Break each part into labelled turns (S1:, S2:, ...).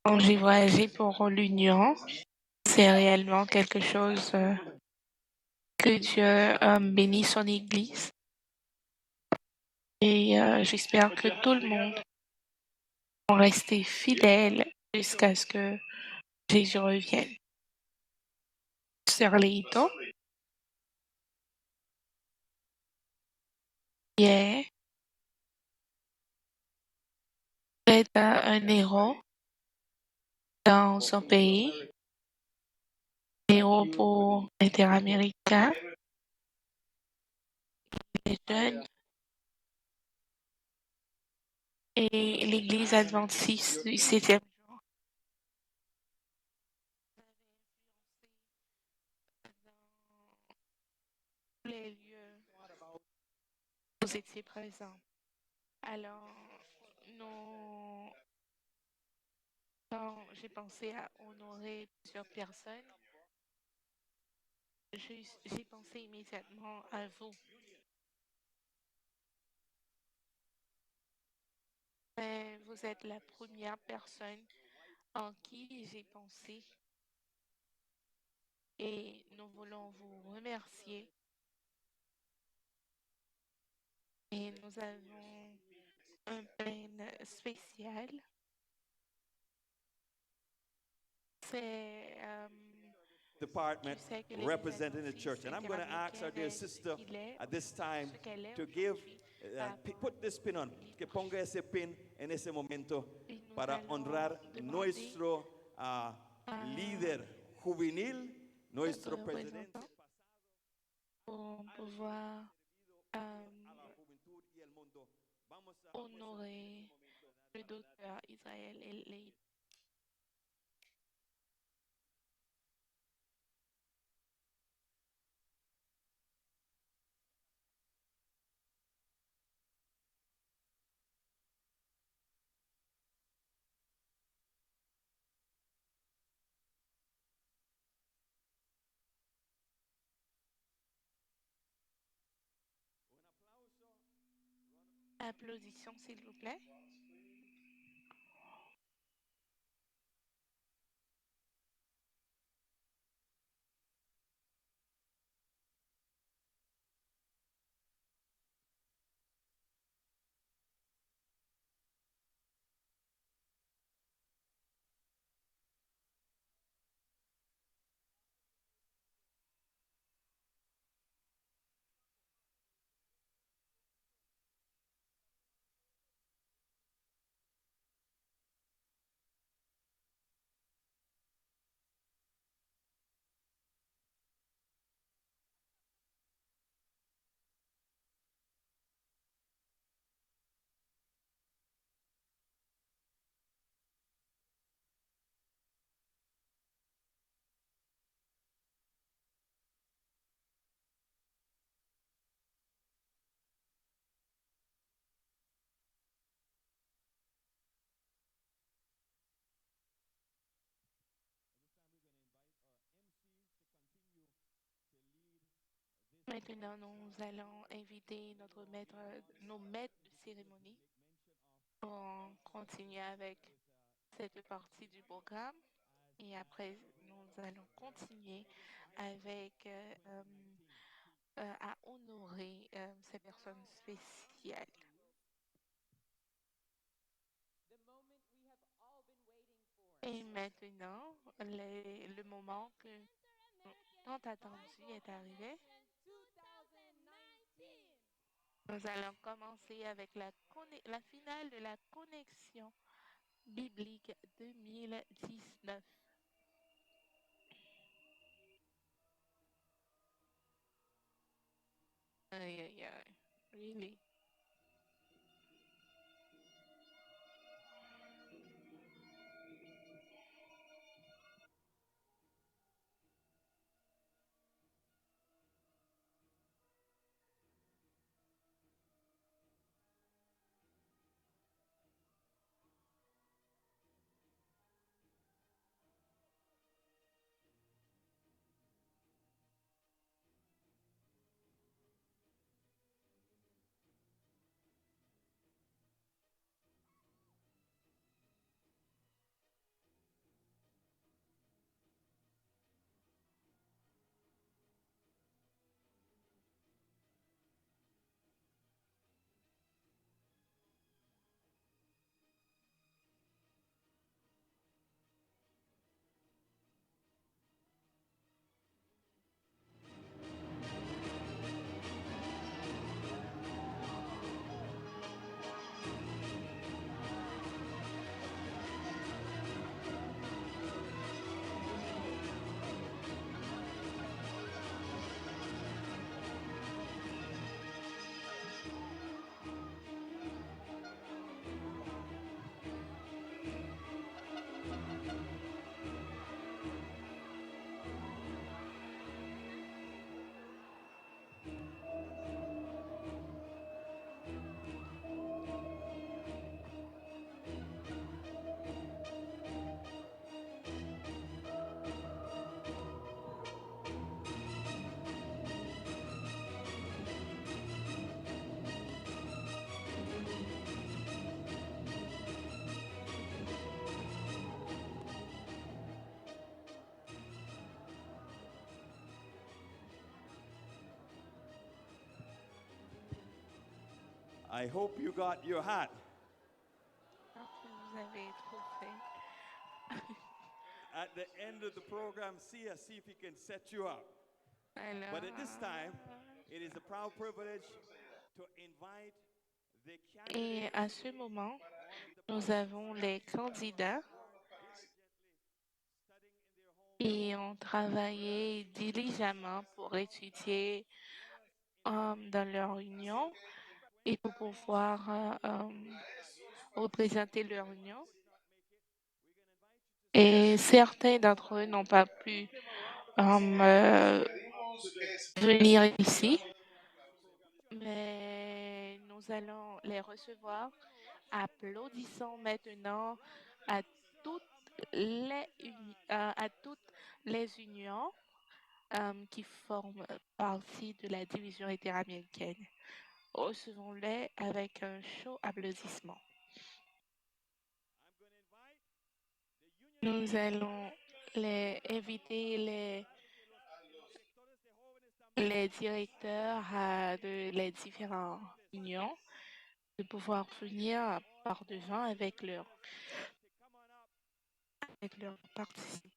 S1: Quand j'ai voyagé pour l'Union, c'est réellement quelque chose que Dieu bénit son Église et j'espère que tout le monde va rester fidèle jusqu'à ce que Jésus revienne. Sœur Leito, yeah, est un héros dans son pays, héros pour l'interaméricain, les jeunes et l'Église adventiste du 7e jour. Dans les lieux où vous étiez présents. Alors, nous, quand j'ai pensé à honorer plusieurs personnes, j'ai pensé immédiatement à vous. Mais vous êtes la première personne en qui j'ai pensé et nous voulons vous remercier. Et nous avons un peine spécial. C'est
S2: department
S1: tu sais que l'Église
S2: representing the church.
S1: adventiste
S2: And I'm going to ask our
S1: interaméricaine
S2: dear
S1: est ce
S2: sister
S1: qu'il est,
S2: at this time
S1: ce qu'elle est
S2: to give,
S1: aujourd'hui par rapport
S2: put this pin on,
S1: à
S2: que ponga ese pin en ese momento
S1: et nous
S2: para
S1: allons
S2: honrar
S1: demander
S2: nuestro
S1: à
S2: líder juvenil,
S1: notre
S2: nuestro presidente
S1: représentant pour pouvoir
S2: a la juventud y el mundo. Vamos a
S1: honorer le docteur Israël et applaudissons s'il vous plaît. Maintenant, nous allons inviter nos maîtres de cérémonie pour continuer avec cette partie du programme. Et après, nous allons continuer avec à honorer ces personnes spéciales. Et maintenant, le moment que tant attendu est arrivé. Nous allons commencer avec la finale de la connexion biblique 2019. Aïe, aïe, aïe. Really?
S2: I hope you got your hat.
S1: J'espère que vous avez trouvé.
S2: At the end of the program, see if he can set you up. But at this time, it is a proud privilege to invite the
S1: Et
S2: candidates,
S1: à ce moment,
S2: all of the
S1: nous
S2: pastors
S1: avons les candidats
S2: who are diligently studying in their homes.
S1: qui ont travaillé diligemment pour étudier dans leur union et pour pouvoir représenter leur union. Et certains d'entre eux n'ont pas pu venir ici, mais nous allons les recevoir. Applaudissons maintenant à toutes à toutes les unions qui forment partie de la division interaméricaine. Recevons-les avec un chaud applaudissement. Nous allons les inviter les directeurs de les différentes unions de pouvoir venir par devant avec leurs participants.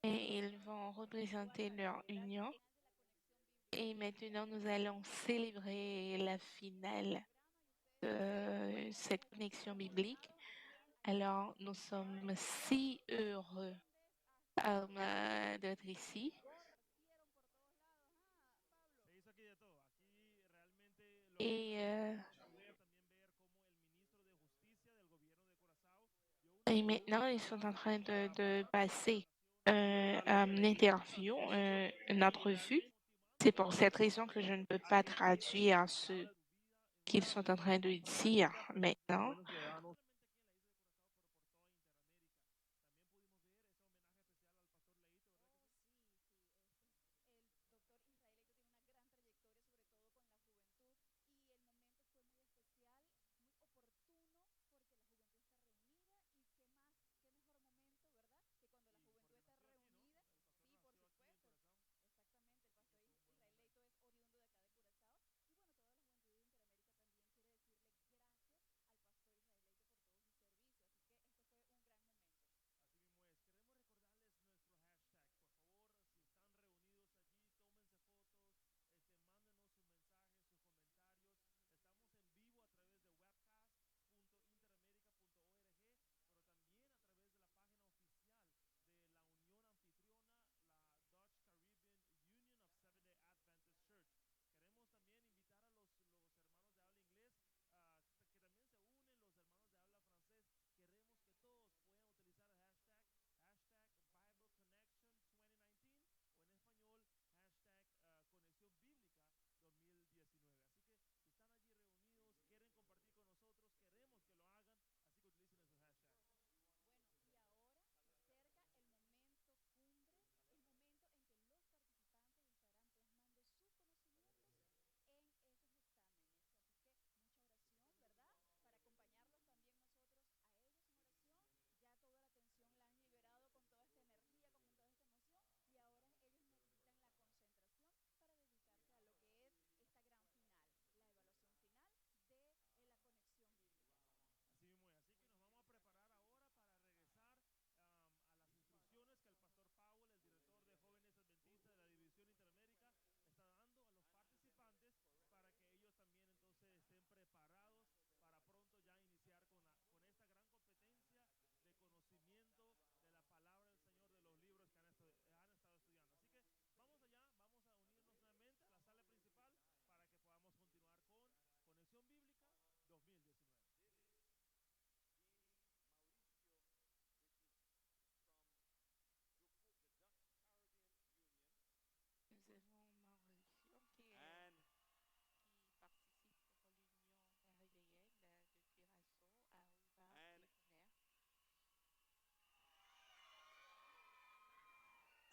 S1: Et ils vont représenter leur union. Et maintenant, nous allons célébrer la finale de cette connexion biblique. Alors, nous sommes si heureux d'être ici. Et maintenant, ils sont en train de passer une interview, une entrevue. C'est pour cette raison que je ne peux pas traduire ce qu'ils sont en train de dire maintenant.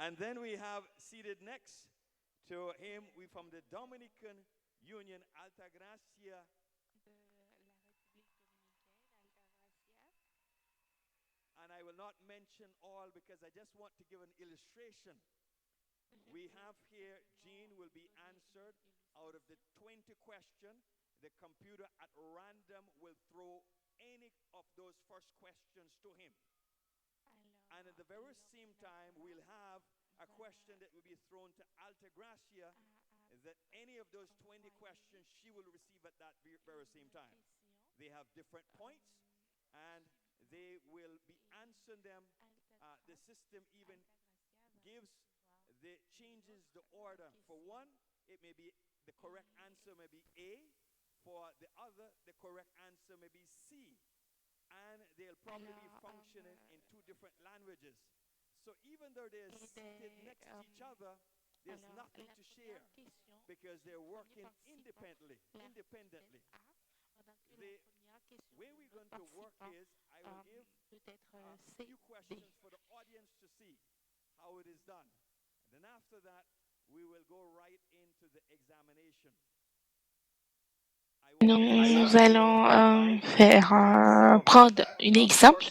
S2: And then we have seated next to him, we from the Dominican Union, Altagracia. And I will not mention all because I just want to give an illustration. We have here, Gene will be answered out of the 20 questions. The computer at random will throw any of those first questions to him. And at the very same time, we'll have a question that will be thrown to Altagracia, that any of those 20 questions she will receive at that very same time. They have different points, and they will be answering them. The system even changes the order. For one, it may be the correct answer may be A. For the other, the correct answer may be C. And they'll probably be functioning in two different languages. So even though they're seated next to each other, there's nothing to share because they're working independently. The way we're going to work is I will give a few questions for the audience to see how it is done. And then after that, we will go right into the examination.
S1: Nous allons faire prendre un exemple.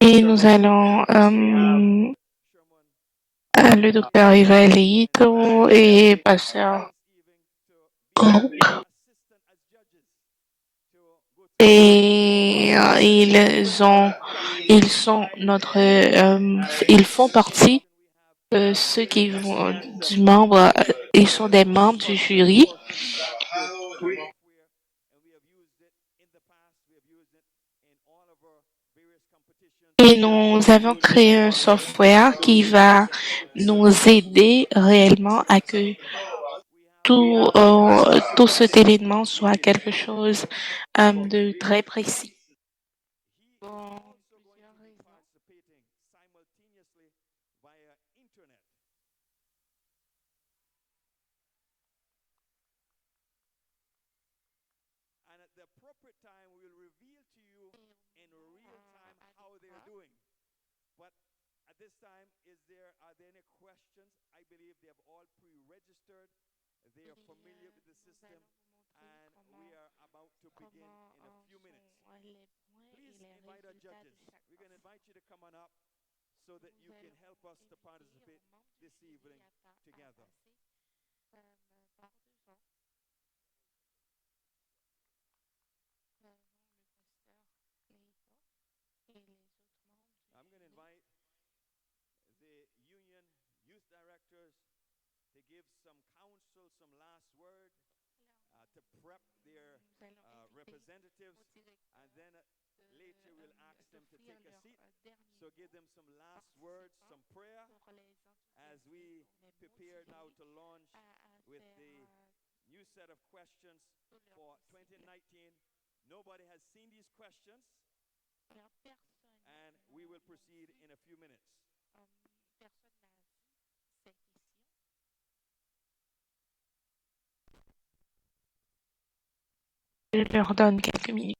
S1: Et nous allons le docteur Israël Leito et pasteur et ils font partie ceux qui vont ils sont des membres du jury. Et nous avons créé un software qui va nous aider réellement à que tout cet événement soit quelque chose de très précis.
S2: Are there any questions? I believe they have all pre-registered. They are familiar with the system, and we are about to begin in a few minutes. Please invite our judges. We're going to invite you to come on up so that you can help us to participate this evening together. I'm going to invite the union youth directors to give some counsel, some last word, to prep their representatives, and then later we'll ask them to take a seat. So give them some last words, some prayer, as we prepare now to launch with the new set of questions for 2019. Nobody has seen these questions, and we will proceed in a few minutes.
S1: Je leur donne quelques minutes.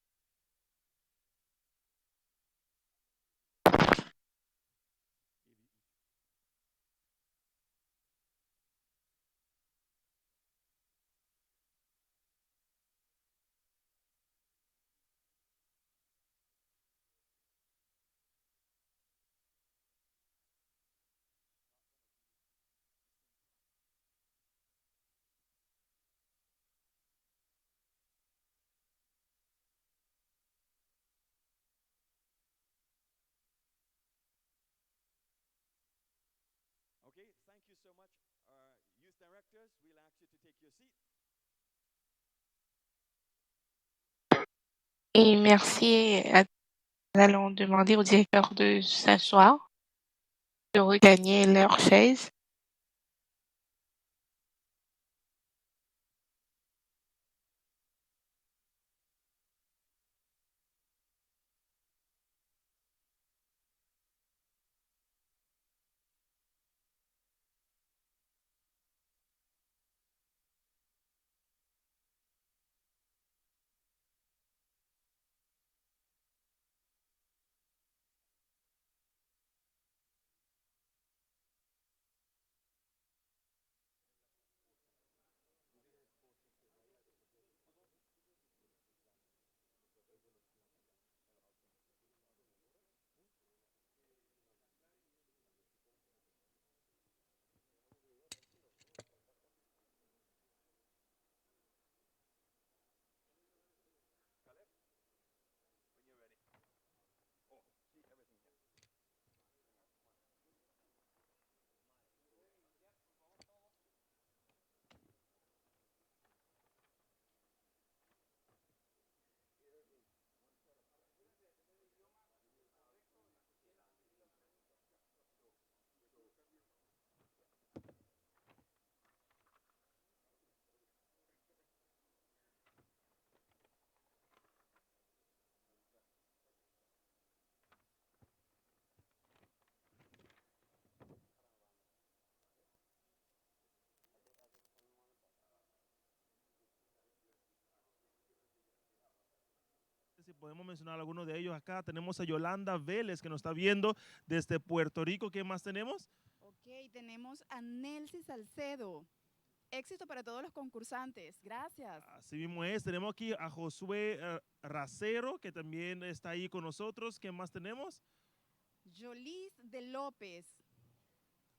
S2: Okay, thank you so much. Youth directors, we'll ask you to take your seat.
S1: Et merci. Nous allons demander au directeur de s'asseoir, de regagner leur chaise.
S3: podemos mencionar algunos de ellos acá. Tenemos a Yolanda Vélez que nos está viendo desde Puerto Rico. ¿Qué más tenemos?
S4: Ok, tenemos a Nelcy Salcedo. Éxito para todos los concursantes. Gracias.
S3: Así mismo es. Tenemos aquí a Josué Racero, que también está ahí con nosotros. ¿Qué más tenemos?
S4: Jolis de López.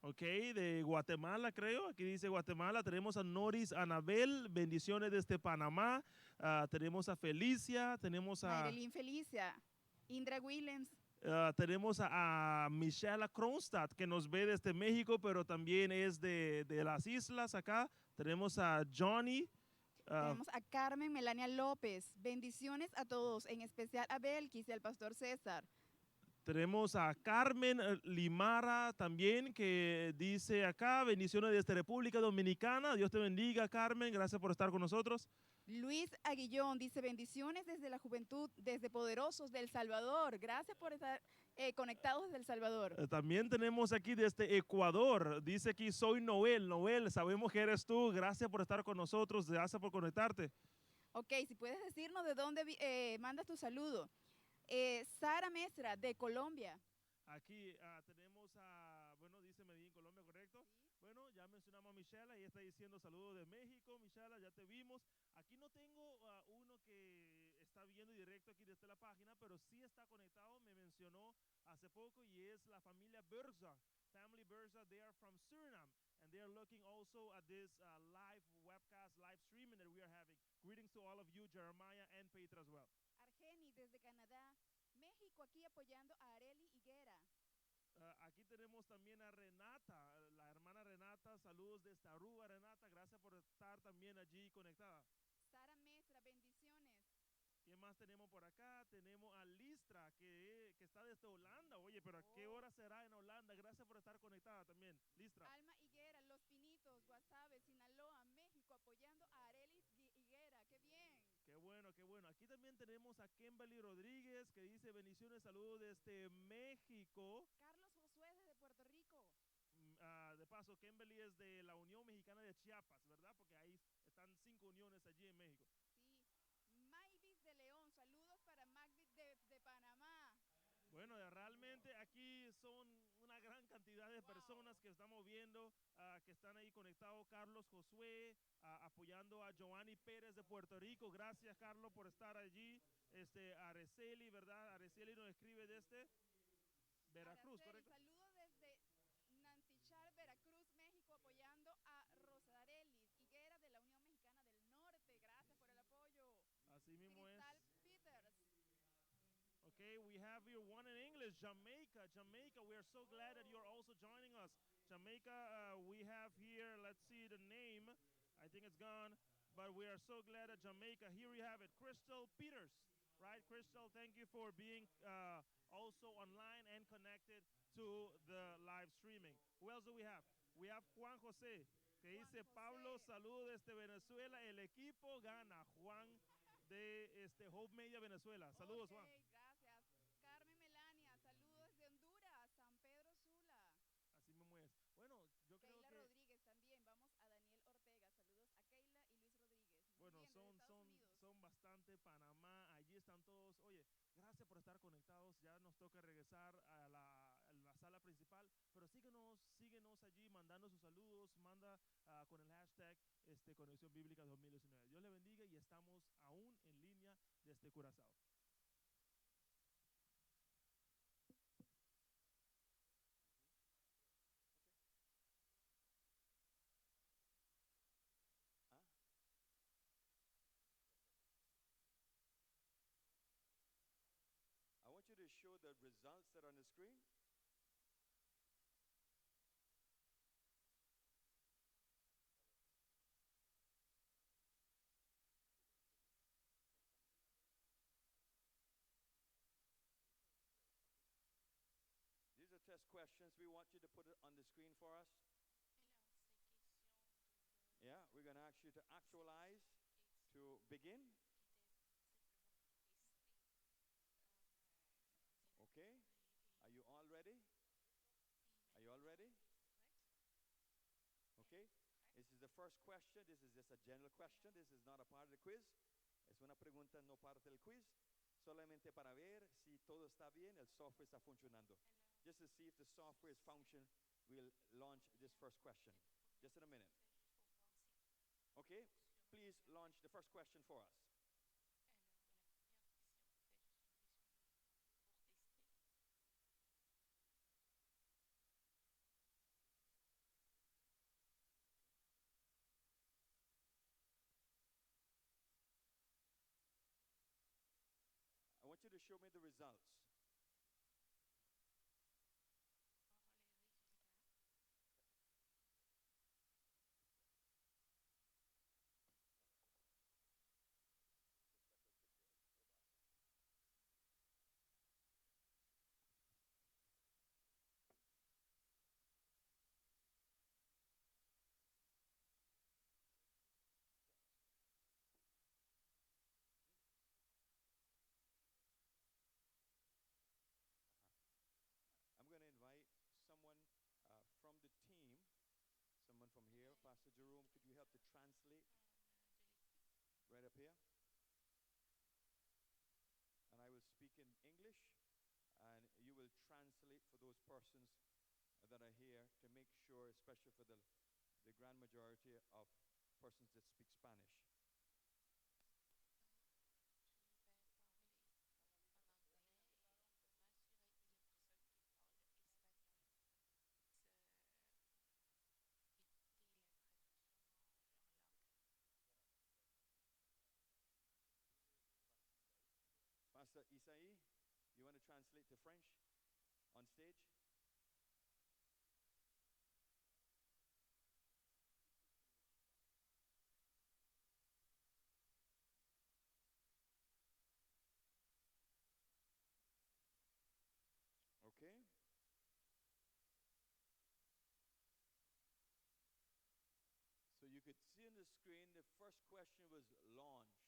S3: Ok, de Guatemala, creo. Aquí dice Guatemala. Tenemos a Noris Anabel. Bendiciones desde Panamá. Tenemos a Felicia. Tenemos a...
S4: Mayrelín Felicia. Indra Willems.
S3: Tenemos a Michelle Kronstadt, que nos ve desde México, pero también es de las islas acá. Tenemos a Johnny.
S4: Tenemos a Carmen Melania López. Bendiciones a todos, en especial a Belkis y al pastor César.
S3: Tenemos a Carmen Limara también, que dice acá, bendiciones desde República Dominicana. Dios te bendiga, Carmen. Gracias por estar con nosotros.
S4: Luis Aguillón dice bendiciones desde la juventud, desde Poderosos del Salvador. Gracias por estar conectados desde El Salvador.
S3: También tenemos aquí desde Ecuador. Dice aquí, soy Noel. Noel, sabemos que eres tú. Gracias por estar con nosotros. Gracias por conectarte.
S4: Ok, si puedes decirnos de dónde mandas tu saludo. Sara Mesra, de Colombia.
S3: Aquí tenemos a, bueno, dice Medellín, Colombia, ¿correcto? Sí. Bueno, ya mencionamos a Michela, ella está diciendo saludos de México. Michela, ya te vimos. Aquí no tengo uno que está viendo directo aquí desde la página, pero sí está conectado, me mencionó hace poco, y es la familia Berza. Family Berza, they are from Suriname, and they are looking also at this live webcast, live streaming that we are having. Greetings to all of you, Jeremiah and Petra as well.
S4: Argeni, desde Canadá. México, aquí apoyando a Areli Higuera.
S3: Aquí tenemos también a Renata, la hermana Renata. Saludos desde Aruba, Renata. Gracias por estar también allí conectada.
S4: Sara Mesra, bendiciones.
S3: ¿Qué más tenemos por acá? Tenemos a Listra, que está desde Holanda. Oye, pero ¿a qué hora será en Holanda? Gracias por estar conectada también, Listra.
S4: Alma Higuera, Los Pinitos, Guasave, Sinaloa, México, apoyando a Arelis Higuera. ¡Qué bien!
S3: Qué bueno, qué bueno. Aquí también tenemos a Kimberly Rodríguez, que dice bendiciones, saludos desde México.
S4: Carlos Josué, desde Puerto Rico.
S3: De paso, Kimberly es de la Unión Mexicana de Chiapas, ¿verdad? Porque ahí están 5 uniones allí en México.
S4: Sí. Mayvis de León, saludos para Magvis de Panamá.
S3: Bueno, realmente aquí son una gran cantidad de personas que estamos viendo, que están ahí conectados. Carlos Josué, apoyando a Giovanni Pérez de Puerto Rico. Gracias, Carlos, por estar allí. Araceli, ¿verdad? Araceli nos escribe desde Veracruz,
S4: Araceli,
S3: ¿correcto?
S4: saludos desde Nantichar, Veracruz, México, apoyando a Rosarelis Higuera de la Unión Mexicana del Norte. Gracias por el apoyo.
S3: Así mismo
S4: Cristal
S3: es.
S4: Peters.
S3: Okay, we have here one in English, Jamaica. Jamaica, we are so glad that you're also joining us. Jamaica, we have here, let's see the name. I think it's gone, but we are so glad at Jamaica. Here we have it, Crystal Peters, right? Crystal, thank you for being also online and connected to the live streaming. Who else do we have? We have Juan José, que dice, Pablo, saludos desde Venezuela, el equipo gana. Juan de Hope Media Venezuela. Saludos, Juan.
S4: Gracias. Carmen Melania, saludos desde Honduras, San Pedro Sula.
S3: Así mismo es. Bueno, yo creo
S4: Keila
S3: que...
S4: Rodríguez también. Vamos a Daniel Ortega. Saludos a Keila y Luis Rodríguez. Muy
S3: Bueno,
S4: bien,
S3: son bastante Panamá. Allí están todos. Oye, gracias por estar conectados. Ya nos toca regresar a la sala principal. Pero síguenos allí, mandando sus saludos. Manda con el hashtag Conexión Bíblica 2019. Dios le bendiga y estamos aún en línea desde Curazao.
S2: I want you to show the results that are on the screen. These are test questions. We want you to put it on the screen for us. Yeah, we're going to ask you to actualize to begin. Okay. Are you all ready? Are you all ready? Okay. This is the first question. This is just a general question. This is not a part of the quiz. Es una pregunta no parte del quiz. solamente para ver si todo está bien, el software está funcionando. Just to see if the software is functioning, we'll launch this first question. Just in a minute. Okay, please launch the first question for us. I want you to show me the results. I'm going to invite someone from the team, someone from here. Pastor Jerome, could you help to translate right up here? And I will speak in English, and you will translate for those persons that are here to make sure, especially for the grand majority of persons that speak Spanish. Pastor Isai, you want to translate to French on stage? Okay. So you could see on the screen the first question was launched.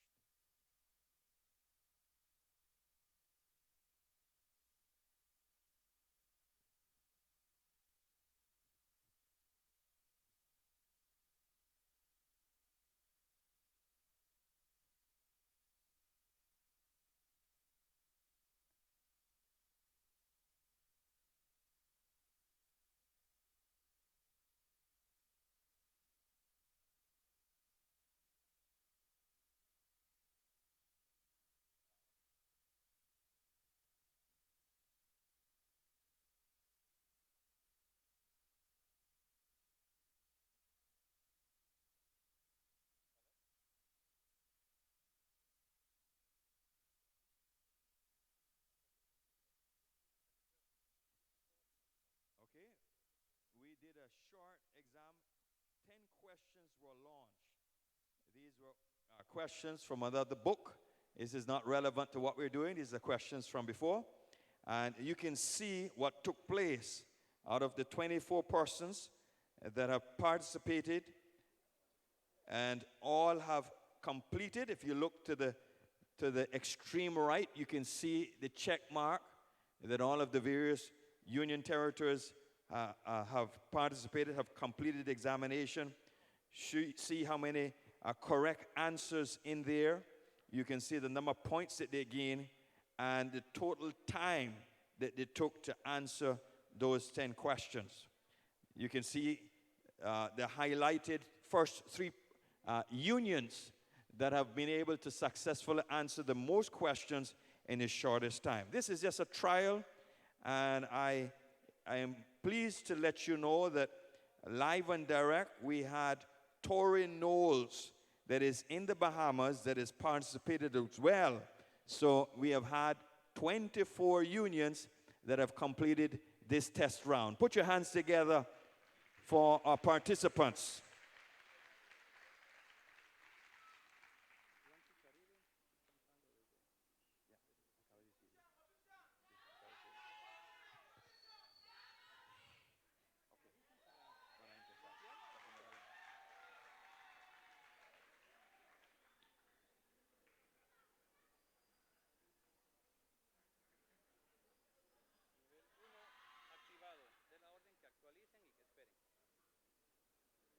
S2: Okay. We did a short exam. 10 questions were launched. These were questions from another book. This is not relevant to what we're doing. These are questions from before. And you can see what took place out of the 24 persons that have participated, and all have completed. If you look to the extreme right, you can see the check mark that all of the various union territories have participated, have completed the examination. See how many correct answers in there. You can see the number of points that they gained and the total time that they took to answer those 10 questions. You can see the highlighted first three unions that have been able to successfully answer the most questions in the shortest time. This is just a trial, and I am pleased to let you know that live and direct, we had Tori Knowles that is in the Bahamas that has participated as well. So we have had 24 unions that have completed this test round. Put your hands together for our participants.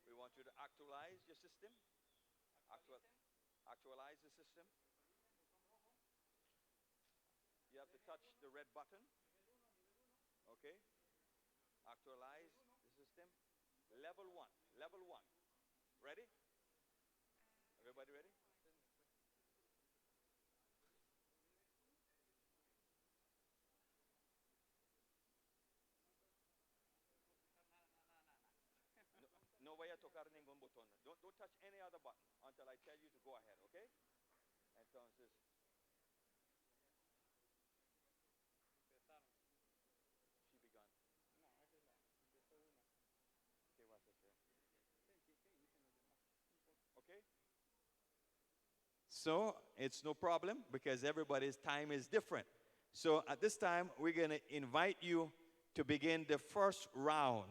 S2: We want you to actualize your system. Actualize the system. to touch the red button. Okay. Actualize the system. Level 1. Level 1. Ready? Everybody ready? No voy a tocar ningún botón. Don't touch any other button until I tell you to go ahead, okay? Entonces, she begun. ¿Qué vas a hacer? Okay? So, it's no problem because everybody's time is different. So, at this time, we're going to invite you to begin the first round.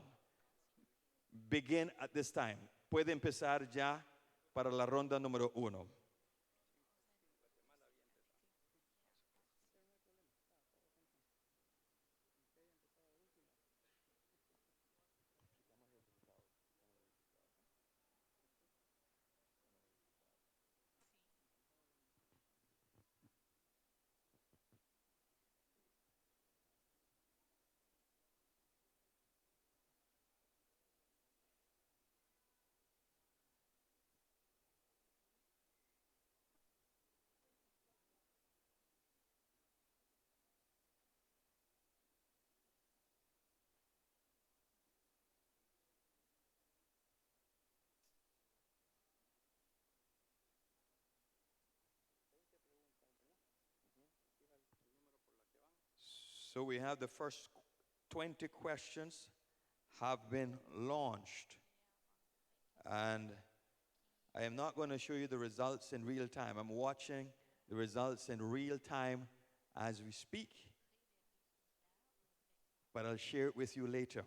S2: Begin at this time. Puede empezar ya para la ronda número 1. So we have the first 20 questions have been launched. And I am not going to show you the results in real time. I'm watching the results in real time as we speak. But I'll share it with you later.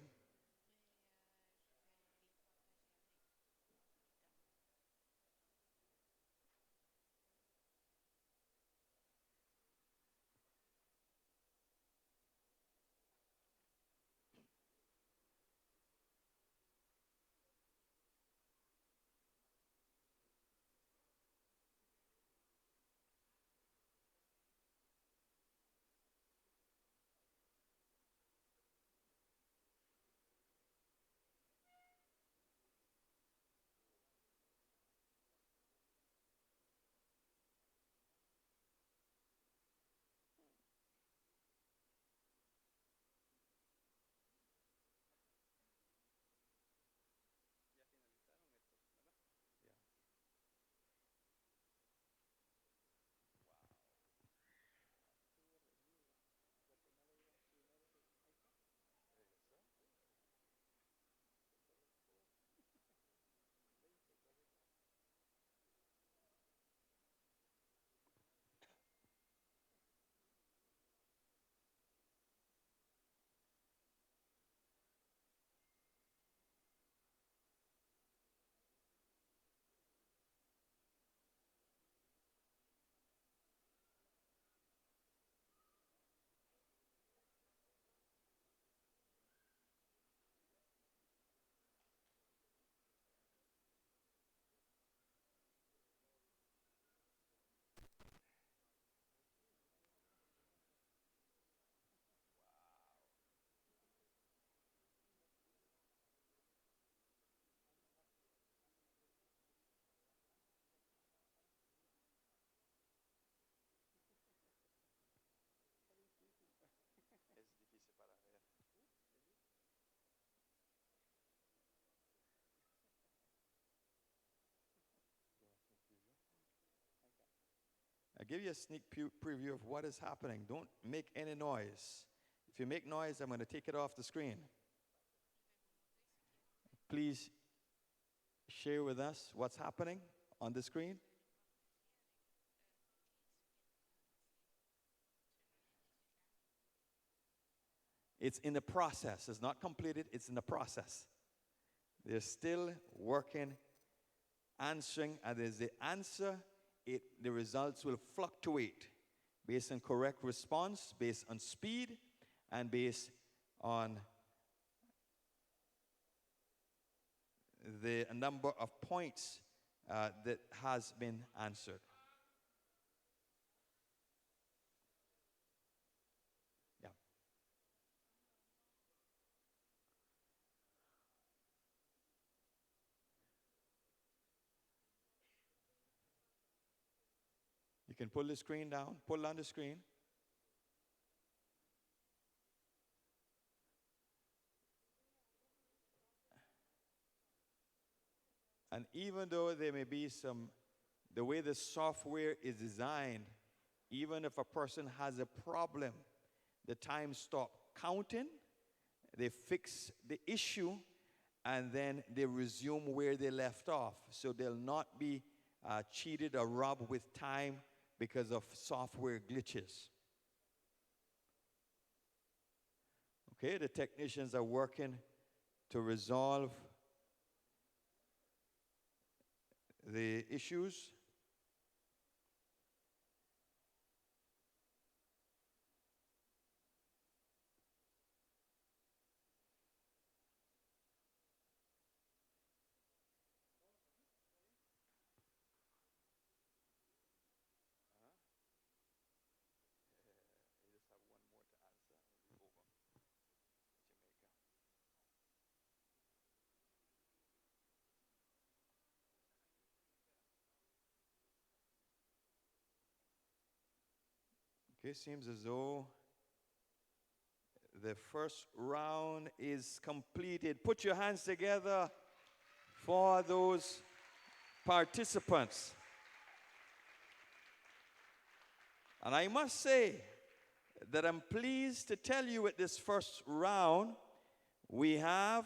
S2: I give you a sneak preview of what is happening. Don't make any noise. If you make noise, I'm going to take it off the screen. Please share with us what's happening on the screen. It's in the process. It's not completed. It's in the process. They're still working, answering, and as they answer, the results will fluctuate based on correct response, based on speed, and based on the number of points that has been answered. can pull the screen down, pull on the screen. And even though there may be the way the software is designed, even if a person has a problem, the time stop counting, they fix the issue, and then they resume where they left off. So they'll not be cheated or robbed with time because of software glitches. Okay, the technicians are working to resolve the issues. Okay, seems as though the first round is completed. Put your hands together for those participants. And I must say that I'm pleased to tell you at this first round, we have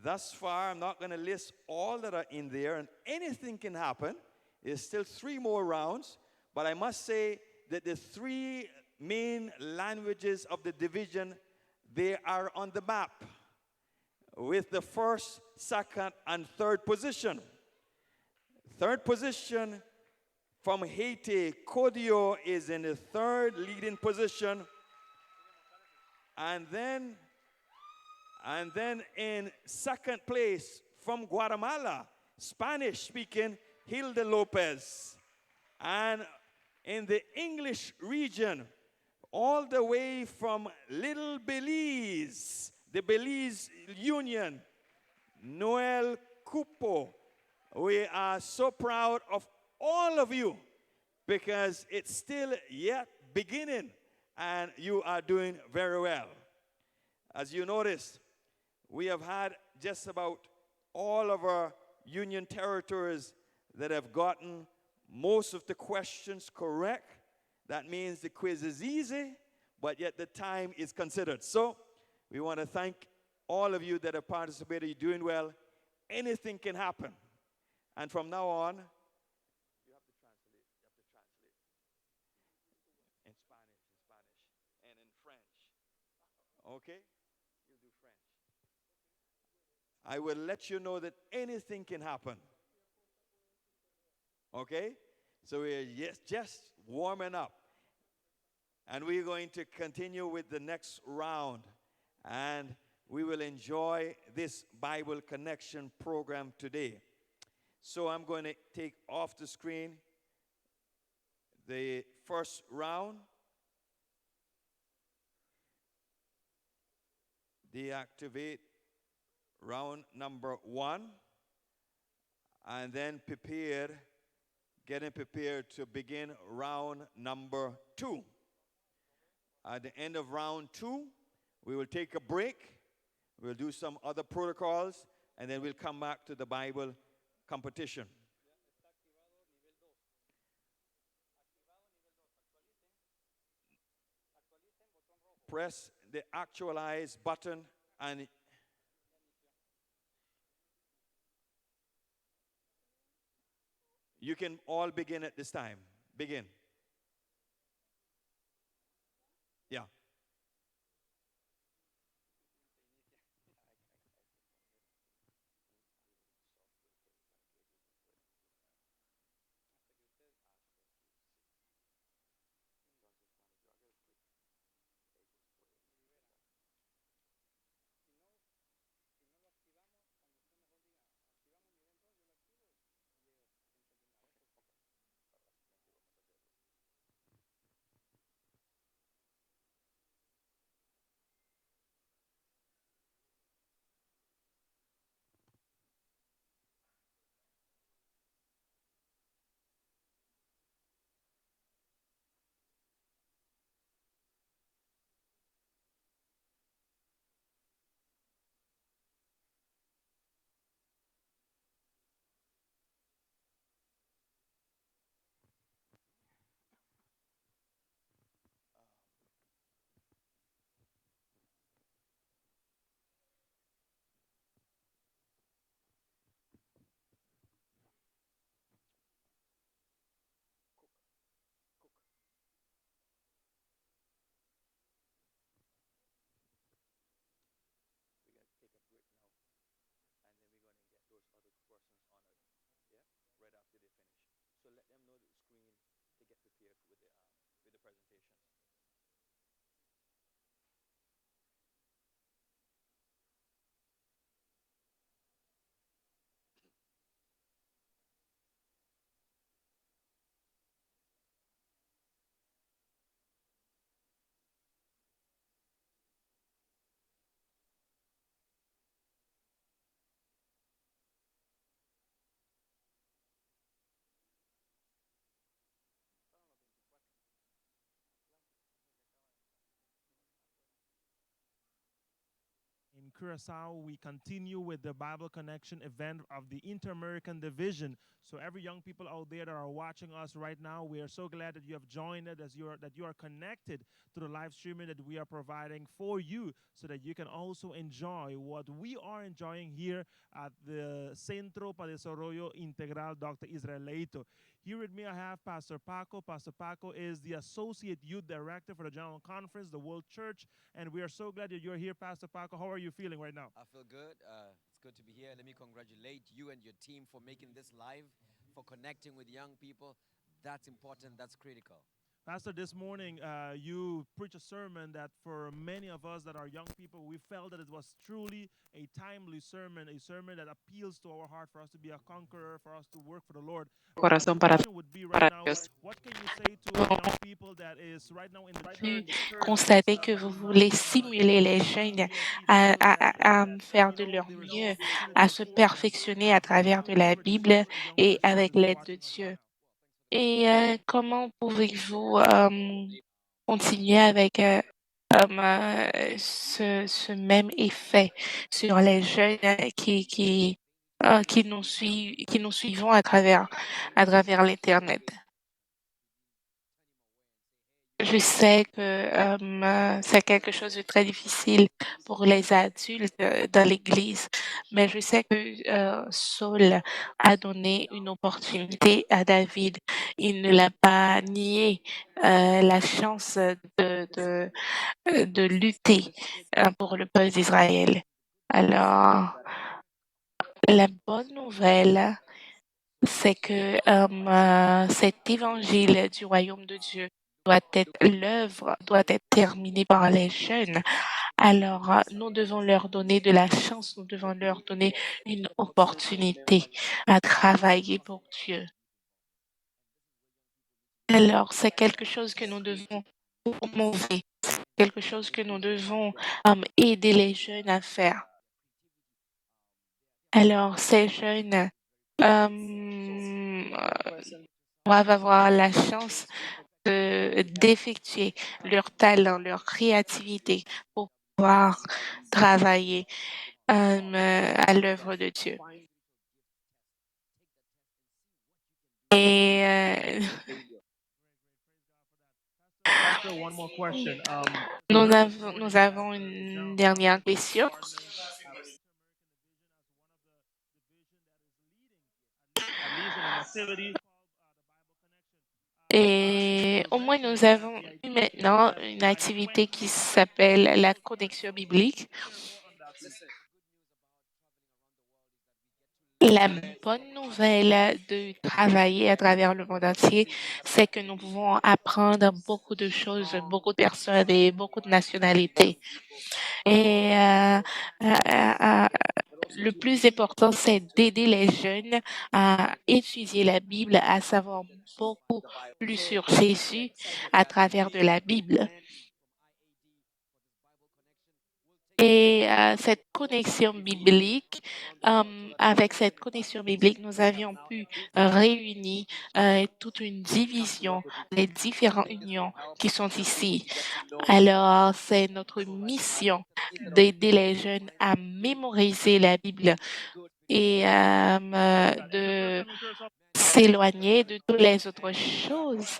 S2: thus far, I'm not going to list all that are in there, and anything can happen. There's still 3 more rounds, but I must say that the 3 main languages of the division, they are on the map with the first, second, and third position. Third position from Haiti, Kodio is in the third leading position. And then in second place from Guatemala, Spanish speaking, Hilda Lopez. And in the English region, all the way from Little Belize, the Belize Union, Noel Cupo. We are so proud of all of you because it's still yet beginning and you are doing very well. As you notice, we have had just about all of our union territories that have gotten most of the questions correct. That means the quiz is easy, but yet the time is considered. So we want to thank all of you that have participated. You're doing well. Anything can happen. And from now on, you have to translate. In Spanish, and in French. Okay? You'll do French. I will let you know that anything can happen. Okay? So we're just warming up. And we're going to continue with the next round. And we will enjoy this Bible Connection program today. So I'm going to take off the screen the first round. Deactivate round number 1. And then getting prepared to begin round number 2. At the end of round 2, we will take a break. We'll do some other protocols, and then we'll come back to the Bible competition. Press the actualize button and you can all begin at this time. Begin. Yeah. So let them know the screen to get prepared with the presentation.
S3: In Curacao, we continue with the Bible Connection event of the Inter-American Division. So every young people out there that are watching us right now, we are so glad that you have joined us, that you are connected to the live streaming that we are providing for you, so that you can also enjoy what we are enjoying here at the Centro para Desarrollo Integral Dr. Israel Leito. Here with me, I have Pastor Paco. Pastor Paco is the Associate Youth Director for the General Conference, the World Church, and we are so glad that you're here, Pastor Paco. How are you feeling right now?
S5: I feel good. It's good to be here. Let me congratulate you and your team for making this live, for connecting with young people. That's important. That's critical.
S3: Pastor, this morning you preached a sermon that for many of us that are young people, we felt that it was truly a timely sermon, a sermon that appeals to our heart for us to be a conqueror, for us to work for the Lord. My
S1: Corazón para
S3: question would be right now,
S1: Dios.
S3: what can you say to a young people that is right now in the
S1: Pu
S3: church?
S1: constater que vous voulez stimuler les jeunes à faire de leur mieux, à se perfectionner à travers de la Bible et avec l'aide de Dieu. Et comment pouvez-vous continuer avec ce même effet sur les jeunes qui nous suivons à travers l'Internet? Je sais que c'est quelque chose de très difficile pour les adultes dans l'Église, mais je sais que Saul a donné une opportunité à David. Il ne l'a pas nié la chance de lutter pour le peuple d'Israël. Alors, la bonne nouvelle, c'est que cet évangile du royaume de Dieu l'œuvre doit être terminée par les jeunes. Alors, nous devons leur donner de la chance, nous devons leur donner une opportunité à travailler pour Dieu. Alors, c'est quelque chose que nous devons promouvoir, quelque chose que nous devons aider les jeunes à faire. Alors, ces jeunes doivent avoir la chance d'effectuer leur talent, leur créativité pour pouvoir travailler à l'œuvre de Dieu. Et
S3: Pastor, one more question.
S1: nous avons une dernière question. Et au moins, nous avons eu maintenant une activité qui s'appelle la connexion biblique. La bonne nouvelle de travailler à travers le monde entier, c'est que nous pouvons apprendre beaucoup de choses, beaucoup de personnes et beaucoup de nationalités. Et le plus important, c'est d'aider les jeunes à étudier la Bible, à savoir beaucoup plus sur Jésus à travers de la Bible. Et cette connexion biblique, avec cette connexion biblique, nous avions pu réunir toute une division des différentes unions qui sont ici. Alors, c'est notre mission d'aider les jeunes à mémoriser la Bible et de s'éloigner de toutes les autres choses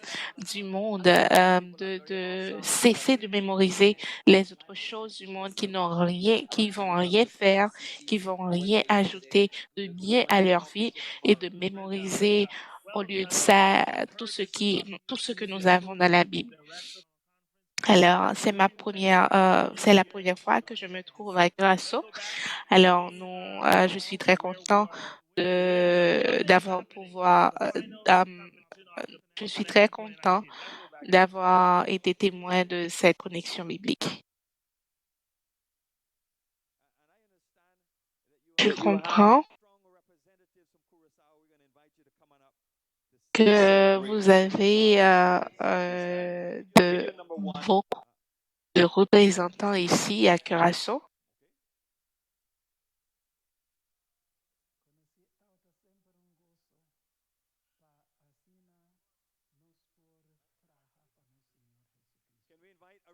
S1: du monde, de cesser de mémoriser les autres choses du monde qui vont rien faire, qui vont rien ajouter de bien à leur vie et de mémoriser au lieu de ça tout ce que nous avons dans la Bible. Alors, c'est la première fois que je me trouve à Grasso. Alors, je suis très content d'avoir pouvoir je suis très content d'avoir été témoin de cette connexion biblique. Je comprends que vous avez beaucoup de représentants ici à Curaçao.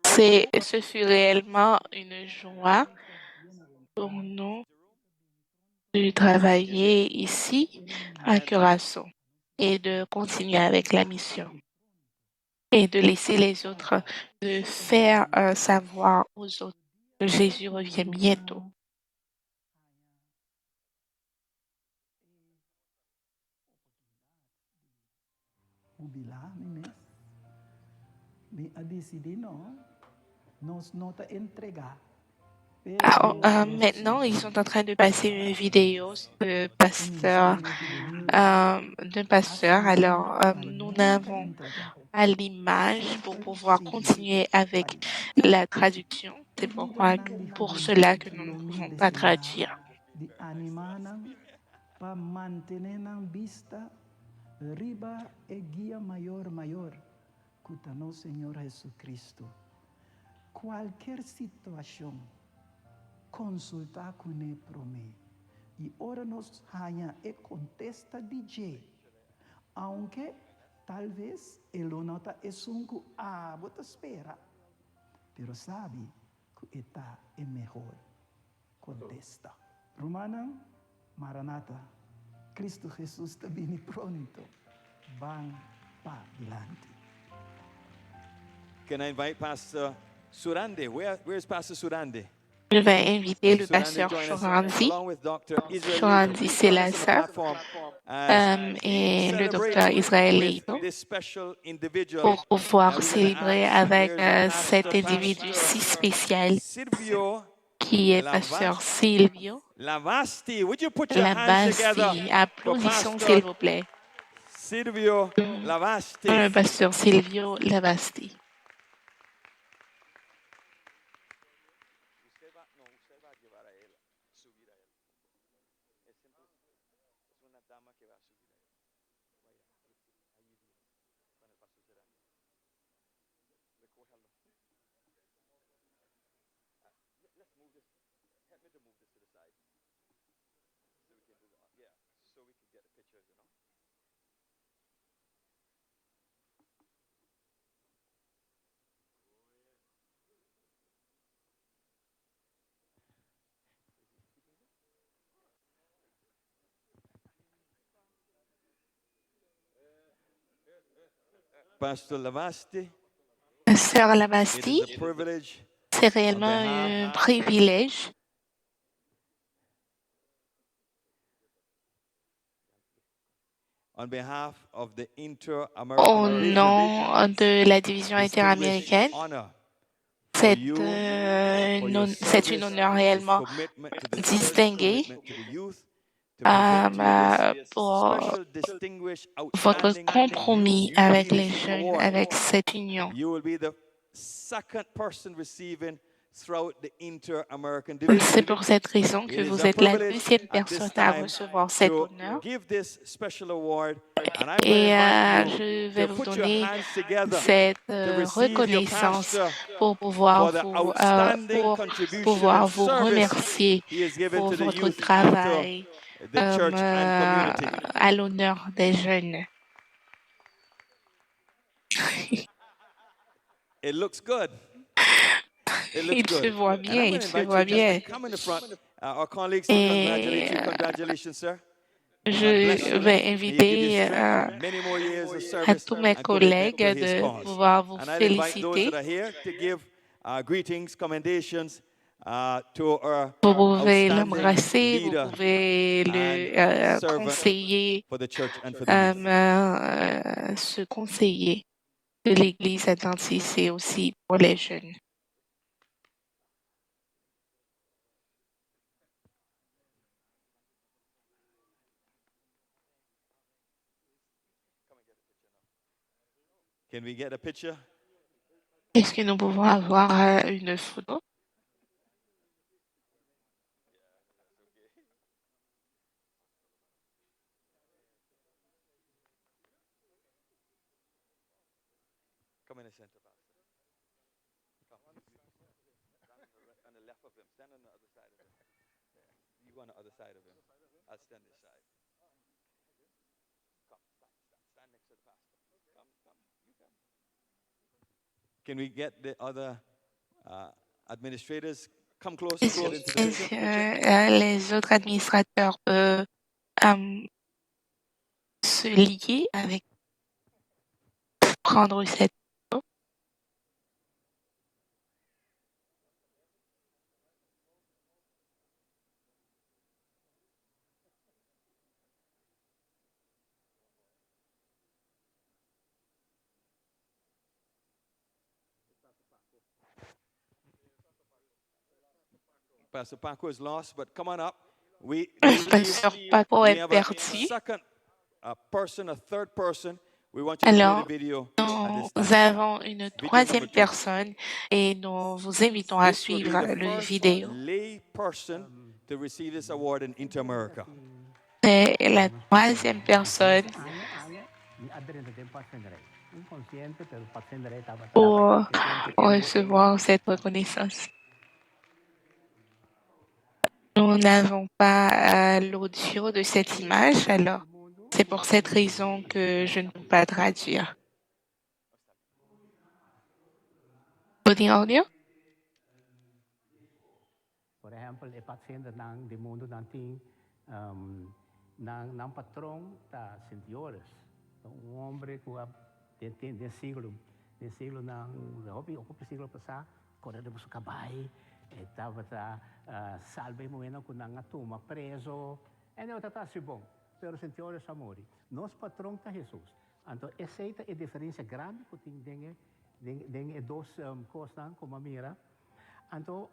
S1: Ce fut réellement une joie pour nous de travailler ici à Curaçao et de continuer avec la mission et de laisser les autres, de faire savoir aux autres que Jésus revient bientôt. Alors, maintenant, ils sont en train de passer une vidéo d'un pasteur. Alors, nous n'avons pas l'image pour pouvoir continuer avec la traduction. C'est pour cela que nous ne pouvons pas traduire.
S6: Di animanang pamantenenang vista riba e guia mayor kutano Señor Jesucristo. Cualquier situación consulta con el prome y ahora nos haya e contesta DJ, aunque tal vez el nota es un bota espera, pero sabe que está es mejor contesta. Romana, Maranata, Cristo Jesús está viene pronto. Van pa delante.
S2: Can I invite Pastor Surande? Where's Pastor Surande?
S1: Je vais inviter le
S2: Surande
S1: pasteur
S2: join us
S1: Chorandi.
S2: along with Dr. Israel
S1: Chorandi, c'est
S2: Join
S1: la
S2: us on the
S1: sœur,
S2: platform as
S1: et le
S2: celebrate
S1: docteur Israël
S2: with
S1: Leito
S2: this special individual.
S1: pour pouvoir
S2: We're gonna
S1: célébrer
S2: ask,
S1: avec
S2: there's a
S1: cet
S2: pastor,
S1: individu si spécial
S2: Silvio
S1: qui est pasteur Silvio
S2: Lavasti. Would you put your hands together
S1: Lavasti.
S2: for
S1: Applaudissons,
S2: Pastor
S1: s'il vous plaît.
S2: Silvio Lavasti?
S1: Pasteur Silvio Lavasti.
S2: Pastor Lavasti,
S1: Sœur
S2: it
S1: Lavasti,
S2: is a privilege
S1: c'est réellement un privilège
S2: on behalf of the
S1: au
S2: Inter-American Division
S1: nom de la division
S2: distinguished
S1: interaméricaine.
S2: honor for
S1: C'est
S2: you, for your
S1: une
S2: service,
S1: honneur
S2: your
S1: réellement
S2: commitment to the church,
S1: distingué
S2: commitment to the youth, to present to you this
S1: pour
S2: special, distinguished,
S1: votre
S2: outstanding
S1: compromis
S2: youth
S1: avec les
S2: leadership
S1: jeunes,
S2: award.
S1: avec cette union.
S2: You will be the second person receiving throughout the Inter-American Division.
S1: C'est pour cette raison que
S2: It is
S1: vous
S2: a
S1: êtes la
S2: privilege
S1: deuxième
S2: at this
S1: personne à
S2: time
S1: recevoir cet
S2: to
S1: honneur.
S2: give this special award, and I'm
S1: Et
S2: going to invite
S1: je
S2: you
S1: vais
S2: to
S1: vous
S2: put your
S1: donner
S2: hands together
S1: cette
S2: to receive your
S1: reconnaissance
S2: pastor
S1: pour pouvoir
S2: for the outstanding
S1: pour
S2: contribution
S1: pouvoir
S2: and
S1: vous
S2: service
S1: remercier
S2: he has given
S1: pour
S2: to the
S1: votre
S2: youth and
S1: travail
S2: to the church and community.
S1: à l'honneur des jeunes.
S2: It looks good. It looks
S1: Il se
S2: good.
S1: voit
S2: And I'm
S1: bien,
S2: going
S1: il
S2: to
S1: se
S2: invite
S1: voit
S2: you just
S1: bien.
S2: to come in the front. Our colleagues will congratulate you. Congratulations, sir. God bless
S1: Je
S2: you.
S1: vais
S2: May you give you
S1: inviter
S2: strength, many more years of
S1: à
S2: service
S1: tous mes
S2: and
S1: collègues
S2: commitment to his
S1: de
S2: cause.
S1: pouvoir vous
S2: And I'll invite those
S1: féliciter.
S2: that are here to give greetings, commendations to our
S1: Vous pouvez
S2: outstanding
S1: l'embrasser, vous
S2: leader
S1: pouvez le
S2: and servant
S1: conseiller,
S2: for the church and for the youth.
S1: ce conseiller de l'Église adventiste, c'est aussi pour les jeunes.
S2: Can we get a picture?
S1: Est-ce que nous pouvons avoir une photo?
S2: Come in the center, Pastor. Come. On the left of him. Stand on the other side of him. There. You go on the other side of him. I'll stand this side. Come, stand next to the pastor. Come, you come. Can we get the other administrators? Come closer. Get into the
S1: Est-ce
S2: picture.
S1: que les autres administrateurs peuvent se lier avec prendre cette photo?
S2: Pastor Paco is lost, but come on up.
S1: Pasteur Paco
S2: we
S1: est
S2: have a
S1: perdu.
S2: second person, a third person. We want you to
S1: Alors,
S2: do the video at
S1: nous
S2: this time.
S1: avons une
S2: Video
S1: troisième
S2: number 2.
S1: personne et nous vous invitons à
S2: This will be
S1: suivre
S2: the
S1: le
S2: first
S1: vidéo.
S2: lay person to receive this award in Inter-America.
S1: C'est la troisième personne pour recevoir cette reconnaissance. Nous n'avons pas l'audio de cette image, alors c'est pour cette raison que je ne peux pas traduire. Putting audio?
S7: Por ejemplo, el paciente del mundo ng patrón ta sentiores. Hombre que de siglo ng siglo passado, correndo por cabay, estava salve moena com nanga tuma preso, e não tá assim bom. Pero sentiores amori. Nos patrão ta Jesus. Então, essa é a diferença grande que tem dengue dois coisas como a mira. Então,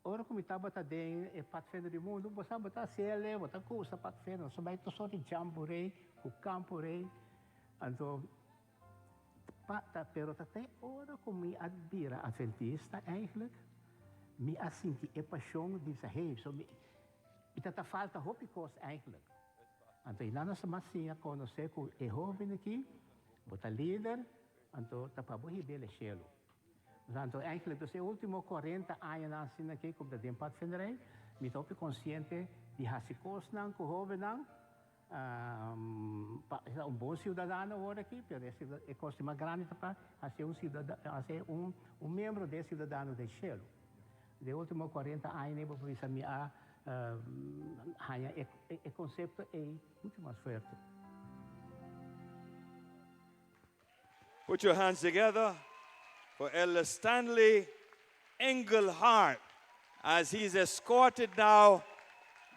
S7: ora como estava também é patrão do mundo, você bota cele, bota custa patrão, só vai to só de jamboree, o camporei. Então, pero até ora como me admira adventista eigenlijk, me assinti é paixão de se so me está falta hopicos eigenlijk. Então, e nós massinha conhecer que é jovem aqui, bota líder, então tá para bem o cielo. Então, eigenlijk, dus de últimos 40 anos assim aqui, como da tempo de me estou consciente de hasikos nang, jovem nang, bom cidadão agora aqui, pero é coisa mais grande para ser cidadão, ser membro de cidadão do cielo. De últimos 40 anos, eu vou dizer o conceito é muito mais forte.
S2: Put your hands together for Elder Stanley Engelhardt as he's escorted now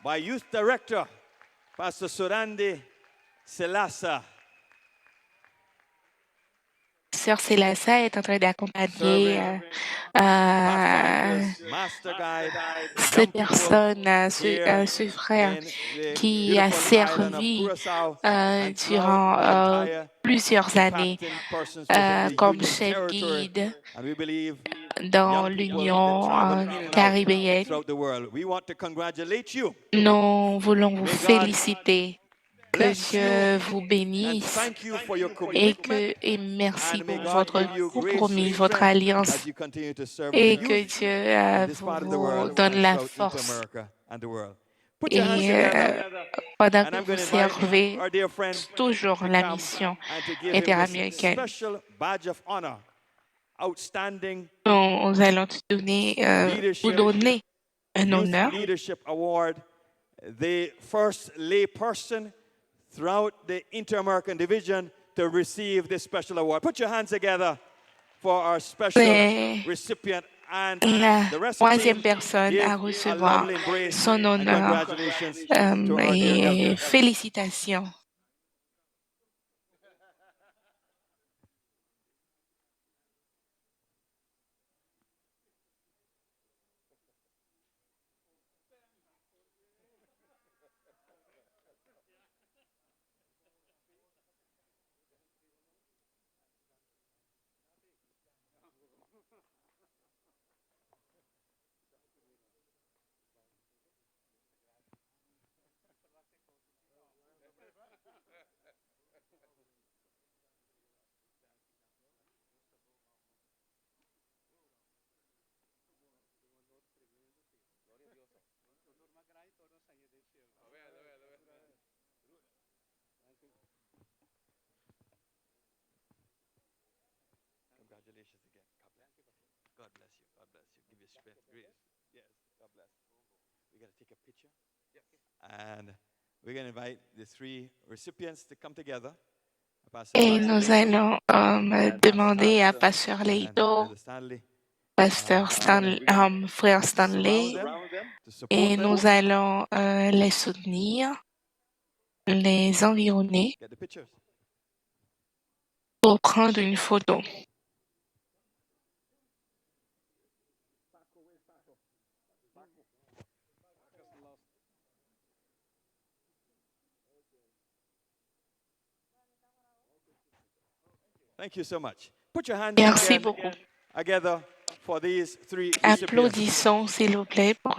S2: by Youth Director Pastor Surandi Selassa.
S1: Sœur Selassa est en train d'accompagner cette personne, ce frère qui a servi durant plusieurs années comme chef guide dans l'Union caribéenne. Nous voulons vous féliciter. Que Dieu vous bénisse et merci pour votre compromis, votre alliance et que Dieu vous donne la force. Et pendant que vous servez toujours la mission interaméricaine, nous allons vous donner un honneur.
S2: The first lay person throughout the Inter-American Division to receive this special award. Put your hands together for our special recipient and the rest of the
S1: troisième personne à recevoir son honneur et félicitations.
S2: strength, grace. Yes, God bless. We're going to take a picture. And we're going to invite the three recipients to come together.
S1: Et nous allons demander à Pasteur Leito, Pasteur Frère Stanley, et nous allons les soutenir, les environner pour prendre une photo.
S2: Thank you so much. Put your hands
S1: Merci beaucoup.
S2: together for these three recipients.
S1: Applaudissons, s'il vous plaît, pour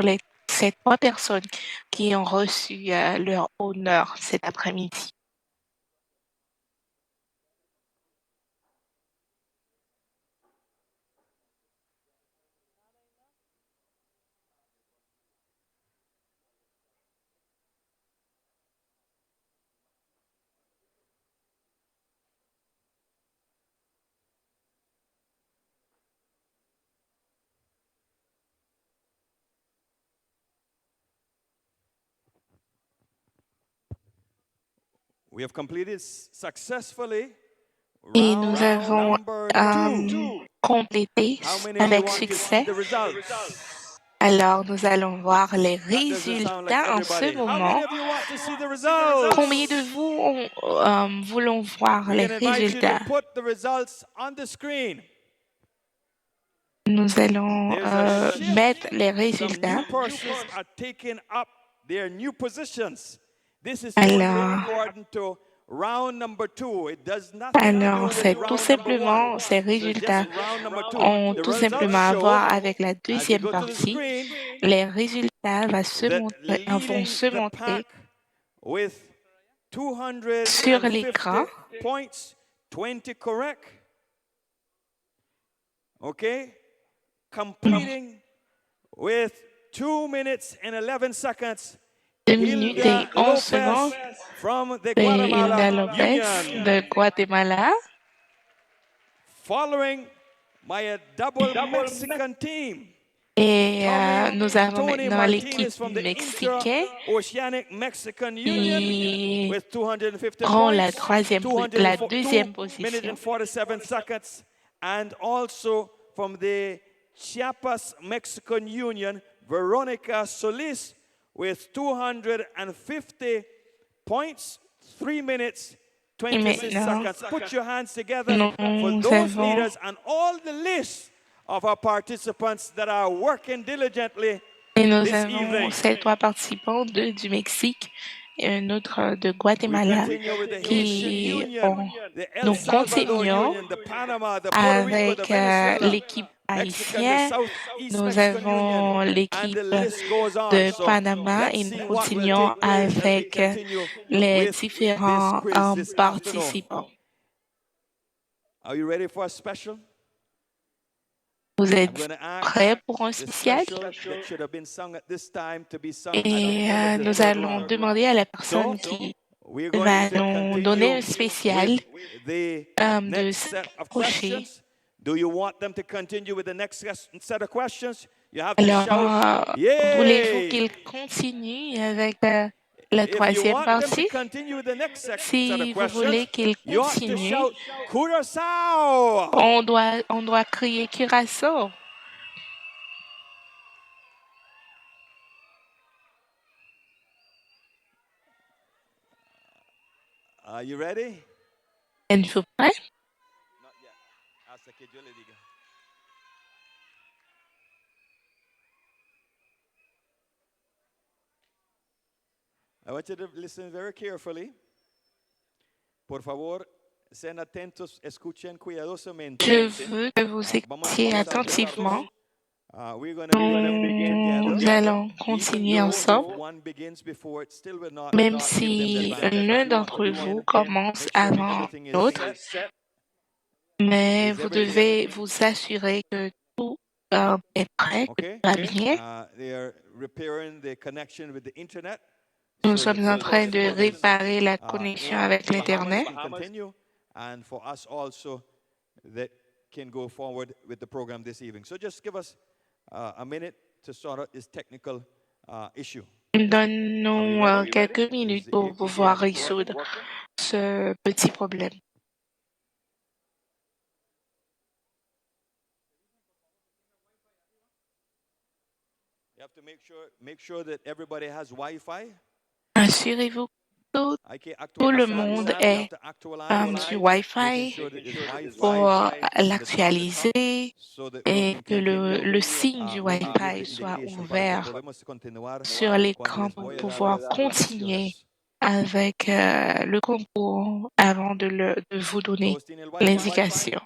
S1: ces trois personnes qui ont reçu leur honneur cet après-midi.
S2: We have completed successfully
S1: Et
S2: round
S1: nous avons
S2: number 2.
S1: complété
S2: How many of you
S1: avec
S2: want to
S1: succès.
S2: see the results?
S1: Alors, nous allons voir les
S2: That doesn't sound like
S1: résultats en ce
S2: everybody. How
S1: moment.
S2: many of you want to see the results?
S1: Combien de vous voulons voir
S2: We're
S1: les
S2: going to invite you
S1: résultats?
S2: to put the results on the screen.
S1: Nous allons
S2: There's a shift.
S1: mettre les
S2: Some
S1: résultats.
S2: new persons are taking up their new positions. This is only
S1: Alors,
S2: according to round number 2. It does not have to do
S1: alors
S2: with
S1: c'est
S2: round
S1: tout
S2: number
S1: simplement,
S2: 1.
S1: ces
S2: So it's
S1: résultats
S2: just round number 2.
S1: ont
S2: The
S1: tout
S2: results
S1: simplement à
S2: show,
S1: voir avec la
S2: as you
S1: deuxième
S2: go to the
S1: partie.
S2: screen,
S1: Les résultats vont se
S2: that
S1: montrer
S2: leading the pack with
S1: sur
S2: 250
S1: l'écran.
S2: points, 20 correct. Okay? Completing with 2 minutes and 11 seconds.
S1: 2 minutes et
S2: Hilda
S1: 11
S2: Lopez
S1: secondes
S2: from the
S1: de Hilda
S2: Guatemala
S1: Lopez
S2: Union.
S1: de Guatemala.
S2: Following by a double Mexican team.
S1: Et nous avons
S2: Tony
S1: maintenant
S2: Martinez
S1: l'équipe
S2: from the
S1: mexicaine
S2: Inter-Oceanic Mexican Union
S1: qui
S2: with 250
S1: prend
S2: points,
S1: la deuxième
S2: 2 minutes
S1: position.
S2: and 47 seconds, and also from the Chiapas Mexican Union, Veronica Solis with 250 points, 3 minutes, 26 seconds. Put your hands together for those leaders and all the lists of our participants that are working diligently
S1: Et nous
S2: this
S1: avons
S2: evening.
S1: ces trois participants, deux du Mexique et un autre de Guatemala, qui nous continuons avec l'équipe haïtienne. Nous avons l'équipe de Panama et nous continuons avec les différents participants.
S2: Are you ready for a special?
S1: Vous êtes prêts pour un spécial? Et nous allons demander à la personne qui va nous donner un spécial de s'approcher. Alors, voulez-vous qu'il continue avec la troisième partie? Si vous voulez qu'il continue, on doit crier Curaçao.
S2: Are you ready?
S1: Êtes-vous prêts?
S2: Not yet. Hasta que yo le diga. I want you to listen very carefully. Por favor, sean atentos, escuchen cuidadosamente.
S1: Je veux que vous écoutiez attentivement. Nous allons continuer ensemble, même si l'un d'entre vous commence avant l'autre, mais vous devez vous assurer que tout est prêt, que tout va bien. Nous sommes en train de réparer la connexion avec l'Internet.
S2: And for us also that can go forward with the program this evening. So just give us a minute to sort out this technical issue.
S1: Donne-nous quelques minutes pour pouvoir résoudre ce petit problème.
S2: You have to make sure that everybody has Wi-Fi.
S1: Assurez-vous que tout le monde ait du Wi-Fi pour l'actualiser et que le signe du Wi-Fi soit ouvert sur l'écran pour pouvoir continuer avec le concours avant de vous donner l'indication.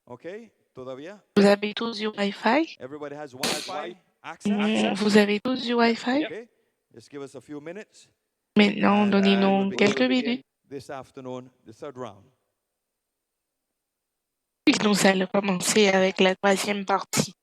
S2: Okay, todavía.
S1: Vous avez tous du Wi-Fi?
S2: Everybody has Wi-Fi access.
S1: Vous avez tous du Wi-Fi?
S2: Okay, just give us a few minutes.
S1: Maintenant,
S2: And
S1: donnez-nous
S2: we'll
S1: quelques
S2: begin
S1: minutes.
S2: this afternoon, the third round.
S1: Et nous allons commencer avec la troisième partie.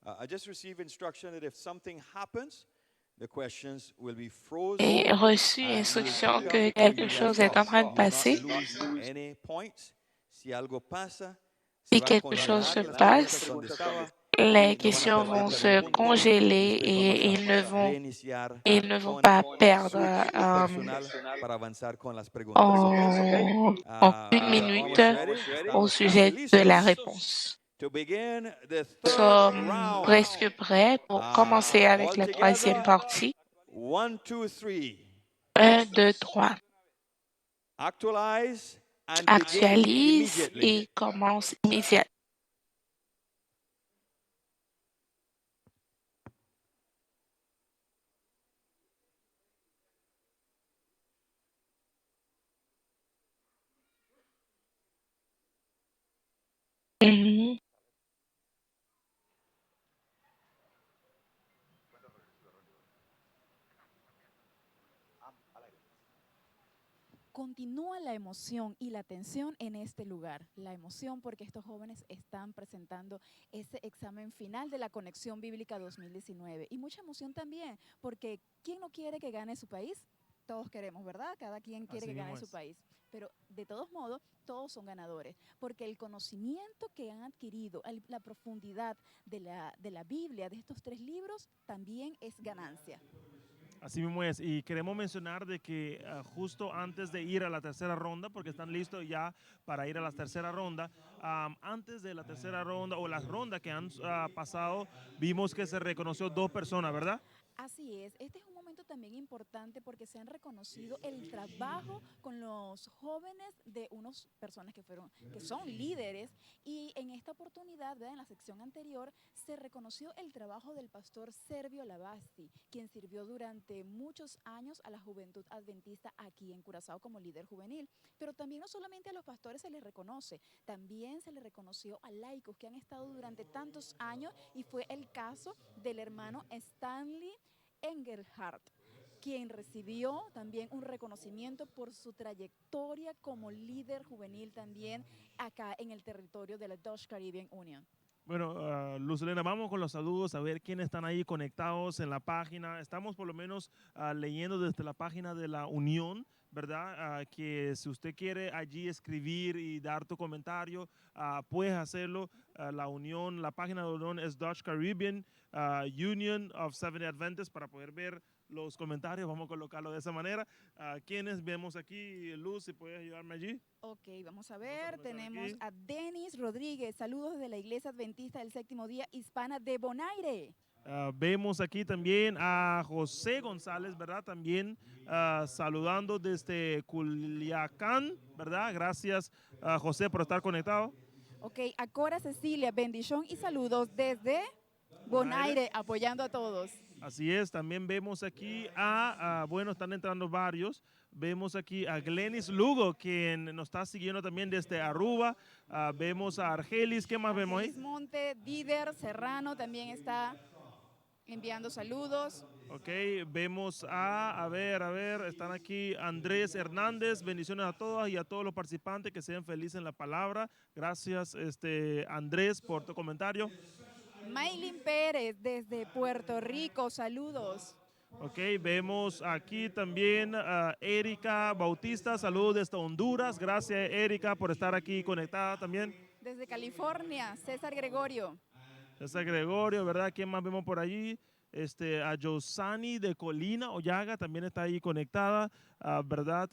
S2: I just received instruction that if something happens, the questions will be frozen.
S1: Et reçu instruction que quelque chose est en train de passer.
S2: Any points. Si algo pasa,
S1: Si quelque chose se passe, les questions vont se congeler et ils ne vont pas perdre en une minute au sujet de la réponse. Nous sommes presque prêts pour commencer avec la troisième partie.
S2: 1, 2, 3.
S1: 1, 2, 3.
S2: Actualise
S1: et commence immédiatement.
S4: Continúa la emoción y la tensión en este lugar. La emoción porque estos jóvenes están presentando ese examen final de la Conexión Bíblica 2019. Y mucha emoción también, porque ¿quién no quiere que gane su país? Todos queremos, ¿verdad? Cada quien quiere que gane su país. Pero de todos modos, todos son ganadores, porque el conocimiento que han adquirido, la profundidad de la Biblia, de estos 3 libros, también es ganancia.
S3: Así mismo es, y queremos mencionar de que justo antes de ir a la tercera ronda, porque están listos ya para ir a la tercera ronda, antes de la tercera ronda o las rondas que han pasado, vimos que se reconoció 2 personas, ¿verdad?
S4: Así es, este es un momento también importante porque se han reconocido el trabajo con los jóvenes de unas personas que son líderes, y en esta oportunidad, ¿verdad? En la sección anterior, se reconoció el trabajo del pastor Servio Labasti, quien sirvió durante muchos años a la juventud adventista aquí en Curazao como líder juvenil. Pero también no solamente a los pastores se les reconoce, también se les reconoció a laicos que han estado durante tantos años, y fue el caso del hermano Stanley Engelhardt, quien recibió también un reconocimiento por su trayectoria como líder juvenil también acá en el territorio de la Dutch Caribbean Union.
S3: Bueno, Luz Helena, vamos con los saludos, a ver quiénes están ahí conectados en la página. Estamos por lo menos leyendo desde la página de la Unión, ¿verdad? Que si usted quiere allí escribir y dar tu comentario, puedes hacerlo. La Unión, la página de la Unión es Dutch Caribbean Union of Seventh-day Adventists, para poder ver los comentarios. Vamos a colocarlo de esa manera. ¿Quiénes vemos aquí? Luz, si puedes ayudarme allí.
S4: Ok, vamos a ver. Tenemos aquí a Denis Rodríguez. Saludos de la Iglesia Adventista del Séptimo Día Hispana de Bonaire.
S3: Vemos aquí también a José González, ¿verdad? También saludando desde Culiacán, ¿verdad? Gracias, José, por estar conectado.
S4: Ok, a Cora Cecilia, bendición y saludos desde Bonaire, apoyando a todos.
S3: Así es, también vemos aquí bueno, están entrando varios. Vemos aquí a Glenis Lugo, quien nos está siguiendo también desde Aruba. Vemos a Argelis, ¿qué más vemos ahí?
S4: Argelis Monte, Dider Serrano también está enviando saludos.
S3: Ok, vemos a ver, están aquí Andrés Hernández, bendiciones a todas y a todos los participantes que sean felices en la palabra. Gracias, Andrés, por tu comentario.
S4: Maylin Pérez desde Puerto Rico, saludos.
S3: Ok, vemos aquí también a Erika Bautista, saludos desde Honduras. Gracias, Erika, por estar aquí conectada también.
S4: Desde California, César Gregorio.
S3: César Gregorio, ¿verdad? ¿Quién más vemos por allí? A Josani de Colina, Ollaga, también está ahí conectada, ¿verdad?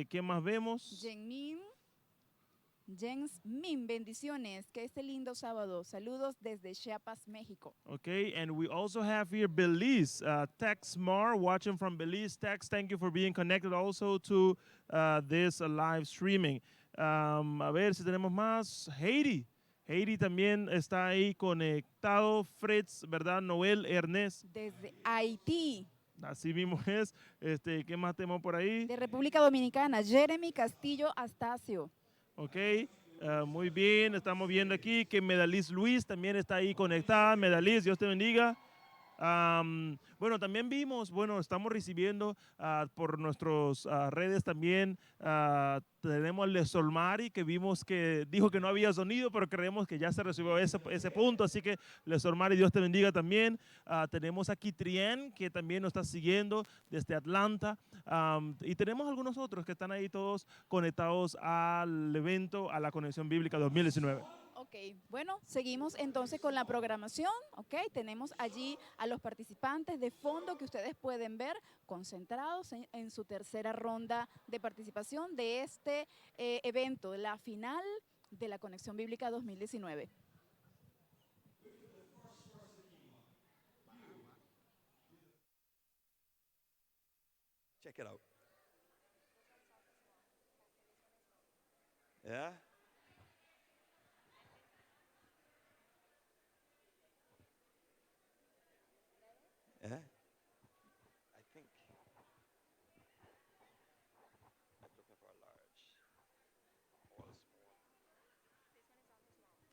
S3: ¿Quién más vemos?
S4: Jens Min, bendiciones, que este lindo sábado. Saludos desde Chiapas, México.
S3: Okay, and we also have here Belize, Tex Mar, watching from Belize. Tex, thank you for being connected also to this live streaming. A ver si tenemos más. Haiti. Haiti también está ahí conectado. Fritz, ¿verdad? Noel Ernest.
S4: Desde Haití.
S3: Así mismo es. ¿Qué más tenemos por ahí?
S4: De República Dominicana, Jeremy Castillo Astacio.
S3: Ok, muy bien. Estamos viendo aquí que Medalis Luis también está ahí conectada. Medalis, Dios te bendiga. Bueno, también vimos, estamos recibiendo por nuestras redes también, tenemos al Lesolmari que vimos que dijo que no había sonido, pero creemos que ya se resolvió ese punto, así que Lesolmari, Dios te bendiga también. Tenemos aquí Trien, que también nos está siguiendo desde Atlanta, y tenemos algunos otros que están ahí todos conectados al evento, a la Conexión Bíblica 2019.
S4: Ok, bueno, seguimos entonces con la programación, ok, tenemos allí a los participantes de fondo que ustedes pueden ver concentrados en su tercera ronda de participación de este evento, la final de la Conexión Bíblica 2019.
S2: Check it out. Yeah? Yeah? I think I'm looking for a large or a small.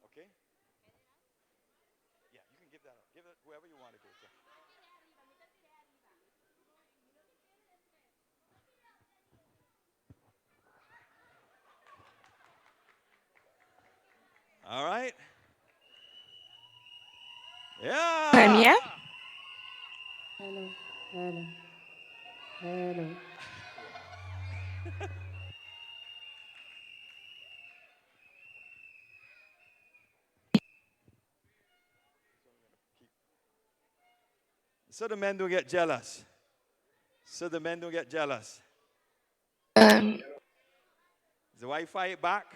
S2: Okay? Yeah, you can give that up. Give it whoever you want to give it to. All right. Yeah.
S1: Très bien.
S8: Hello, hello, hello.
S2: So the men don't get jealous. So the men don't get jealous.
S1: Euh,
S2: Is the Wi-Fi back?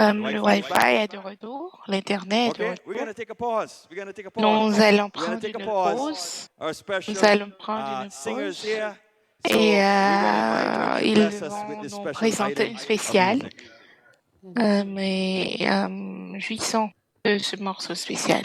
S1: le Wi-Fi est de retour, l'Internet est de
S2: Okay, we're going to
S1: retour.
S2: take a pause. We're going to take a pause.
S1: Nous allons
S2: We're going to
S1: prendre
S2: take a
S1: une
S2: pause.
S1: pause.
S2: Our special
S1: Nous allons prendre une
S2: singers
S1: pause.
S2: here. So
S1: Et
S2: we're going to invite them to
S1: ils
S2: bless us
S1: vont
S2: with this
S1: nous
S2: special
S1: présenter
S2: item
S1: une
S2: of
S1: spéciale,
S2: music.
S1: mais jouissons de ce morceau spécial.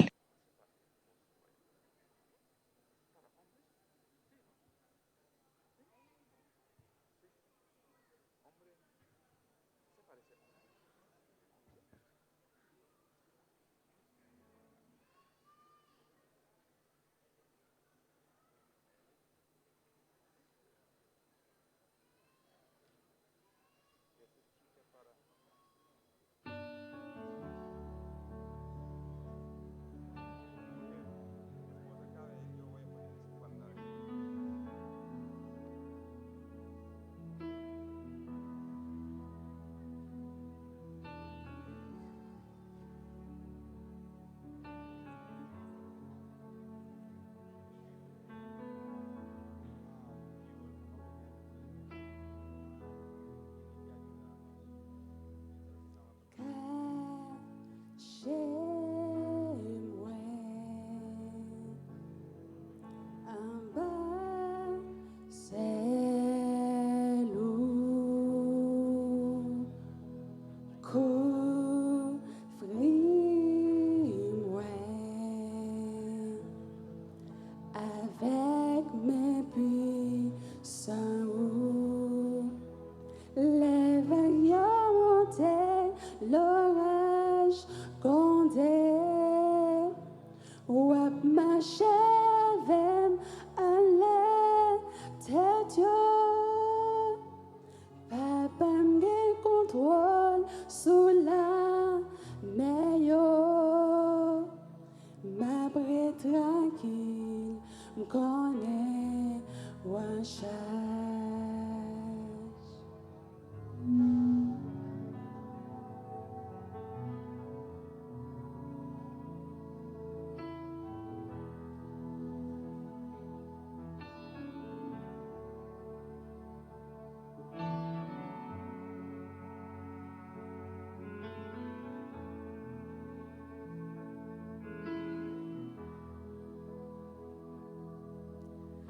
S8: m'achève à l'aide Dieu. Papa me contrôle sous la meilleure. Ma bré tranquille, me connaît one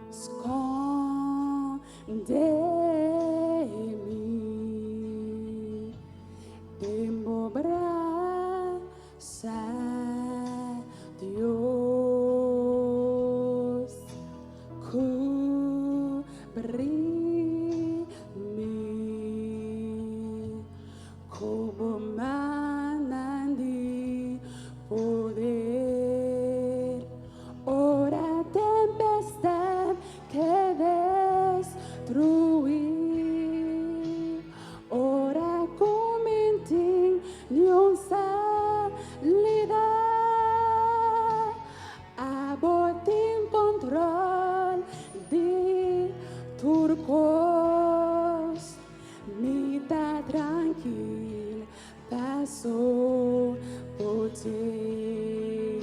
S8: Scondez-mi de mon bras, Dios, cubrir-me como manandi poder. Ora tempestad que destruir, ora comenting niyon salida, aboting control di turcos, mita tranquil, paso por ti.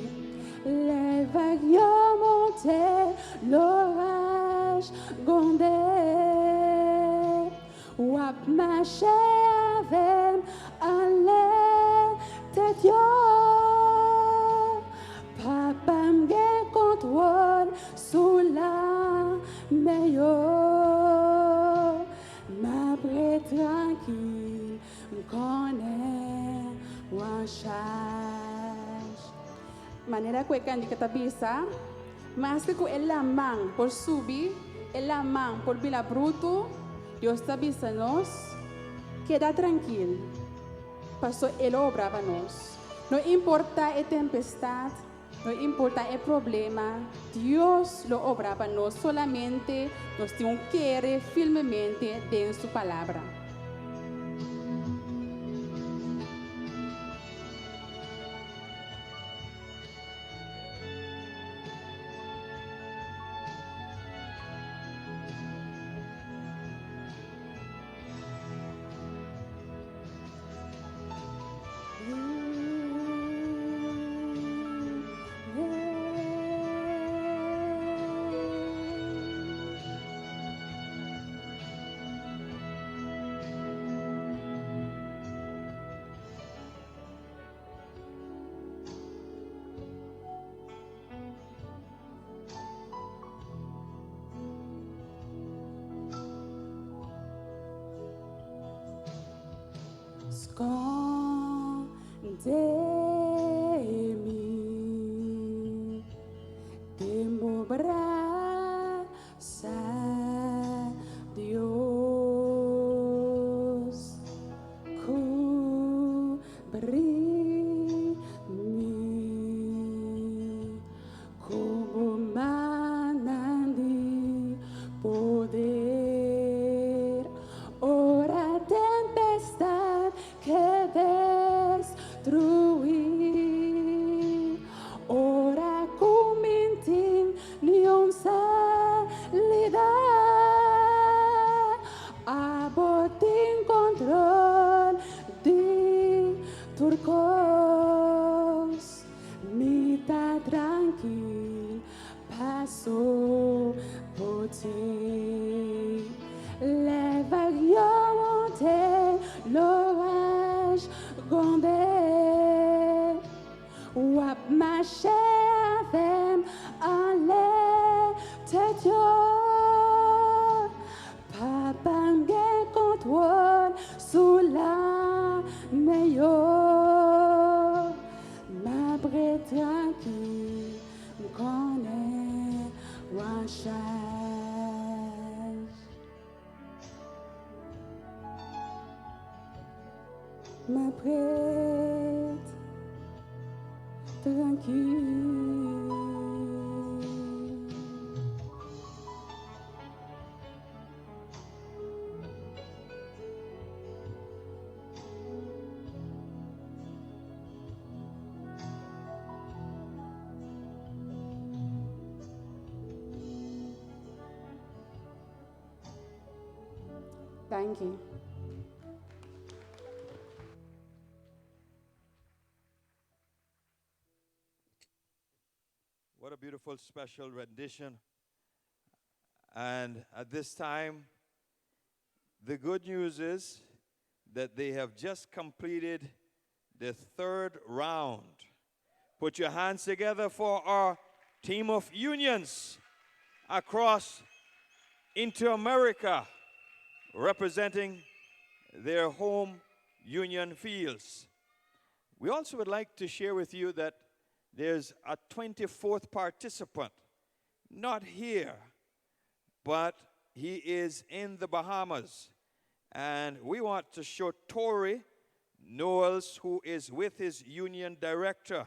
S8: Les vagues montaient, l'orage grondait. Wap marchait avec un lait de Dieu. Papa me contrôle sous la meilleure. Ma bré tranquille, me connaît one charge. Manera que kan di katabisa, mas que el lamang por subir, el lamang por bila bruto, Dios tabisa nos, queda tranquilo, pasó el obra para nos. No importa la tempestad, no importa el problema, Dios lo obra para nos, solamente nos tiene que querer firmemente de su palabra. Scondez-mi de mon bras, Dios, cubrir-me como manandi poder. Ora tempestad que destruir, ora comenting niyon salida, aboting control di turcos, mita tranquil, paso por ti. Les vagues montaient, l'orage grondait. Wap marchait avec un lait de Dieu. Papa me contrôle sous la meilleure. Ma bré tranquille me connaît one charge. Ma prête tranquille Thank you.
S2: What a beautiful special rendition. And at this time, the good news is that they have just completed the third round. Put your hands together for our team of unions across into America, representing their home union fields. We also would like to share with you that there's a 24th participant, not here, but he is in the Bahamas. And we want to show Tory Knowles, who is with his union director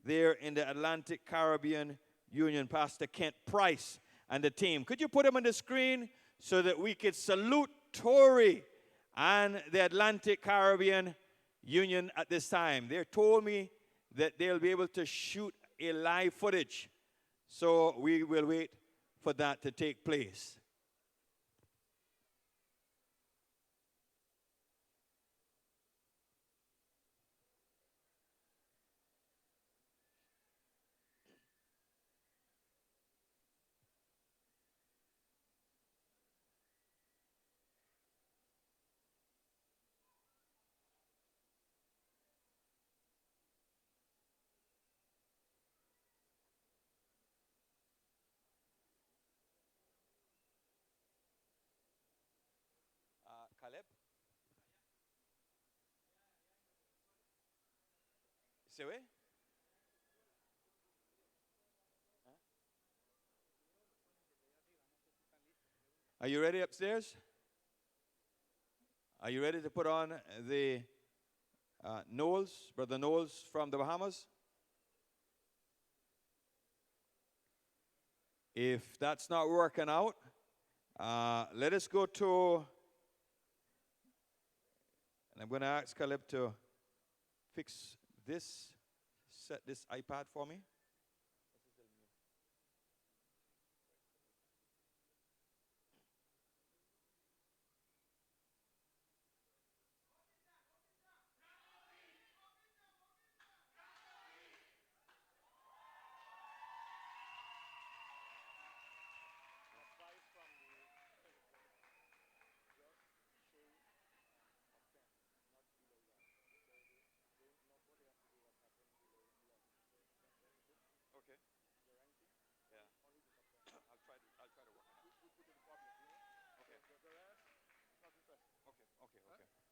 S2: there in the Atlantic Caribbean Union, Pastor Kent Price, and the team. Could you put him on the screen so that we could salute Tory and the Atlantic Caribbean Union at this time? They told me that they'll be able to shoot a live footage. So we will wait for that to take place. Caleb? Say what? Are you ready upstairs? Are you ready to put on the Knowles, Brother Knowles from the Bahamas? If that's not working out, let us go to, and I'm going to ask Caleb to fix this, set this iPad for me.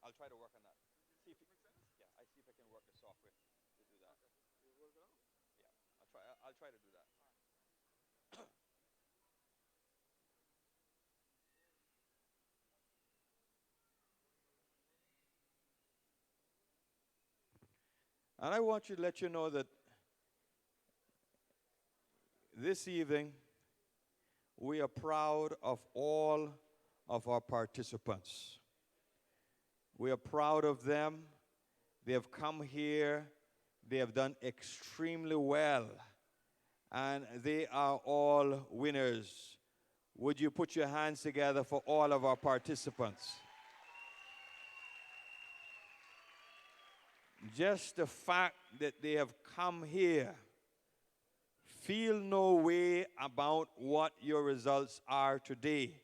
S2: I'll try to work on that. See if yeah, I see if I can work the software to do that. Yeah, I'll try to do that. And I want to let you know that this evening we are proud of all of our participants. We are proud of them. They have come here. They have done extremely well. And they are all winners. Would you put your hands together for all of our participants? Just the fact that they have come here, feel no way about what your results are today.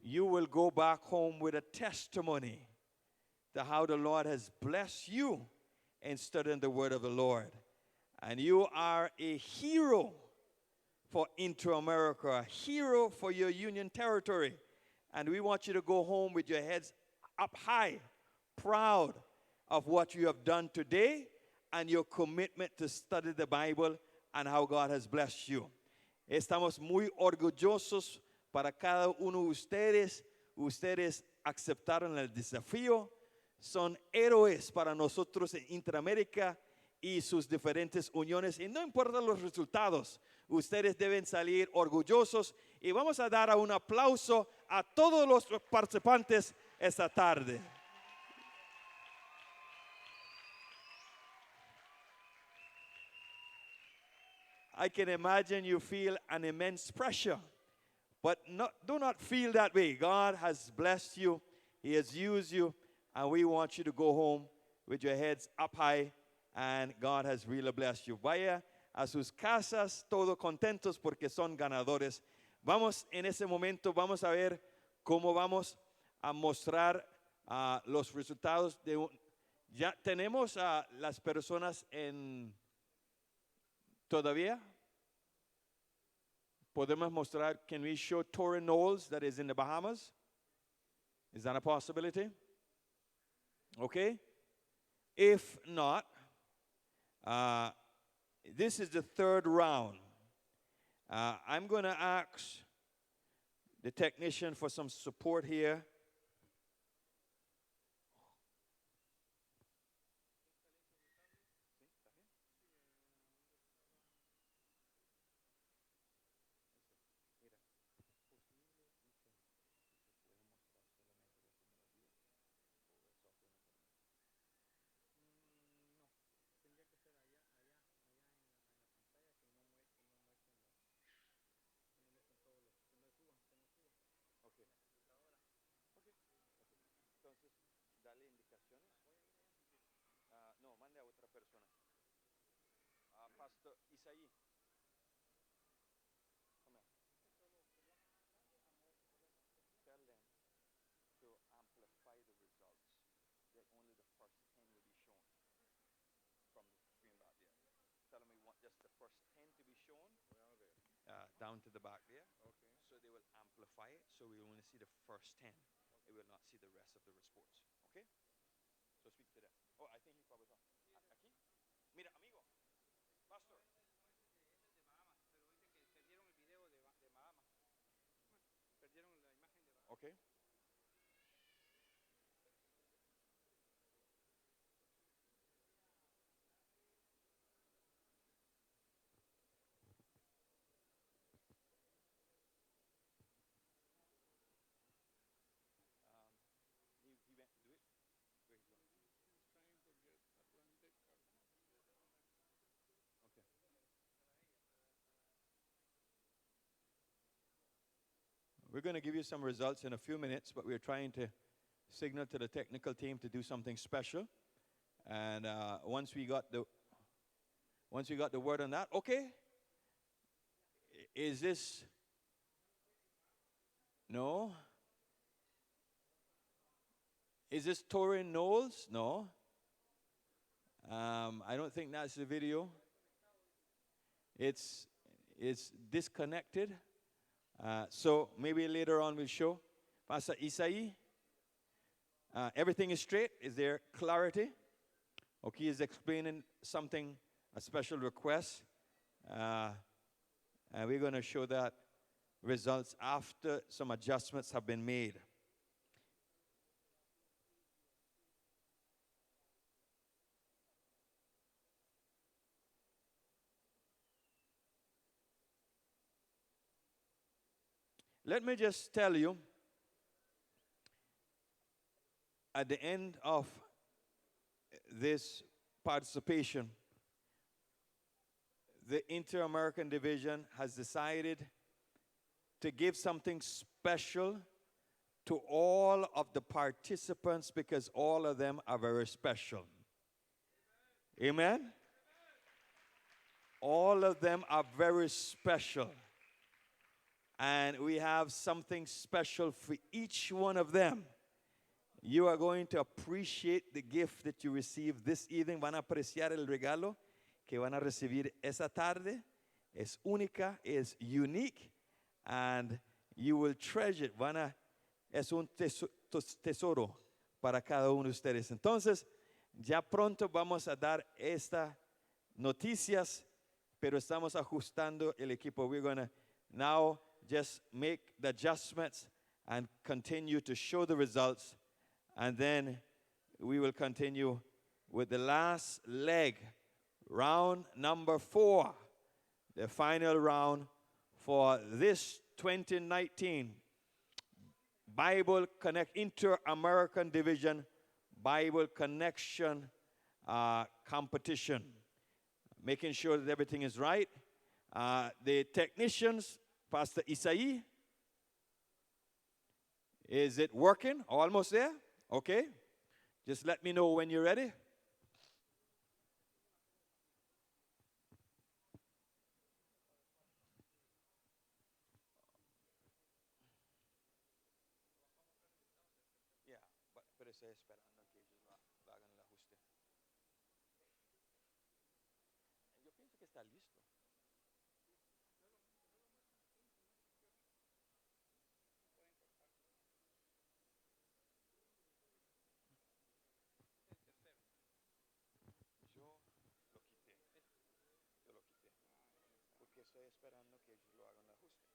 S2: You will go back home with a testimony to how the Lord has blessed you in studying the word of the Lord. And you are a hero for Inter-America, a hero for your union territory. And we want you to go home with your heads up high, proud of what you have done today and your commitment to study the Bible and how God has blessed you. Estamos muy orgullosos para cada uno de ustedes. Ustedes aceptaron el desafío. Son héroes para nosotros en Interamérica y sus diferentes uniones. Y no importa los resultados, ustedes deben salir orgullosos. Y vamos a dar un aplauso a todos los participantes esta tarde. I can imagine you feel an immense pressure. But do not feel that way. God has blessed you. He has used you. And we want you to go home with your heads up high. And God has really blessed you. Vaya a sus casas todos contentos porque son ganadores. Vamos en ese momento, vamos a ver cómo vamos a mostrar los resultados de ya tenemos a las personas en todavía podemos mostrar. Can we show Torrey Knowles that is in the Bahamas? Is that a possibility? Okay. If not, this is the third round. I'm going to ask the technician for some support here. Pastor Isaí. Tell them to amplify the results. That only the first 10 will be shown from the screen back there. Tell them we want just the first 10 to be shown. Down to the back there. Okay. So they will amplify it. So we will only see the first 10. Okay. We will not see the rest of the reports. Okay? So speak to them. Oh, I think he probably saw. Aquí. Mira, amigo. Pastor. Okay. He went to do it. Where he's going? Okay. We're going to give you some results in a few minutes, but we're trying to signal to the technical team to do something special. And once we got the word on that, okay. Is this no? Is this Torrey Knowles? No. I don't think that's the video. It's disconnected. So maybe later on we'll show. Pastor Isaí, everything is straight. Is there clarity? Okay, he's explaining something, a special request. And we're going to show that results after some adjustments have been made. Let me just tell you, at the end of this participation, the Inter-American Division has decided to give something special to all of the participants because all of them are very special. Amen? All of them are very special. And we have something special for each one of them. You are going to appreciate the gift that you received this evening. Van a apreciar el regalo que van a recibir esa tarde. Es única, es unique, and you will treasure it. Es un tesoro para cada uno de ustedes. Entonces, ya pronto vamos a dar estas noticias, pero estamos ajustando el equipo. We're going to now just make the adjustments and continue to show the results. And then we will continue with the last leg, round number 4, the final round for this 2019 Bible Connect Inter-American Division Bible Connection competition. Making sure that everything is right. The technicians, Pastor Isaí, Is it working? Almost there? Okay. Just let me know when you're ready. Yeah, pero estoy esperando que ellos lo hagan el ajuste. Yo pienso que está listo. Porque estoy esperando que ellos lo hagan el ajuste.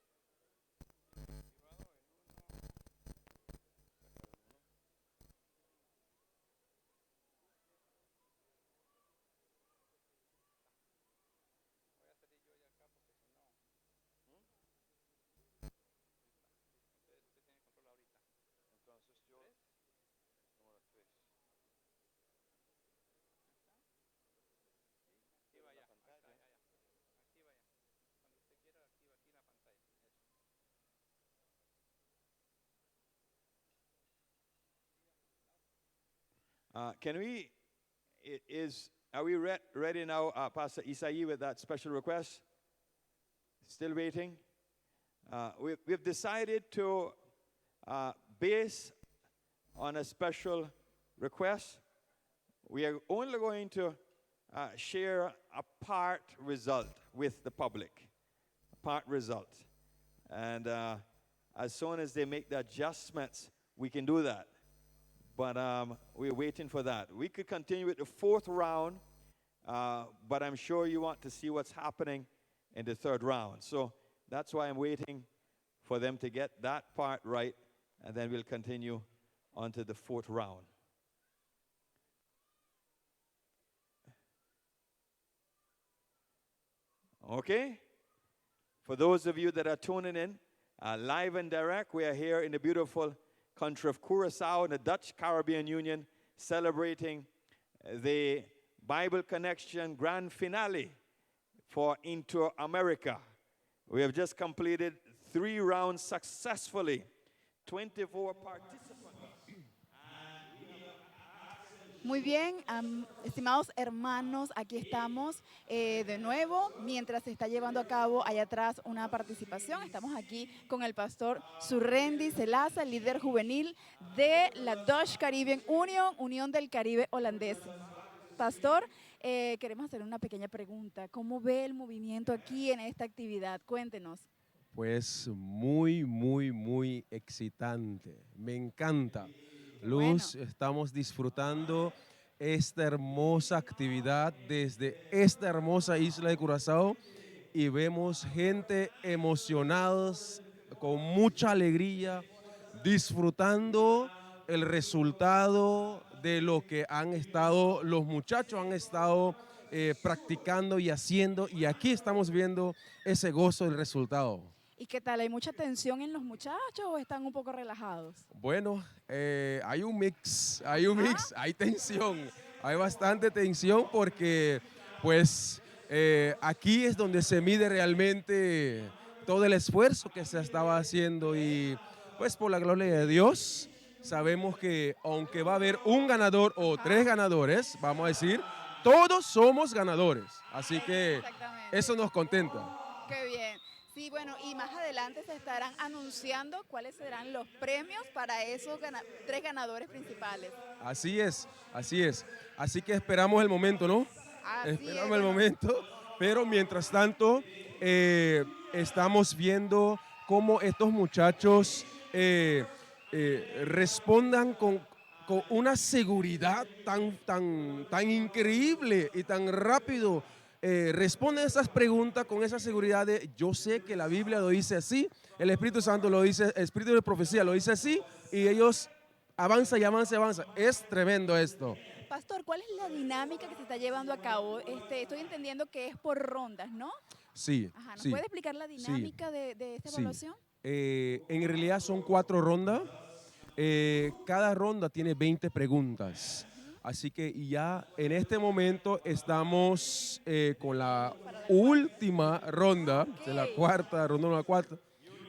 S2: Entonces yo, número 3. Activa ya, pantalla. Activa ya. Cuando usted quiera, activa aquí la pantalla. Can we, are we ready now, Pastor Isai, with that special request? Still waiting? We've decided to base on a special request. We are only going to share a part result with the public, a part result. And as soon as they make the adjustments, we can do that. But we're waiting for that. We could continue with the 4th round, but I'm sure you want to see what's happening in the 3rd round. So that's why I'm waiting for them to get that part right, and then we'll continue on to the 4th round. Okay? For those of you that are tuning in, live and direct, we are here in the beautiful country of Curacao in the Dutch Caribbean Union, celebrating the Bible Connection grand finale for Into America. We have just completed 3 rounds successfully, 24 participants.
S4: Muy bien, estimados hermanos, aquí estamos de nuevo, mientras se está llevando a cabo allá atrás una participación. Estamos aquí con el pastor Surrendi Selaza, el líder juvenil de la Dutch Caribbean Union, Unión del Caribe Holandés. Pastor, queremos hacer una pequeña pregunta. ¿Cómo ve el movimiento aquí en esta actividad? Cuéntenos.
S9: Pues muy excitante. Me encanta. Luz,
S4: Bueno.
S9: Estamos disfrutando esta hermosa actividad desde esta hermosa isla de Curazao y vemos gente emocionados, con mucha alegría, disfrutando el resultado de lo que los muchachos han estado practicando y haciendo, y aquí estamos viendo ese gozo del resultado.
S4: ¿Y qué tal? ¿Hay mucha tensión en los muchachos o están un poco relajados?
S9: Bueno, hay un mix, hay tensión, hay bastante tensión porque pues aquí es donde se mide realmente todo el esfuerzo que se estaba haciendo y pues por la gloria de Dios sabemos que aunque va a haber un ganador o 3 ganadores, vamos a decir, todos somos ganadores, así que
S4: Exactamente.
S9: eso nos contenta.
S4: Qué bien. Sí, bueno, y más adelante se estarán anunciando cuáles serán los premios para esos 3 ganadores principales.
S9: Así es. Así que esperamos el momento, ¿no? Esperamos el momento, pero mientras tanto estamos viendo cómo estos muchachos respondan con una seguridad tan increíble y tan rápido. Responden esas preguntas con esa seguridad de yo sé que la Biblia lo dice así, el Espíritu Santo lo dice, el Espíritu de profecía lo dice así, y ellos avanzan y avanzan. Es tremendo esto.
S4: Pastor, ¿cuál es la dinámica que se está llevando a cabo? Estoy entendiendo que es por rondas, ¿no?
S9: Sí.
S4: Ajá, ¿nos
S9: sí,
S4: puede explicar la dinámica de esta
S9: sí.
S4: evaluación?
S9: En realidad son 4 rondas. Cada ronda tiene 20 preguntas. Así que ya en este momento estamos con la última ronda, de la 4ª ronda,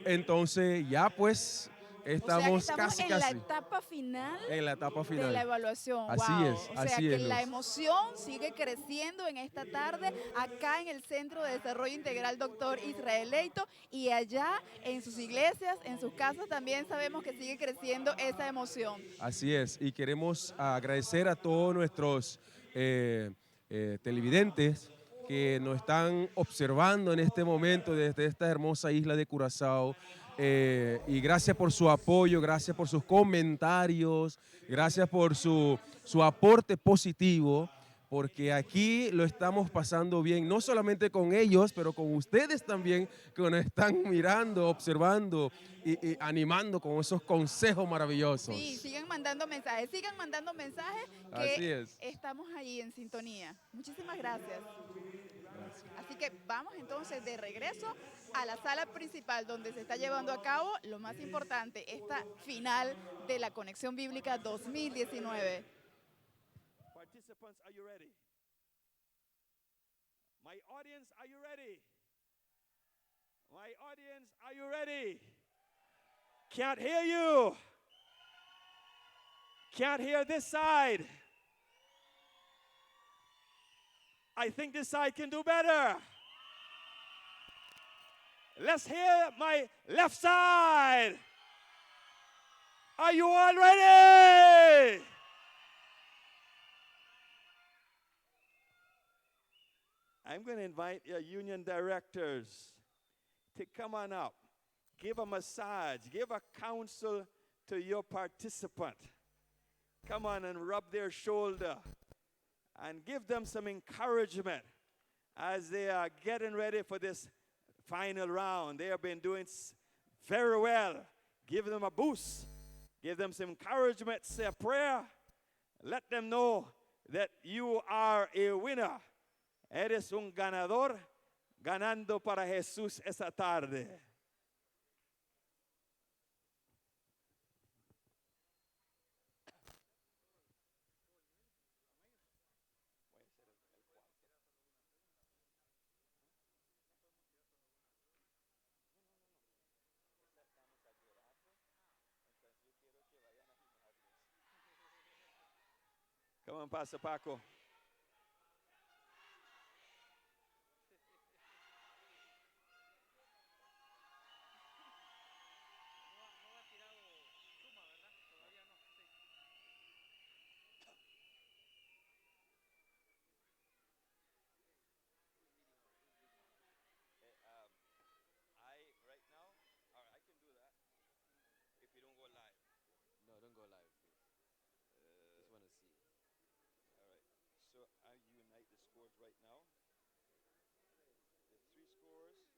S9: Entonces ya pues Estamos,
S4: estamos
S9: casi,
S4: en la
S9: casi
S4: etapa final
S9: en la etapa
S4: de la
S9: final.
S4: evaluación.
S9: Así
S4: Wow.
S9: es,
S4: O sea
S9: así
S4: que
S9: es,
S4: la
S9: Luz.
S4: emoción sigue creciendo en esta tarde acá en el Centro de Desarrollo Integral Dr. Israel Leito, y allá en sus iglesias, en sus casas también sabemos que sigue creciendo esa emoción.
S9: Así es, y queremos agradecer a todos nuestros televidentes que nos están observando en este momento desde esta hermosa isla de Curazao. Y gracias por su apoyo, gracias por sus comentarios, gracias por su aporte positivo, porque aquí lo estamos pasando bien, no solamente con ellos, pero con ustedes también, que nos están mirando, observando y animando con esos consejos maravillosos.
S4: Sí, sigan mandando mensajes
S9: Así
S4: que
S9: es.
S4: estamos ahí en sintonía. Muchísimas gracias. Así que vamos entonces de regreso a la sala principal donde se está llevando a cabo lo más importante, esta final de la Conexión Bíblica 2019.
S2: Participants, are you ready? My audience, are you ready? My audience, are you ready? Can't hear you. Can't hear this side. I think this side can do better. Let's hear my left side. Are you all ready? I'm going to invite your union directors to come on up. Give a massage. Give a counsel to your participant. Come on and rub their shoulder and give them some encouragement as they are getting ready for this final round. They have been doing very well. Give them a boost. Give them some encouragement. Say a prayer. Let them know that you are a winner. Eres un ganador, ganando para Jesús esta tarde. Come on, Pastor Paco.
S5: No, don't go live, please. Just want to see.
S2: All right. So I unite the scores right now. The three scores.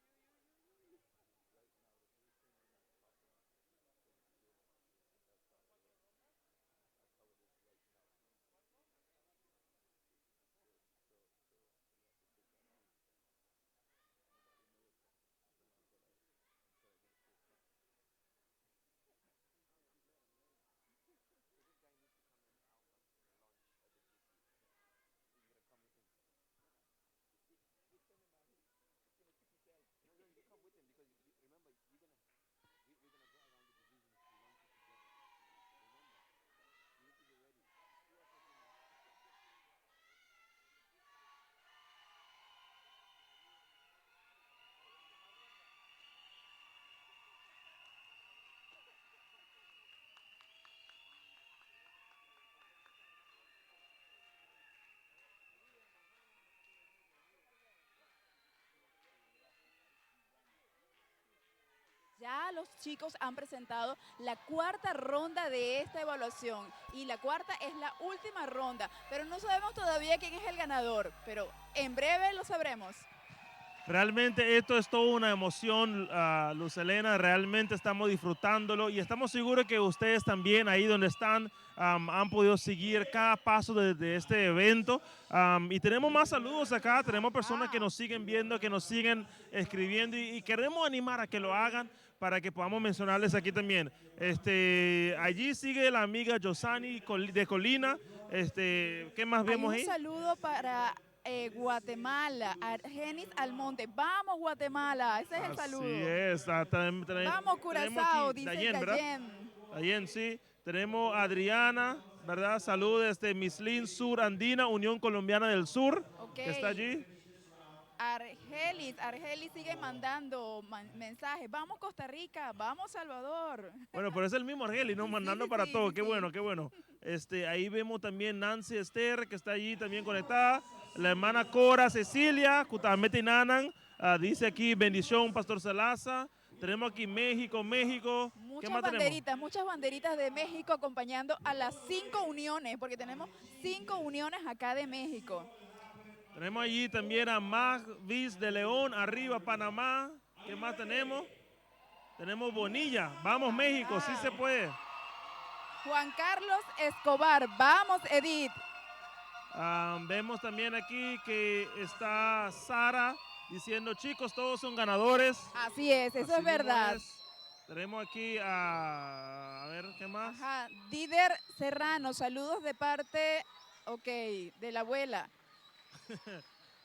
S4: Ya los chicos han presentado la cuarta ronda de esta evaluación y la cuarta es la última ronda, pero no sabemos todavía quién es el ganador, pero en breve lo sabremos.
S3: Realmente esto es toda una emoción, Luz Helena, realmente estamos disfrutándolo y estamos seguros que ustedes también ahí donde están han podido seguir cada paso de este evento. Y tenemos más saludos acá, tenemos personas que nos siguen viendo, que nos siguen escribiendo y queremos animar a que lo hagan para que podamos mencionarles aquí también. Allí sigue la amiga Yosani de Colina. ¿Qué más vemos ahí?
S4: Un saludo para Guatemala, Argenis Almonte. Vamos, Guatemala. Ese es el saludo.
S3: Así es.
S4: Vamos, Curazao, dice
S3: Dayen, ¿verdad?
S4: Dayen.
S3: Dayen, sí. Tenemos a Adriana, ¿verdad? Saludos desde Mislin Sur Andina, Unión Colombiana del Sur, que está allí.
S4: Argelis sigue mandando mensajes. Vamos Costa Rica, vamos Salvador.
S3: Bueno, pero es el mismo Argelis, ¿no? Mandando para todo. Qué bueno, qué bueno. Ahí vemos también Nancy Esther, que está allí también conectada. La hermana Cora Cecilia, Cutamete Nanan, dice aquí bendición, Pastor Salaza. Tenemos aquí México. ¿Qué más tenemos?
S4: Muchas banderitas de México acompañando a las 5 uniones, porque tenemos 5 uniones acá de México.
S3: Tenemos allí también a Magvis de León, arriba Panamá. ¿Qué más tenemos? Tenemos Bonilla. Vamos México, sí se puede.
S4: Juan Carlos Escobar. Vamos Edith.
S3: Vemos también aquí que está Sara diciendo, chicos, todos son ganadores.
S4: Así es, eso es verdad.
S3: Tenemos aquí a ver, ¿qué más?
S4: Ajá. Dider Serrano, saludos de parte, de la abuela.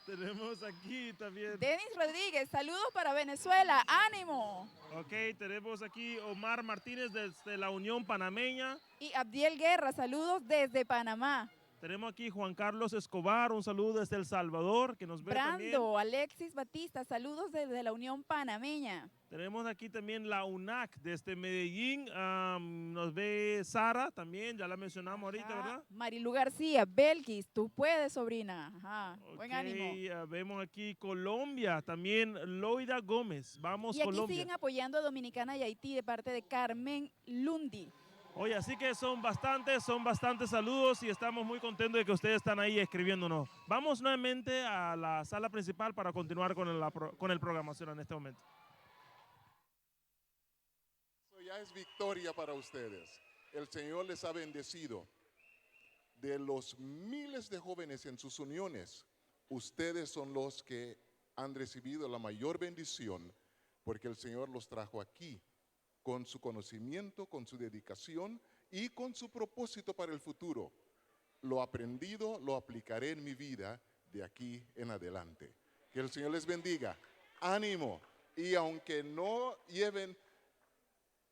S3: Tenemos aquí también.
S4: Denis Rodríguez, saludos para Venezuela, ánimo.
S3: Ok, tenemos aquí Omar Martínez desde la Unión Panameña.
S4: Y Abdiel Guerra, saludos desde Panamá.
S3: Tenemos aquí Juan Carlos Escobar, un saludo desde El Salvador, que nos ve también.
S4: Alexis Batista, saludos desde la Unión Panameña.
S3: Tenemos aquí también la UNAC desde Medellín, nos ve Sara también, ya la mencionamos ahorita, ¿verdad?
S4: Marilu García, Belkis, tú puedes, sobrina. Ajá, buen ánimo.
S3: Vemos aquí Colombia, también Loida Gómez, vamos
S4: y aquí
S3: Colombia.
S4: Siguen apoyando a Dominicana y Haití de parte de Carmen Lundi.
S3: Oye, así que son bastantes saludos y estamos muy contentos de que ustedes están ahí escribiéndonos. Vamos nuevamente a la sala principal para continuar con el programación en este momento.
S10: Eso ya es victoria para ustedes. El Señor les ha bendecido. De los miles de jóvenes en sus uniones, ustedes son los que han recibido la mayor bendición porque el Señor los trajo aquí con su conocimiento, con su dedicación y con su propósito para el futuro. Lo aprendido lo aplicaré en mi vida de aquí en adelante. Que el Señor les bendiga. Ánimo. Y aunque no lleven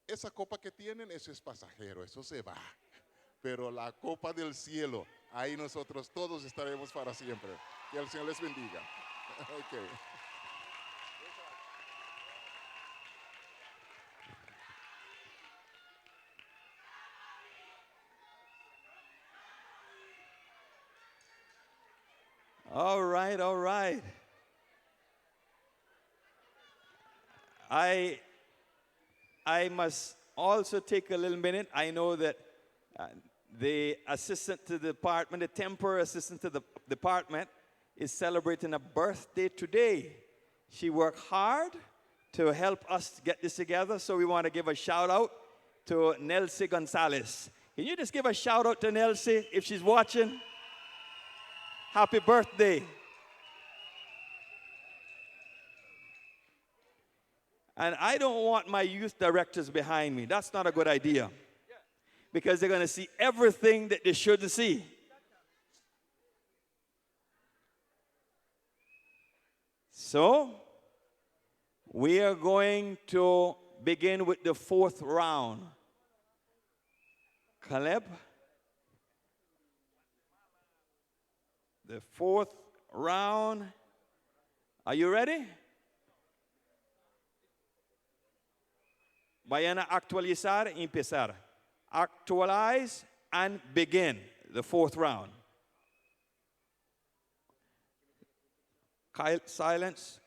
S10: esa copa que tienen, eso es pasajero, eso se va. Pero la copa del cielo, ahí nosotros todos estaremos para siempre. Que el Señor les bendiga. Okay.
S2: All right, all right. I must also take a little minute. I know that the assistant to the department, the temporary assistant to the department, is celebrating a birthday today. She worked hard to help us get this together, so we want to give a shout out to Nelsie Gonzalez. Can you just give a shout out to Nelsie if she's watching? Happy birthday. And I don't want my youth directors behind me. That's not a good idea. Because they're going to see everything that they shouldn't see. So, we are going to begin with the 4th round. Caleb? The 4th round. Are you ready? Vayan a actualizar y empezar. Actualize and begin the 4th round. Silence.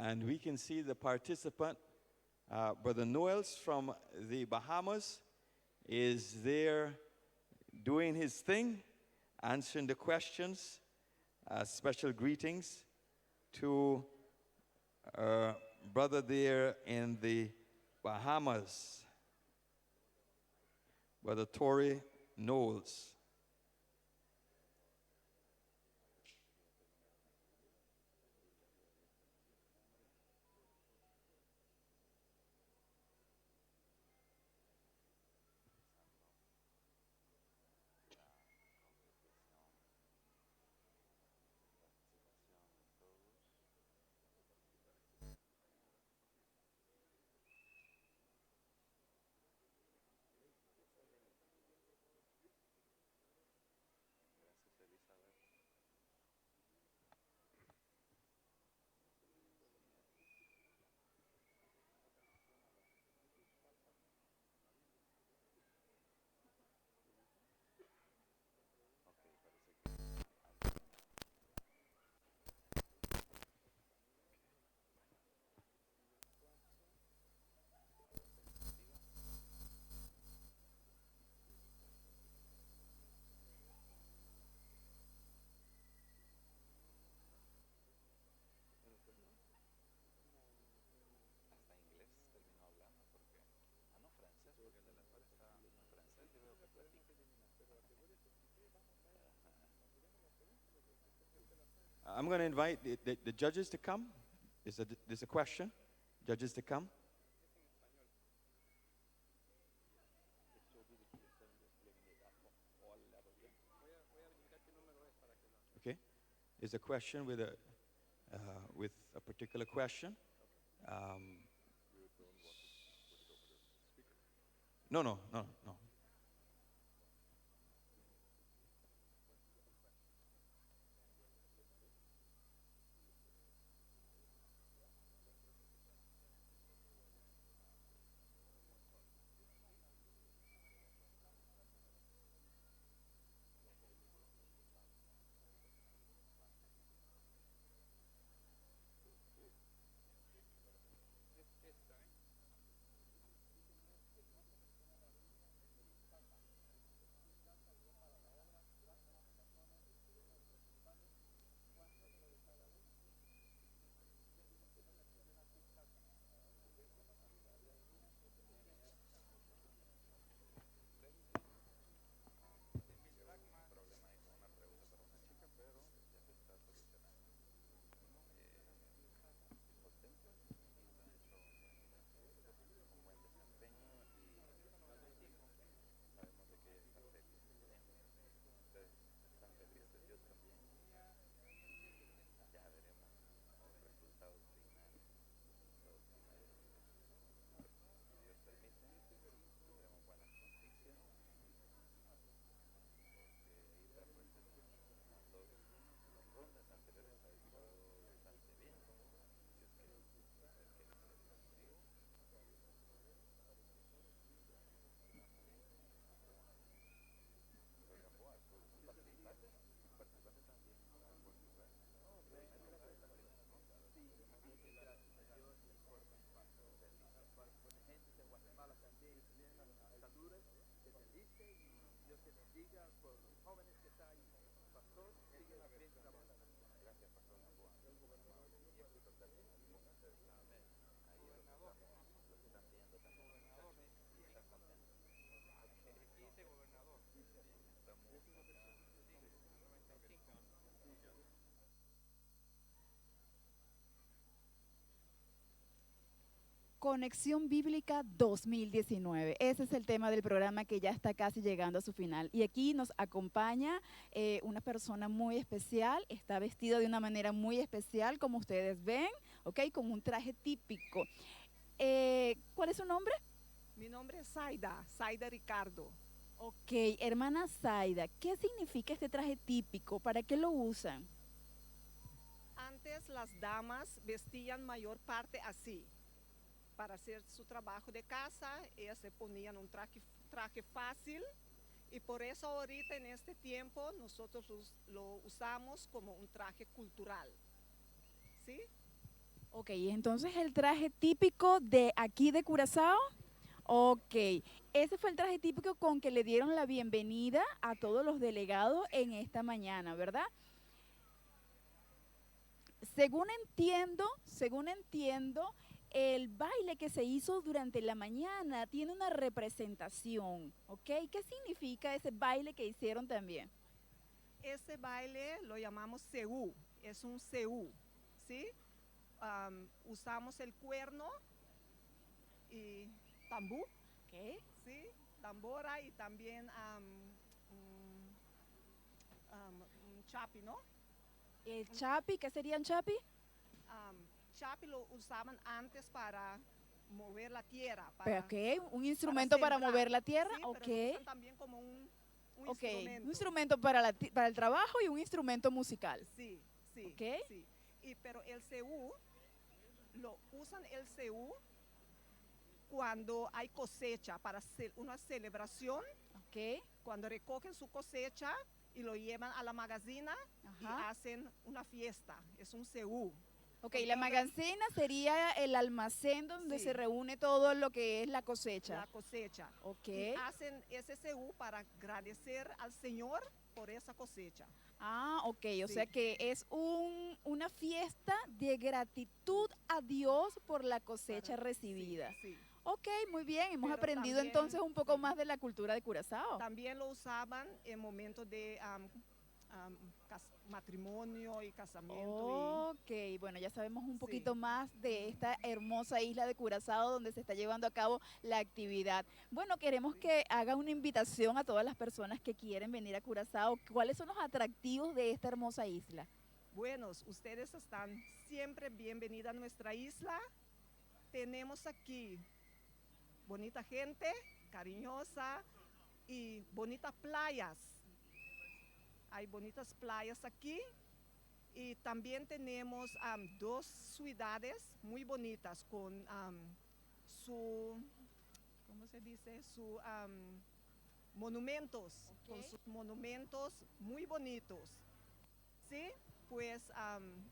S2: And we can see the participant, Brother Noels from the Bahamas, is there doing his thing, answering the questions. Special greetings to our brother there in the Bahamas, Brother Torrey Knowles. I'm going to invite the judges to come. There's a question. Judges to come. Okay. There's a question with a particular question. No.
S4: Conexión Bíblica 2019. Ese es el tema del programa que ya está casi llegando a su final. Y aquí nos acompaña una persona muy especial. Está vestido de una manera muy especial, como ustedes ven, ¿ok? Con un traje típico. ¿Cuál es su nombre?
S11: Mi nombre es Zaida Ricardo.
S4: Ok, hermana Zaida, ¿qué significa este traje típico? ¿Para qué lo usan?
S11: Antes las damas vestían mayor parte así. Para hacer su trabajo de casa, ellas se ponían un traje fácil y por eso ahorita en este tiempo nosotros lo usamos como un traje cultural. ¿Sí?
S4: Ok, entonces el traje típico de aquí de Curazao. Ok, ese fue el traje típico con que le dieron la bienvenida a todos los delegados en esta mañana, ¿verdad? Según entiendo, el baile que se hizo durante la mañana tiene una representación, ¿ok? ¿Qué significa ese baile que hicieron también?
S11: Ese baile lo llamamos seú, es un seú, ¿sí? Usamos el cuerno y tambú,
S4: ¿Qué?
S11: ¿sí? Tambora y también un chapi, ¿no?
S4: ¿El chapi? ¿Qué sería un chapi?
S11: Chapi lo usaban antes para mover la tierra.
S4: ¿Pero qué? ¿Un instrumento para
S11: sembrar.
S4: mover la tierra?
S11: Sí,
S4: Ok.
S11: pero lo usan también como un
S4: Ok,
S11: instrumento.
S4: un instrumento para el trabajo y un instrumento musical.
S11: Sí, sí,
S4: Ok.
S11: sí. Pero el seú, lo usan el seú cuando hay cosecha, para hacer una celebración,
S4: Ok.
S11: cuando recogen su cosecha y lo llevan a la magazina y
S4: Ajá.
S11: hacen una fiesta. Es un seú.
S4: Ok, la magazina sería el almacén donde
S11: Sí.
S4: se reúne todo lo que es la cosecha.
S11: La cosecha.
S4: Ok.
S11: Y hacen ese seú para agradecer al Señor por esa cosecha.
S4: Ah, ok, o
S11: Sí.
S4: sea que es una fiesta de gratitud a Dios por la cosecha recibida.
S11: Sí.
S4: Ok, muy bien, hemos
S11: Pero
S4: aprendido
S11: también,
S4: entonces un poco
S11: sí.
S4: más de la cultura de Curazao.
S11: También lo usaban en momentos de matrimonio y casamiento.
S4: Ok, bueno, ya sabemos un poquito más de esta hermosa isla de Curazao donde se está llevando a cabo la actividad. Bueno, queremos que haga una invitación a todas las personas que quieren venir a Curazao. ¿Cuáles son los atractivos de esta hermosa isla?
S11: Buenos, ustedes están siempre bienvenidos a nuestra isla. Tenemos aquí bonita gente, cariñosa y bonitas playas. Hay bonitas playas aquí y también tenemos dos ciudades muy bonitas con ¿cómo se dice? Monumentos, con sus monumentos muy bonitos. ¿Sí? Pues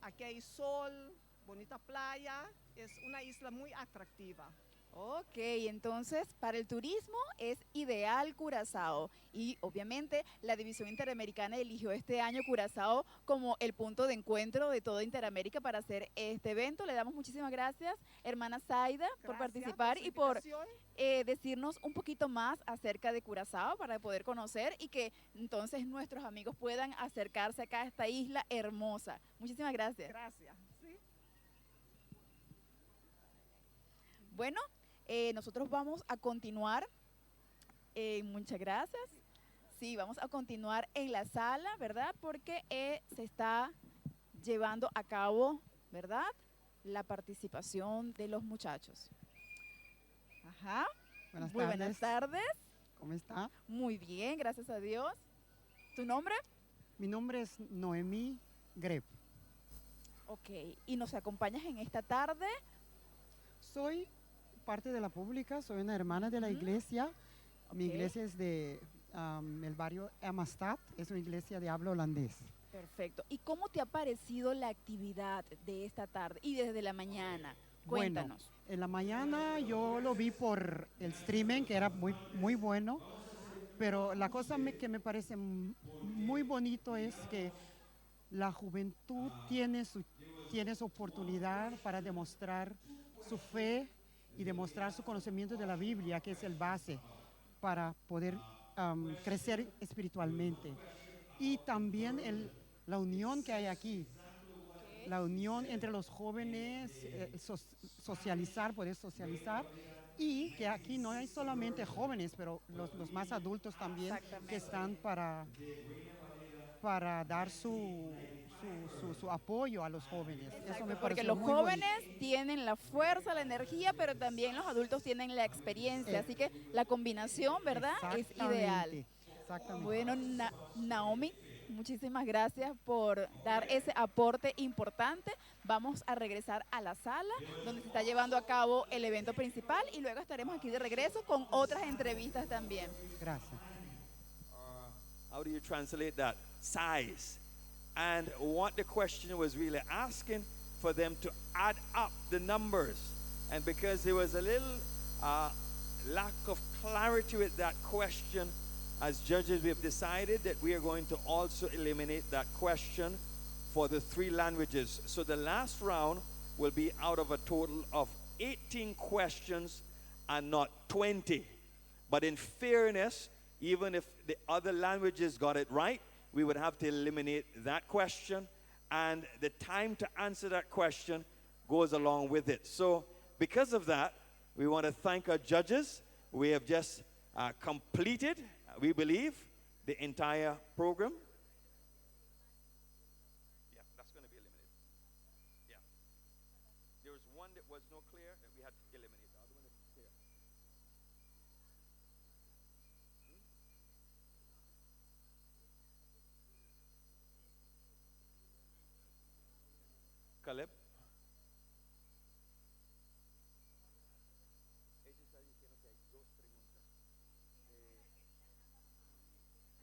S11: aquí hay sol, bonita playa, es una isla muy atractiva.
S4: Ok, entonces para el turismo es ideal Curazao y obviamente la División Interamericana eligió este año Curazao como el punto de encuentro de toda Interamérica para hacer este evento. Le damos muchísimas gracias, hermana Zaida, por
S11: Gracias
S4: participar
S11: su
S4: y por
S11: invitación.
S4: decirnos un poquito más acerca de Curazao para poder conocer y que entonces nuestros amigos puedan acercarse acá a esta isla hermosa. Muchísimas gracias.
S11: Gracias. ¿sí?
S4: Bueno, nosotros vamos a continuar. Muchas gracias. Sí, vamos a continuar en la sala, ¿verdad? Porque se está llevando a cabo, ¿verdad? La participación de los muchachos. Ajá.
S12: Buenas
S4: Muy
S12: tardes.
S4: buenas tardes.
S12: ¿Cómo está?
S4: Muy bien, gracias a Dios. ¿Tu nombre?
S12: Mi nombre es Noemí Greb.
S4: Ok, y nos acompañas en esta tarde.
S12: Soy parte de la pública, soy una hermana de la iglesia. Mi
S4: Ok.
S12: iglesia es de el barrio Amistad, es una iglesia de habla holandés.
S4: Perfecto. ¿Y cómo te ha parecido la actividad de esta tarde y desde la mañana?
S12: Bueno,
S4: Cuéntanos.
S12: en la mañana yo lo vi por el streaming, que era muy, muy bueno, pero la cosa que me parece muy bonito es que la juventud tiene su oportunidad para demostrar su fe y demostrar su conocimiento de la Biblia, que es el base para poder crecer espiritualmente. Y también la unión que hay aquí, la unión entre los jóvenes, socializar, poder socializar, y que aquí no hay solamente jóvenes, pero los más adultos también que están para dar su apoyo a los jóvenes. Eso me
S4: Porque
S12: pareció
S4: los
S12: muy
S4: jóvenes tienen la fuerza, la energía, pero también los adultos tienen la experiencia. Así que la combinación, ¿verdad? Es ideal.
S12: Exactamente, exactamente.
S4: Bueno, Naomi, muchísimas gracias por dar ese aporte importante. Vamos a regresar a la sala donde se está llevando a cabo el evento principal y luego estaremos aquí de regreso con otras entrevistas también.
S12: Gracias.
S2: How do you translate that? Size. And what the question was really asking for them to add up the numbers. And because there was a little lack of clarity with that question, as judges, we have decided that we are going to also eliminate that question for the 3 languages. So the last round will be out of a total of 18 questions and not 20. But in fairness, even if the other languages got it right, we would have to eliminate that question, and the time to answer that question goes along with it. So because of that, we want to thank our judges. We have just completed, we believe, the entire program. Yeah, that's going to be eliminated. Yeah. There was one that was not clear that we had to eliminate. The other one is clear. Caleb? Ella está diciendo que hay 2 preguntas.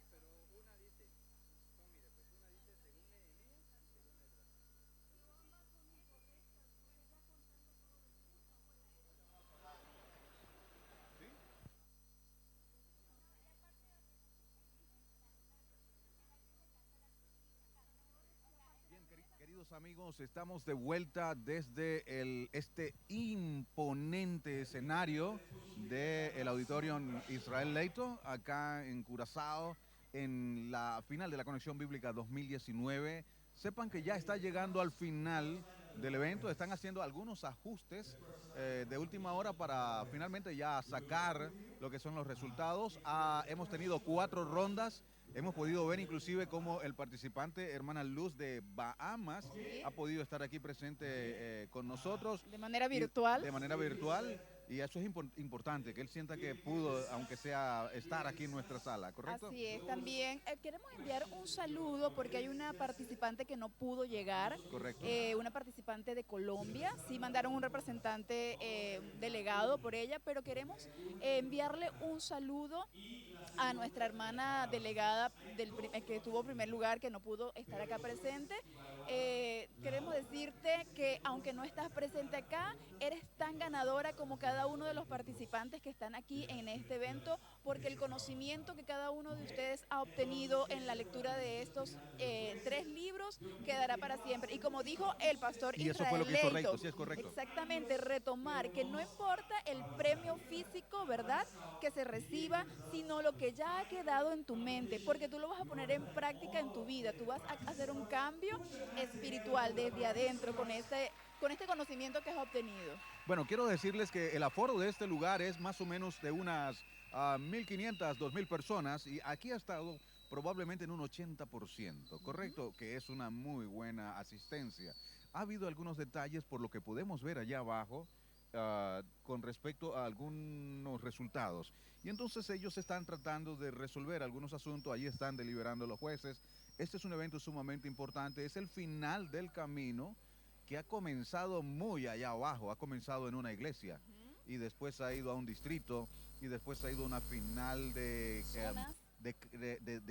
S2: Pero una dice, no, mire, pues una dice según Nehemías y según Esdras. ¿Sí?
S13: Bien, queridos amigos, estamos de vuelta desde este imponente escenario del Auditorium Israel Leito, acá en Curazao, en la final de la Conexión Bíblica 2019. Sepan que ya está llegando al final del evento, están haciendo algunos ajustes de última hora para finalmente ya sacar lo que son los resultados. Hemos tenido 4 rondas. Hemos podido ver inclusive cómo el participante, hermana Luz de Bahamas, ha podido estar aquí presente con nosotros.
S4: De manera virtual.
S13: De manera virtual. Y eso es importante, que él sienta que pudo, aunque sea, estar aquí en nuestra sala, ¿correcto?
S4: Así es. También queremos enviar un saludo porque hay una participante que no pudo llegar.
S13: Correcto.
S4: Una participante de Colombia. Sí mandaron un representante delegado por ella, pero queremos enviarle un saludo a nuestra hermana delegada que tuvo primer lugar, que no pudo estar acá presente. Queremos decirte que aunque no estás presente acá, eres tan ganadora como cada uno de los participantes que están aquí en este evento, porque el conocimiento que cada uno de ustedes ha obtenido en la lectura de estos 3 libros quedará para siempre. Y como dijo el pastor
S13: Y
S4: Israel
S13: eso fue lo que hizo
S4: Leito,
S13: Reito, sí es correcto.
S4: exactamente, retomar que no importa el premio físico, ¿verdad?, que se reciba, sino lo que ya ha quedado en tu mente, porque tú lo vas a poner en práctica en tu vida. Tú vas a hacer un cambio espiritual desde adentro con este conocimiento que has obtenido.
S13: Bueno, quiero decirles que el aforo de este lugar es más o menos de unas 1.500, 2.000 personas, y aquí ha estado probablemente en un 80%, ¿correcto? Que es una muy buena asistencia. Ha habido algunos detalles por lo que podemos ver allá abajo con respecto a algunos resultados. Y entonces ellos están tratando de resolver algunos asuntos, allí están deliberando los jueces. Este es un evento sumamente importante, es el final del camino que ha comenzado muy allá abajo, ha comenzado en una iglesia y después ha ido a un distrito y después ha ido a una final de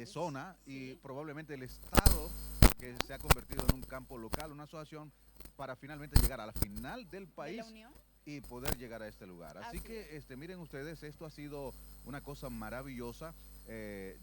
S13: zona y probablemente el estado que se ha convertido en un campo local, una asociación para finalmente llegar a la final del país y poder llegar a este lugar. Así que miren ustedes, esto ha sido una cosa maravillosa.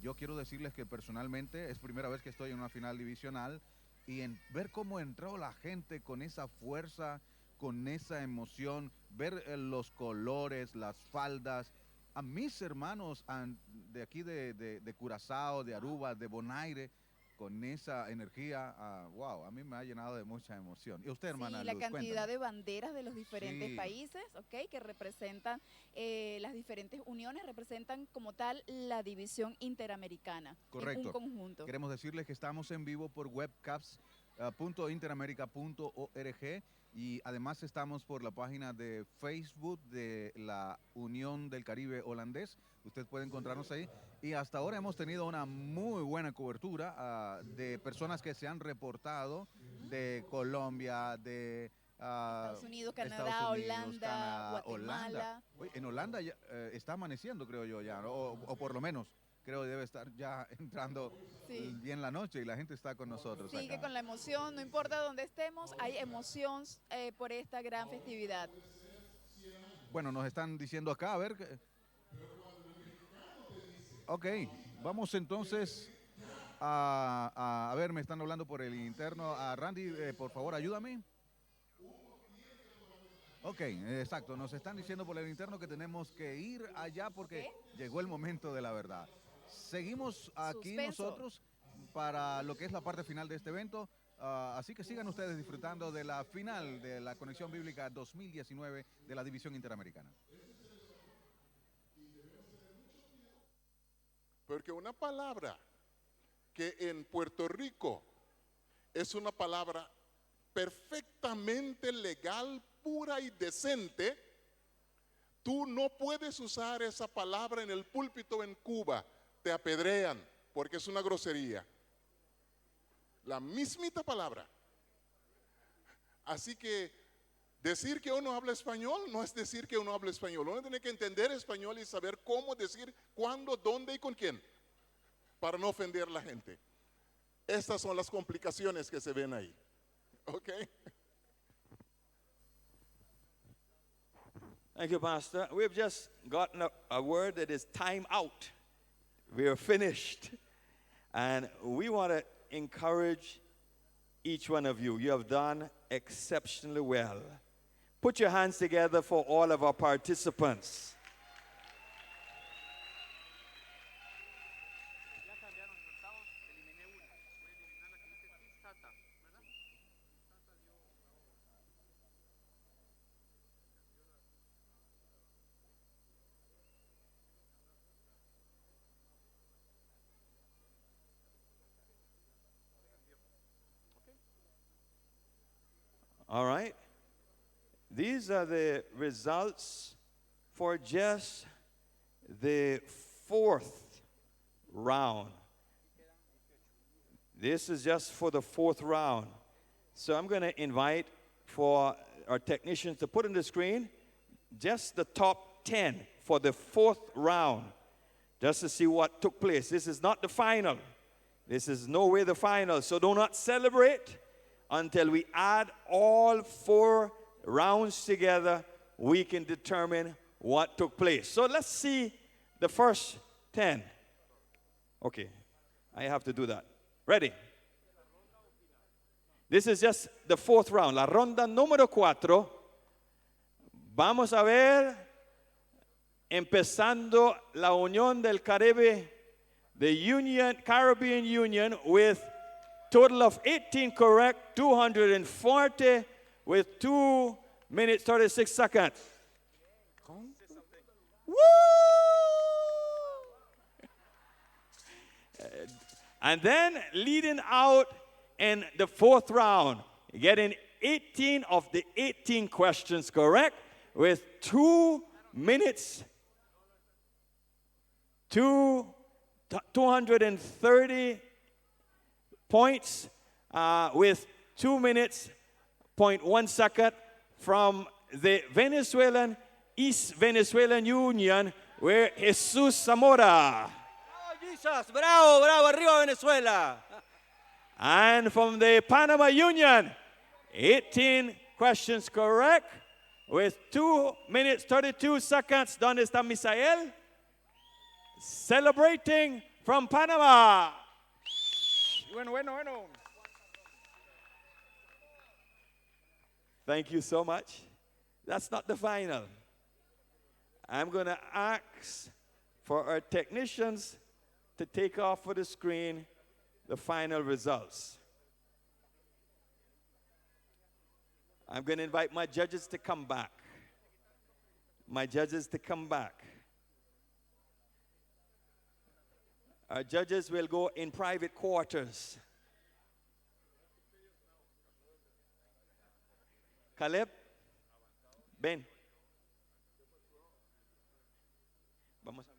S13: Yo quiero decirles que personalmente es primera vez que estoy en una final divisional y ver cómo entró la gente con esa fuerza, con esa emoción, ver los colores, las faldas. A mis hermanos de aquí de Curazao, de Aruba, de Bonaire, con esa energía, wow, a mí me ha llenado de mucha emoción. ¿Y usted, hermana
S4: Sí, la
S13: Luz,
S4: cantidad
S13: cuéntame?
S4: de banderas de los diferentes
S13: Sí.
S4: países, ¿ok?, que representan las diferentes uniones, representan como tal la división interamericana.
S13: Correcto.
S4: En un conjunto.
S13: Queremos decirles que estamos en vivo por webcaps.interamerica.org y además estamos por la página de Facebook de la Unión del Caribe Holandés. Usted puede encontrarnos ahí. Y hasta ahora hemos tenido una muy buena cobertura de personas que se han reportado de Colombia, de
S4: Estados Unidos, Canadá,
S13: Estados Unidos,
S4: Holanda, Guatemala.
S13: Holanda. Oye, en Holanda ya, está amaneciendo, creo yo, ya, ¿no? O por lo menos creo debe estar ya entrando
S4: Sí.
S13: bien la noche y la gente está con nosotros
S4: Sigue
S13: acá.
S4: con la emoción, no importa dónde estemos, hay emoción por esta gran festividad.
S13: Bueno, nos están diciendo acá, a ver. Ok, vamos entonces a ver, me están hablando por el interno. A Randy, por favor, ayúdame. Ok, exacto, nos están diciendo por el interno que tenemos que ir allá porque llegó el momento de la verdad. Seguimos aquí
S4: Suspenso.
S13: nosotros para lo que es la parte final de este evento. Así que sigan ustedes disfrutando de la final de la Conexión Bíblica 2019 de la División Interamericana.
S10: Porque una palabra que en Puerto Rico es una palabra perfectamente legal, pura y decente, tú no puedes usar esa palabra en el púlpito en Cuba, te apedrean porque es una grosería. La mismita palabra. Así que decir que uno habla español no es decir que uno habla español. Uno tiene que entender español y saber cómo decir, cuándo, dónde y con quién, para no ofender a la gente. Estas son las complicaciones que se ven ahí. ¿Ok?
S2: Thank you, Pastor. We've just gotten a word that is time out. We are finished. And we want to encourage each one of you. You have done exceptionally well. Put your hands together for all of our participants. All right. These are the results for just the fourth round. This is just for the fourth round. So I'm going to invite for our technicians to put on the screen just the top 10 for the fourth round, just to see what took place. This is not the final. This is no way the final. So do not celebrate until we add all 4 rounds together. We can determine what took place. So let's see the first 10. Okay, I have to do that. Ready? This is just the fourth round, la ronda número 4. Vamos a ver, empezando la Unión del Caribe, the Caribbean Union, with total of 18 correct, 240 with 2 minutes 36 seconds. Woo! And then leading out in the fourth round, getting 18 of the 18 questions correct with 2 minutes, 230 points with 2 minutes, 0.1 second from the Venezuelan, East Venezuelan Union, where Jesus Zamora.
S5: Jesus, bravo, bravo, arriba Venezuela.
S2: And from the Panama Union, 18 questions correct with 2 minutes, 32 seconds. ¿Dónde está Misael? Celebrating from Panama.
S5: Bueno.
S2: Thank you so much. That's not the final. I'm going to ask for our technicians to take off for the screen the final results. I'm going to invite my judges to come back. Our judges will go in private quarters. Caleb, ven. Vamos a...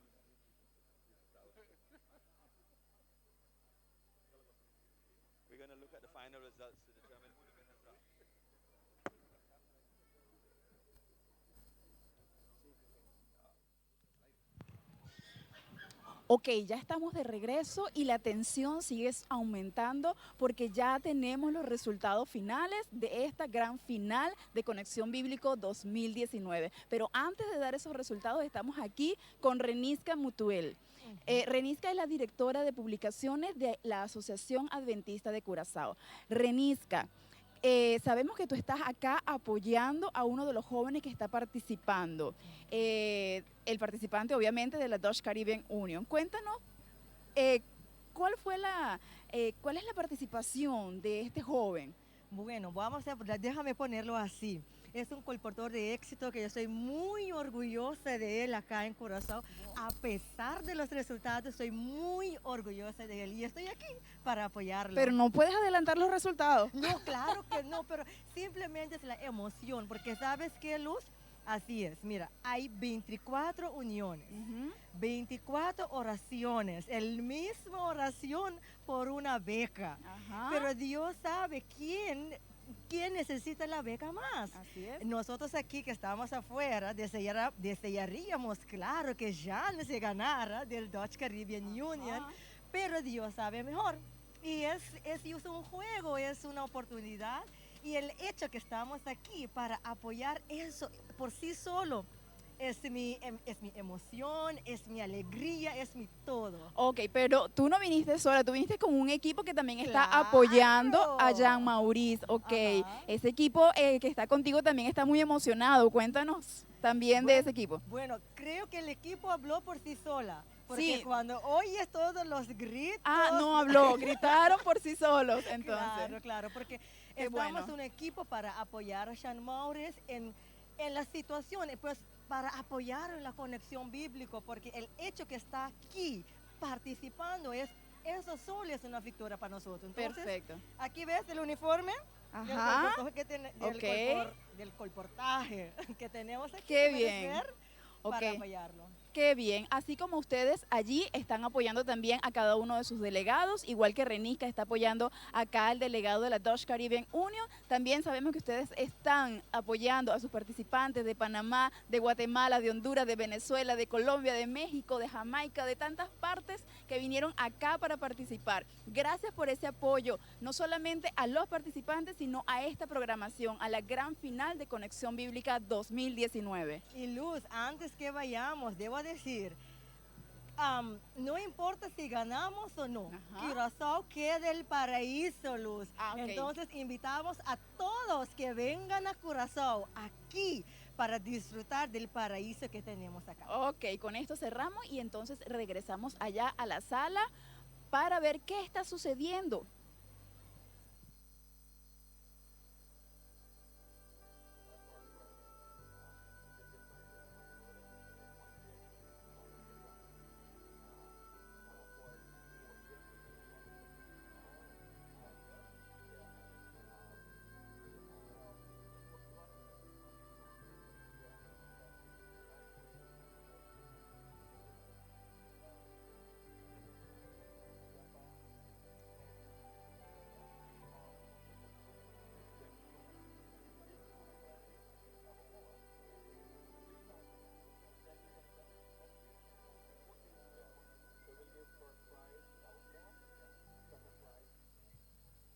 S2: We're going to look at the final results to determine who the winners are.
S4: Ok, ya estamos de regreso y la tensión sigue aumentando porque ya tenemos los resultados finales de esta gran final de Conexión Bíblico 2019. Pero antes de dar esos resultados, estamos aquí con Reniska Mutuel. Reniska es la directora de publicaciones de la Asociación Adventista de Curazao. Reniska, sabemos que tú estás acá apoyando a uno de los jóvenes que está participando, el participante obviamente de la Dutch Caribbean Union. Cuéntanos, ¿cuál es la participación de este joven?
S14: Bueno, déjame ponerlo así. Es un colportor de éxito que yo estoy muy orgullosa de él acá en Curazao. A pesar de los resultados, estoy muy orgullosa de él y estoy aquí para apoyarlo.
S4: Pero no puedes adelantar los resultados.
S14: No, claro que no, pero simplemente es la emoción, porque ¿sabes qué, Luz? Así es, mira, hay 24 uniones, 24 oraciones, el mismo oración por una beca. Pero Dios sabe quién necesita la beca más.
S4: Así es.
S14: Nosotros aquí que estamos afuera desearíamos, claro, que Jan se ganara del Dutch Caribbean Union, pero Dios sabe mejor. Y es un juego, es una oportunidad. Y el hecho que estamos aquí para apoyar eso por sí solo es mi emoción, es mi alegría, es mi todo.
S4: Ok, pero tú no viniste sola, tú viniste con un equipo que también está
S14: ¡Claro!
S4: apoyando a Jean Maurice. Ok, ese equipo que está contigo también está muy emocionado. Cuéntanos también de ese equipo.
S14: Bueno, creo que el equipo habló por sí sola. Porque cuando oyes todos los gritos...
S4: no habló, gritaron por sí solos, entonces.
S14: Claro, porque
S4: Qué
S14: estamos
S4: bueno.
S14: un equipo para apoyar a Jean Maurice en las situaciones, pues para apoyar en la conexión bíblica, porque el hecho que está aquí participando eso solo es una victoria para nosotros. Entonces,
S4: Perfecto.
S14: aquí ves el uniforme del colportaje que tenemos aquí.
S4: Qué
S14: puedes
S4: bien.
S14: ver,
S4: Ok.
S14: para apoyarlo.
S4: Qué bien, así como ustedes allí están apoyando también a cada uno de sus delegados, igual que Reniska está apoyando acá al delegado de la Dutch Caribbean Union, también sabemos que ustedes están apoyando a sus participantes de Panamá, de Guatemala, de Honduras, de Venezuela, de Colombia, de México, de Jamaica, de tantas partes que vinieron acá para participar. Gracias por ese apoyo, no solamente a los participantes, sino a esta programación, a la gran final de Conexión Bíblica 2019.
S14: Y Luz, antes que vayamos, debo decir, no importa si ganamos o no, Curazao queda el paraíso, Luz. Entonces invitamos a todos que vengan a Curazao aquí para disfrutar del paraíso que tenemos acá.
S4: Ok, con esto cerramos y entonces regresamos allá a la sala para ver qué está sucediendo.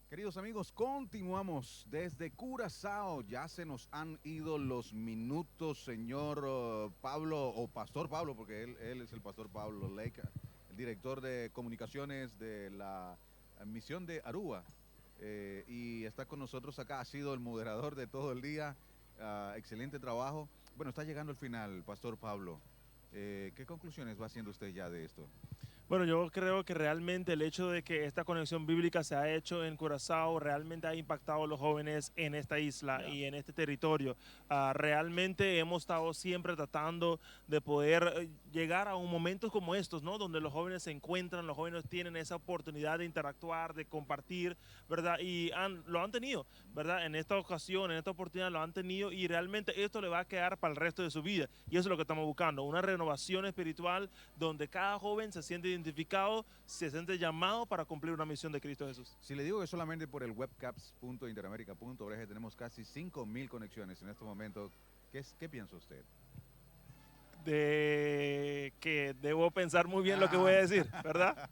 S13: Queridos amigos, continuamos desde Curazao. Ya se nos han ido los minutos, señor Pablo, o Pastor Pablo, porque él es el Pastor Pablo Lake, el director de comunicaciones de la misión de Aruba. Y está con nosotros acá, ha sido el moderador de todo el día. Excelente trabajo. Bueno, está llegando el final, Pastor Pablo. ¿Qué conclusiones va haciendo usted ya de esto?
S3: Bueno, yo creo que realmente el hecho de que esta conexión bíblica se ha hecho en Curazao realmente ha impactado a los jóvenes en esta isla y en este territorio. Realmente hemos estado siempre tratando de poder llegar a un momentos como estos, ¿no? Donde los jóvenes se encuentran, los jóvenes tienen esa oportunidad de interactuar, de compartir, ¿verdad? Y lo han tenido, ¿verdad? En esta ocasión, en esta oportunidad lo han tenido y realmente esto le va a quedar para el resto de su vida. Y eso es lo que estamos buscando, una renovación espiritual donde cada joven se siente identificado, se siente llamado para cumplir una misión de Cristo Jesús.
S13: Si le digo que solamente por el webcaps.interamerica.org tenemos casi 5,000 conexiones en este momento, ¿qué piensa usted?
S3: de que debo pensar muy bien lo que voy a decir, ¿verdad?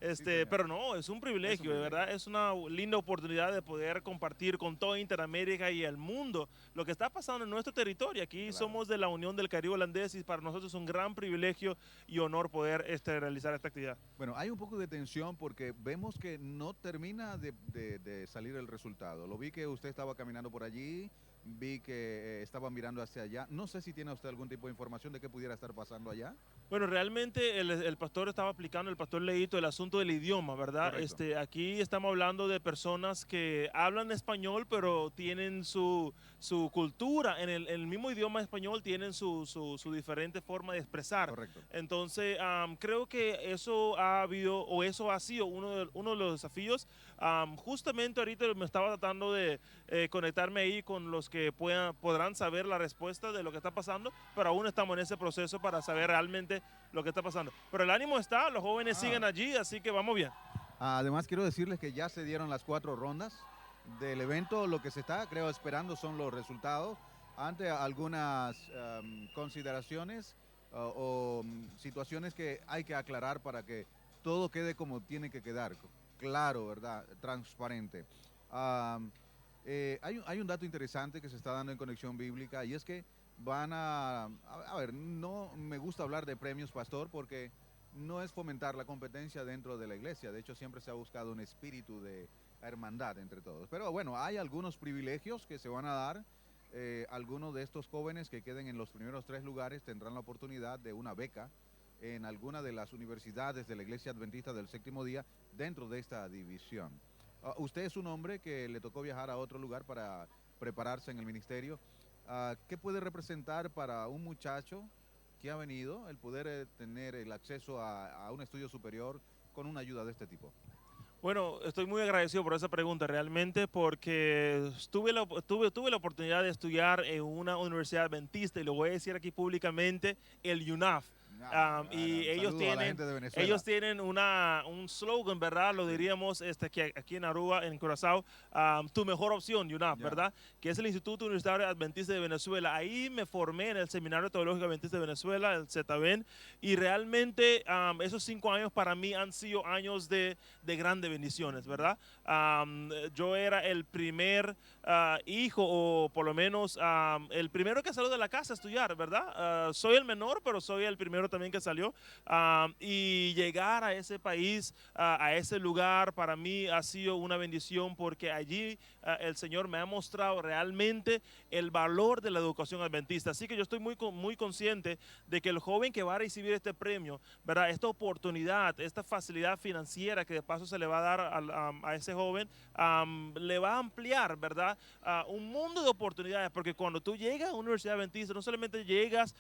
S3: Pero no, es un privilegio, de verdad, es una linda oportunidad de poder compartir con toda Interamérica y el mundo lo que está pasando en nuestro territorio. Aquí somos de la Unión del Caribe Holandés y para nosotros es un gran privilegio y honor poder realizar esta actividad.
S13: Bueno, hay un poco de tensión porque vemos que no termina de salir el resultado. Lo vi que usted estaba caminando por allí, vi que estaba mirando hacia allá. No sé si tiene usted algún tipo de información de qué pudiera estar pasando allá.
S3: Bueno, realmente el pastor estaba explicando, el pastor Leito, el asunto del idioma, ¿verdad? Aquí estamos hablando de personas que hablan español, pero tienen su cultura, en el mismo idioma español tienen su diferente forma de expresar.
S13: Correcto.
S3: Entonces, creo que eso eso ha sido uno de los desafíos. Justamente ahorita me estaba tratando de conectarme ahí con los que podrán saber la respuesta de lo que está pasando, pero aún estamos en ese proceso para saber realmente lo que está pasando. Pero el ánimo está, los jóvenes siguen allí, así que vamos bien.
S13: Además, quiero decirles que ya se dieron las 4 rondas del evento. Lo que se está, creo, esperando son los resultados ante algunas consideraciones o situaciones que hay que aclarar para que todo quede como tiene que quedar, claro, ¿verdad? Transparente. Hay un dato interesante que se está dando en Conexión Bíblica y es que van a ver, no me gusta hablar de premios, pastor, porque no es fomentar la competencia dentro de la iglesia. De hecho, siempre se ha buscado un espíritu de hermandad entre todos. Pero bueno, hay algunos privilegios que se van a dar. Algunos de estos jóvenes que queden en los primeros 3 lugares tendrán la oportunidad de una beca en alguna de las universidades de la Iglesia Adventista del Séptimo Día dentro de esta división. Usted es un hombre que le tocó viajar a otro lugar para prepararse en el ministerio. ¿Qué puede representar para un muchacho que ha venido el poder tener el acceso a un estudio superior con una ayuda de este tipo?
S3: Bueno, estoy muy agradecido por esa pregunta realmente porque tuve la oportunidad de estudiar en una universidad adventista y lo voy a decir aquí públicamente, el UNAF. Y ellos tienen un slogan, ¿verdad? Lo diríamos aquí en Aruba, en Curazao, tu mejor opción, UNAF, ¿verdad? Que es el Instituto Universitario Adventista de Venezuela. Ahí me formé en el Seminario Teológico Adventista de Venezuela, el ZBEN, y realmente esos 5 años para mí han sido años de grandes bendiciones, ¿verdad? Yo era el primer hijo, o por lo menos el primero que salió de la casa a estudiar, ¿verdad? Soy el menor, pero soy el primero también que salió, y llegar a ese país, a ese lugar, para mí ha sido una bendición porque allí el Señor me ha mostrado realmente el valor de la educación adventista. Así que yo estoy muy consciente de que el joven que va a recibir este premio, ¿verdad? Esta oportunidad, esta facilidad financiera que de paso se le va a dar a ese joven, le va a ampliar, ¿verdad? Un mundo de oportunidades, porque cuando tú llegas a una universidad adventista, no solamente llegas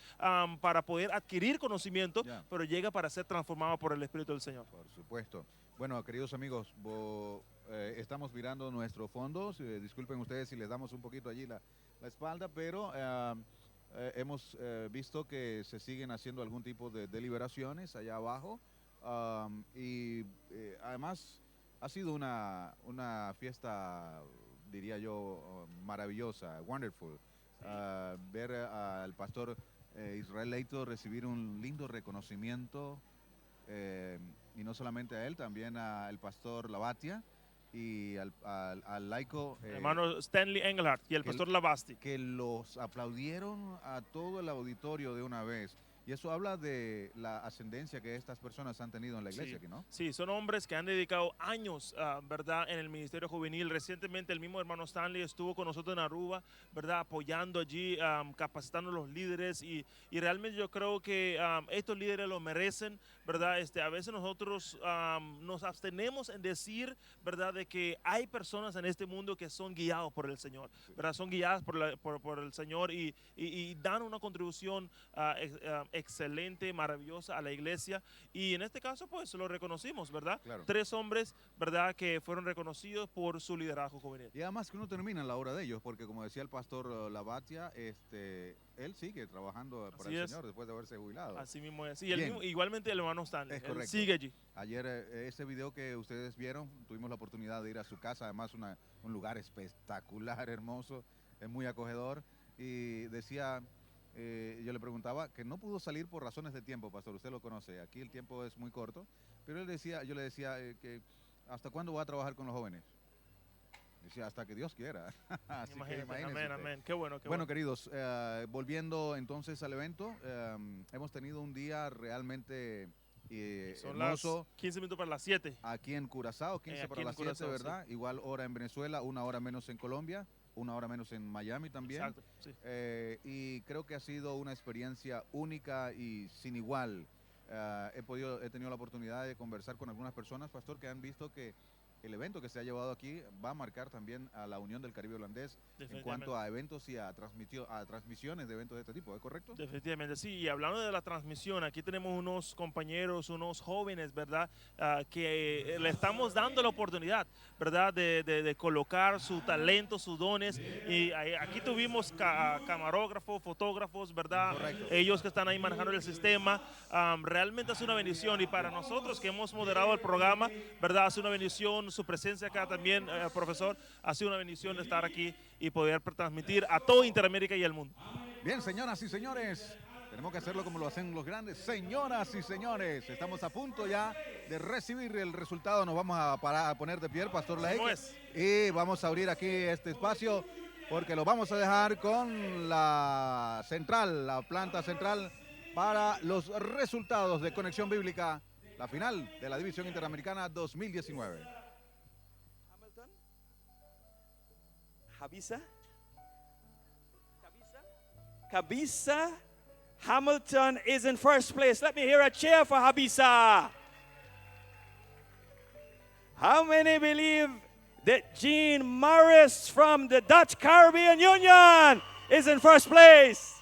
S3: para poder adquirir conocimiento, pero llega para ser transformado por el Espíritu del Señor.
S13: Por supuesto. Bueno, queridos amigos, estamos mirando nuestros fondos. Disculpen ustedes si les damos un poquito allí la espalda, pero hemos visto que se siguen haciendo algún tipo de deliberaciones allá abajo. Y además ha sido una fiesta, diría yo, maravillosa, wonderful. Ver al pastor Israel Leito recibir un lindo reconocimiento, y no solamente a él, también al pastor Lavatia y al laico
S3: hermano Stanley Engelhardt y el pastor Lavasti,
S13: que los aplaudieron a todo el auditorio de una vez. Y eso habla de la ascendencia que estas personas han tenido en la iglesia,
S3: sí,
S13: ¿no?
S3: Sí, son hombres que han dedicado años, ¿verdad?, en el ministerio juvenil. Recientemente el mismo hermano Stanley estuvo con nosotros en Aruba, ¿verdad?, apoyando allí, capacitando a los líderes y realmente yo creo que estos líderes lo merecen, ¿verdad? A veces nosotros nos abstenemos en decir, ¿verdad?, de que hay personas en este mundo que son guiados por el Señor, ¿verdad? Son guiadas por el Señor y dan una contribución excelente, maravillosa a la iglesia, y en este caso pues lo reconocimos, ¿verdad?
S13: Claro.
S3: 3 hombres, ¿verdad?, que fueron reconocidos por su liderazgo juvenil.
S13: Y además que uno termina en la hora de ellos, porque como decía el pastor Lavatia, él sigue trabajando para el Señor después de haberse jubilado.
S3: Así mismo es. Y igualmente el hermano Stanley, él sigue allí.
S13: Ayer ese video que ustedes vieron, tuvimos la oportunidad de ir a su casa, además un lugar espectacular, hermoso, es muy acogedor, y decía, yo le preguntaba que no pudo salir por razones de tiempo, pastor, usted lo conoce, aquí el tiempo es muy corto, pero yo le decía que ¿hasta cuándo va a trabajar con los jóvenes? Decía, hasta que Dios quiera. Así que
S3: Imagínate,
S13: imagínense
S3: amén,
S13: usted.
S3: amén. Qué bueno, qué
S13: Bueno,
S3: bueno.
S13: queridos, volviendo entonces al evento, hemos tenido un día realmente
S3: Son
S13: hermoso.
S3: las 15 minutos para las 7.
S13: Aquí en Curazao, 15
S3: aquí
S13: para
S3: en
S13: las 7,
S3: Curazao,
S13: ¿verdad? Igual hora en Venezuela, 1 hora menos en Colombia, 1 hora menos en Miami también.
S3: Exacto, sí.
S13: Y creo que ha sido una experiencia única y sin igual. He tenido la oportunidad de conversar con algunas personas, pastor, que han visto que el evento que se ha llevado aquí va a marcar también a la Unión del Caribe Holandés en cuanto a eventos y a transmisiones de eventos de este tipo, ¿es correcto?
S3: Definitivamente, sí. Y hablando de la transmisión, aquí tenemos unos compañeros, unos jóvenes, ¿verdad? Que le estamos dando la oportunidad, ¿verdad? De colocar su talento, sus dones. Y aquí tuvimos camarógrafos, fotógrafos, ¿verdad?
S13: Correcto.
S3: Ellos que están ahí manejando el sistema. Realmente es una bendición. Y para nosotros que hemos moderado el programa, ¿verdad? Es una bendición su presencia acá también, profesor. Ha sido una bendición estar aquí y poder transmitir a todo Interamérica y el mundo.
S13: Bien, señoras y señores, tenemos que hacerlo como lo hacen los grandes. Señoras y señores, estamos a punto ya de recibir el resultado. Nos vamos a poner de pie, Pastor Lake.
S3: ¿Cómo es?
S13: Y vamos a abrir aquí este espacio porque lo vamos a dejar con la central, la planta central, para los resultados de Conexión Bíblica, la final de la División Interamericana 2019.
S2: Hamilton? Habisa? Kabisa Hamilton is in first place. Let me hear a cheer for Habisa. How many believe that Jean Morris from the Dutch Caribbean Union is in first place?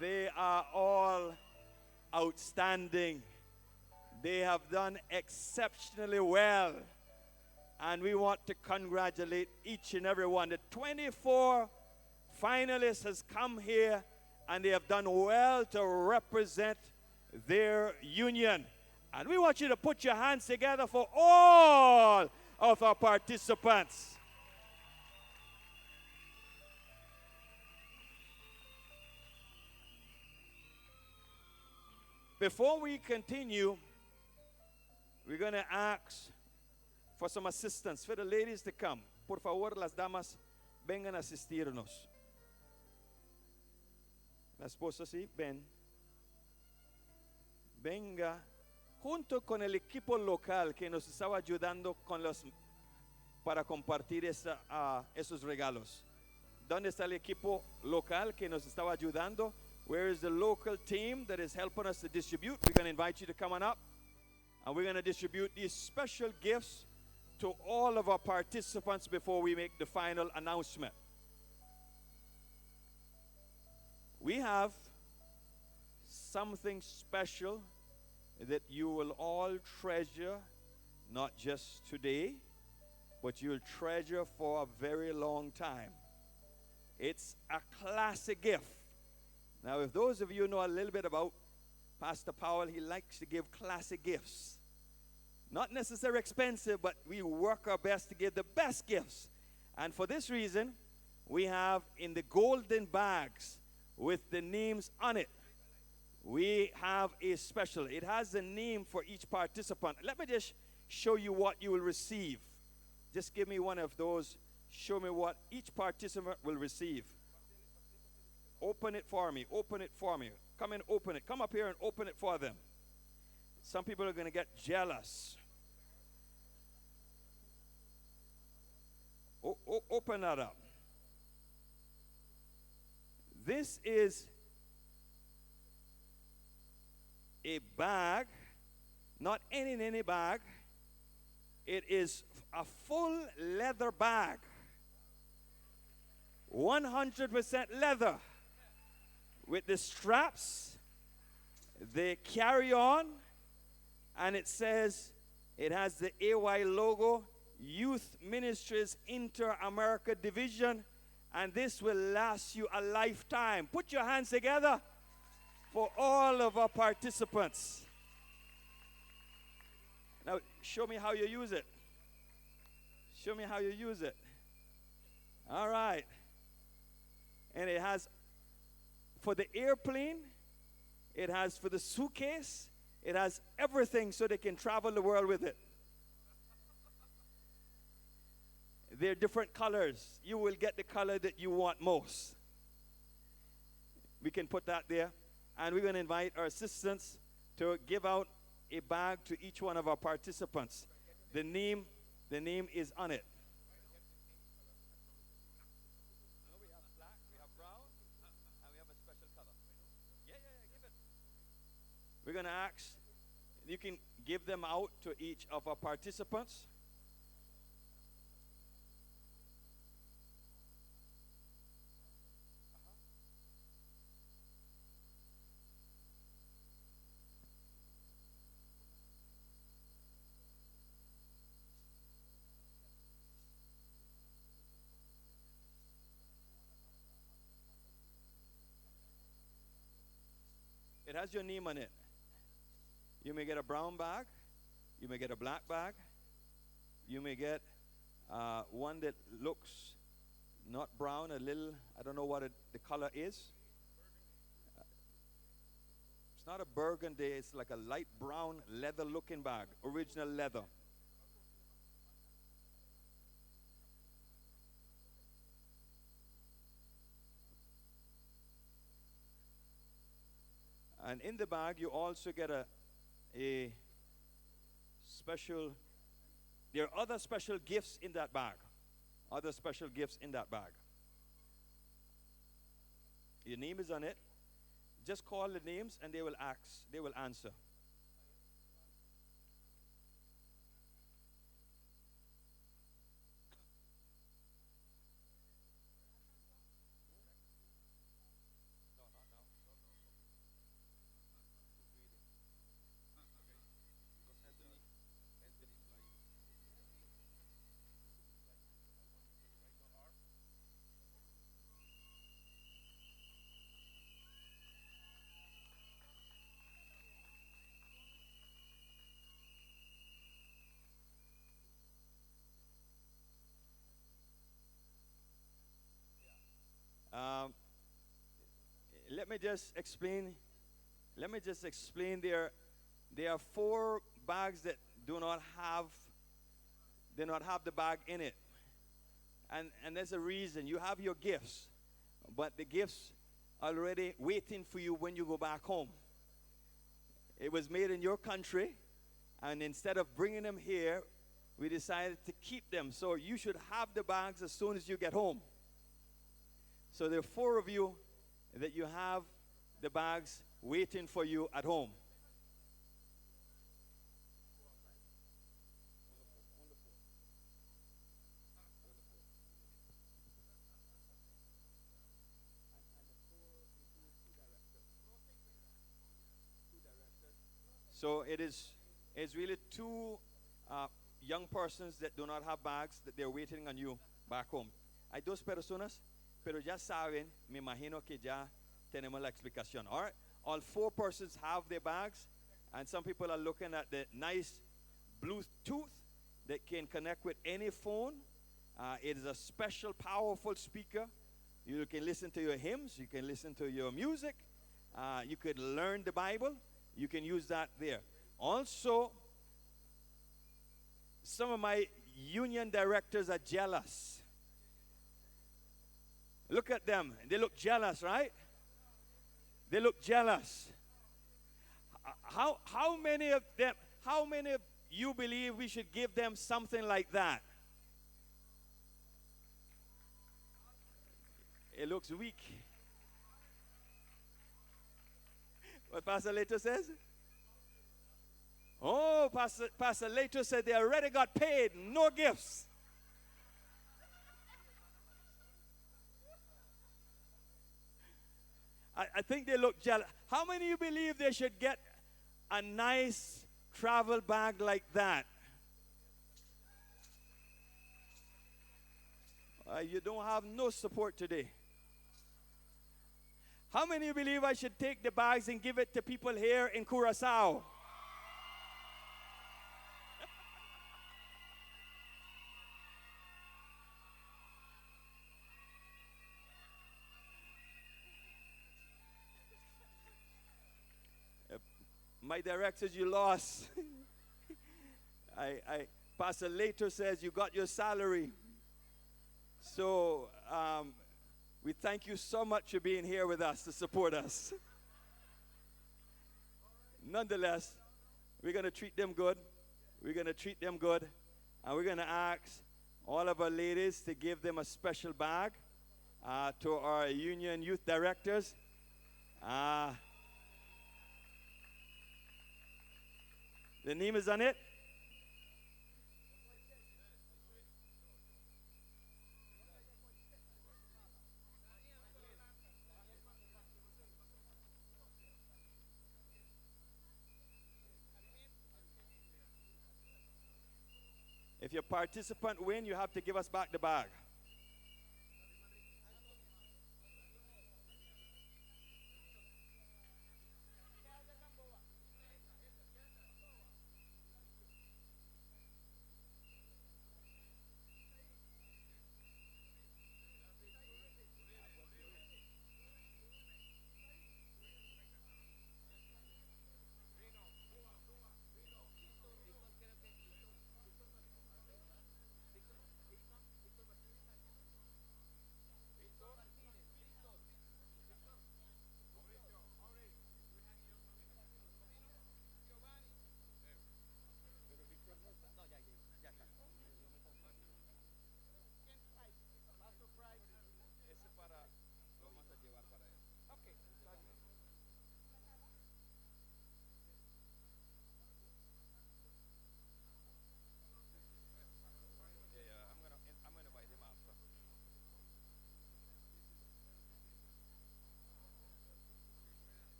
S2: They are all outstanding. They have done exceptionally well. And we want to congratulate each and every one. The 24 finalists has come here and they have done well to represent their union. And we want you to put your hands together for all of our participants. Before we continue, we're going to ask for some assistance for the ladies to come. Por favor, las damas vengan a asistirnos. La esposa, sí, ven. Venga, junto con el equipo local que nos estaba ayudando para compartir esos regalos. ¿Dónde está el equipo local que nos estaba ayudando? Where is the local team that is helping us to distribute? We're going to invite you to come on up. And we're going to distribute these special gifts to all of our participants before we make the final announcement. We have something special that you will all treasure, not just today, but you'll treasure for a very long time. It's a classic gift. Now, if those of you know a little bit about Pastor Powell, he likes to give classic gifts. Not necessarily expensive, but we work our best to give the best gifts. And for this reason, we have in the golden bags with the names on it, we have a special. It has a name for each participant. Let me just show you what you will receive. Just give me one of those. Show me what each participant will receive. Open it for me. Open it for me. Come and open it. Come up here and open it for them. Some people are going to get jealous. Open that up. This is a bag, not any bag. It is a full leather bag. 100% leather. With the straps, the carry-on, and it says, it has the AY logo, Youth Ministries Inter-America Division, and this will last you a lifetime. Put your hands together for all of our participants. Now, show me how you use it. Show me how you use it. All right. And it has for the airplane, it has for the suitcase, it has everything so they can travel the world with it. They're different colors. You will get the color that you want most. We can put that there. And we're going to invite our assistants to give out a bag to each one of our participants. The name is on it. We have black, we have brown, and we have a special color. Yeah, give it. We're going to ask, you can give them out to each of our participants. It has your name on it. You may get a brown bag. You may get a black bag. You may get one that looks not brown, a little, I don't know what the color is. It's not a burgundy, it's like a light brown leather looking bag, original leather. And in the bag, you also get a special, there are other special gifts in that bag. Other special gifts in that bag. Your name is on it. Just call the names and they will answer. Let me just explain. There are 4 bags that do not have the bag in it, and there's a reason. You have your gifts, but the gifts are already waiting for you when you go back home. It was made in your country, and instead of bringing them here, we decided to keep them. So you should have the bags as soon as you get home. So there are 4 of you that you have the bags waiting for you at home. So it's really 2 young persons that do not have bags that they're waiting on you back home. Hay 2 personas, pero ya saben, me imagino que ya tenemos la explicación. All right? All 4 persons have their bags, and some people are looking at the nice Bluetooth that can connect with any phone. It is a special, powerful speaker. You can listen to your hymns. You can listen to your music. You could learn the Bible. You can use that there. Also, some of my union directors are jealous. Look at them. They look jealous, right? They look jealous. How many of you believe we should give them something like that? It looks weak. What Pastor Leto says? Oh, Pastor Leto said they already got paid, no gifts. I think they look jealous. How many of you believe they should get a nice travel bag like that? You don't have no support today. How many of you believe I should take the bags and give it to people here in Curacao? My directors, you lost. Pastor later says you got your salary. So we thank you so much for being here with us to support us. Nonetheless, we're going to treat them good. We're going to treat them good. And we're going to ask all of our ladies to give them a special bag to our union youth directors. The name is on it. If your participant win, you have to give us back the bag.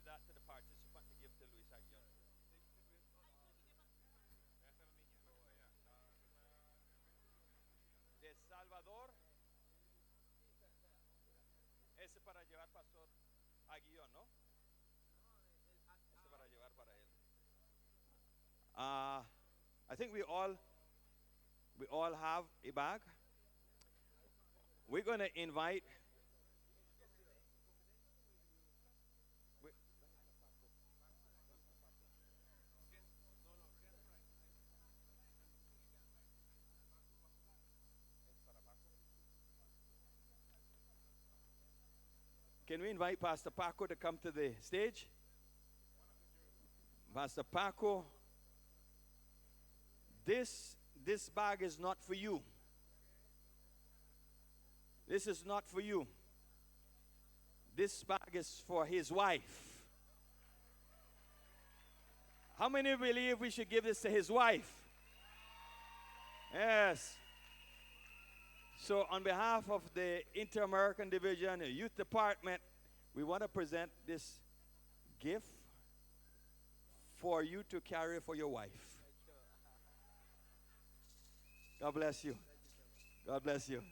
S2: That to the participant to give to Luis Aguilar. De Salvador. Ese para llevar Pastor Aguilar, ¿no? Ese para llevar para él. I think we all have a bag. We're going to invite. Can we invite Pastor Paco to come to the stage? Pastor Paco, this bag is not for you. This is not for you. This bag is for his wife. How many believe we should give this to his wife? Yes. So on behalf of the Inter-American Division, the Youth Department, we want to present this gift for you to carry for your wife. God bless you. God bless you.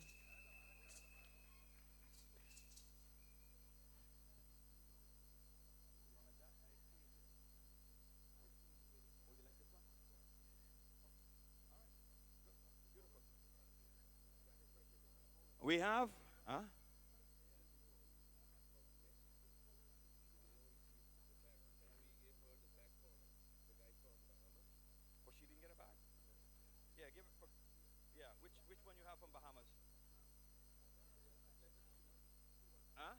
S2: We have, Oh, she didn't get a bag? Yeah, give it for, yeah, which one you have from Bahamas? Huh?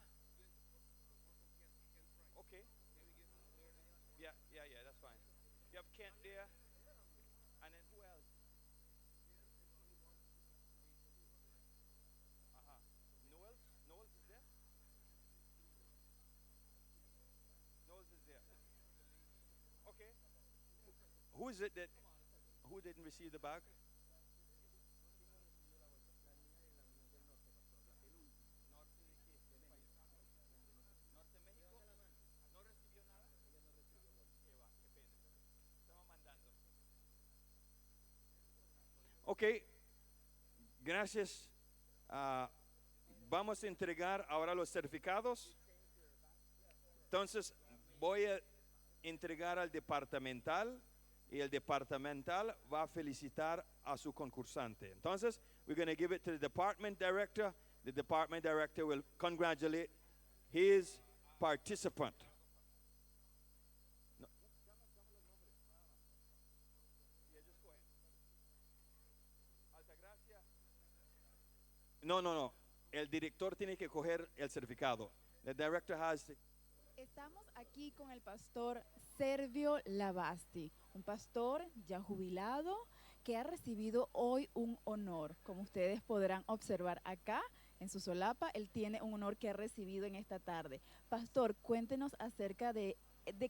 S2: Okay. Yeah, that's fine. You have Kent there, and then who else? Knowles is there? Knowles is there. Okay. Who is it who didn't receive the bag? Norte México. ¿No recibió nada? Qué va, qué pena. Estamos mandando. Ok. Gracias. Vamos a entregar ahora los certificados. Entonces, voy a entregar al departamental y el departamental va a felicitar a su concursante. Entonces, we're going to give it to the department director. The department director will congratulate his participant. No. El director tiene que coger el certificado. The director has to.
S4: Estamos aquí con el pastor Servio Lavasti, un pastor ya jubilado que ha recibido hoy un honor. Como ustedes podrán observar acá en su solapa, él tiene un honor que ha recibido en esta tarde. Pastor, cuéntenos acerca de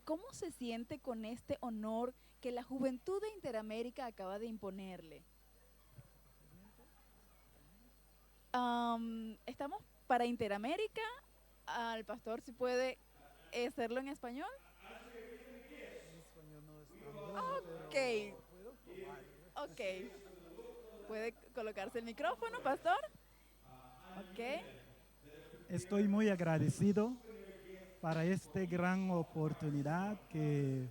S4: cómo se siente con este honor que la juventud de Interamérica acaba de imponerle. Estamos para Interamérica. Al pastor, si puede hacerlo en español. Ok. ¿Puede colocarse el micrófono, pastor? Ok.
S6: Estoy muy agradecido para esta gran oportunidad que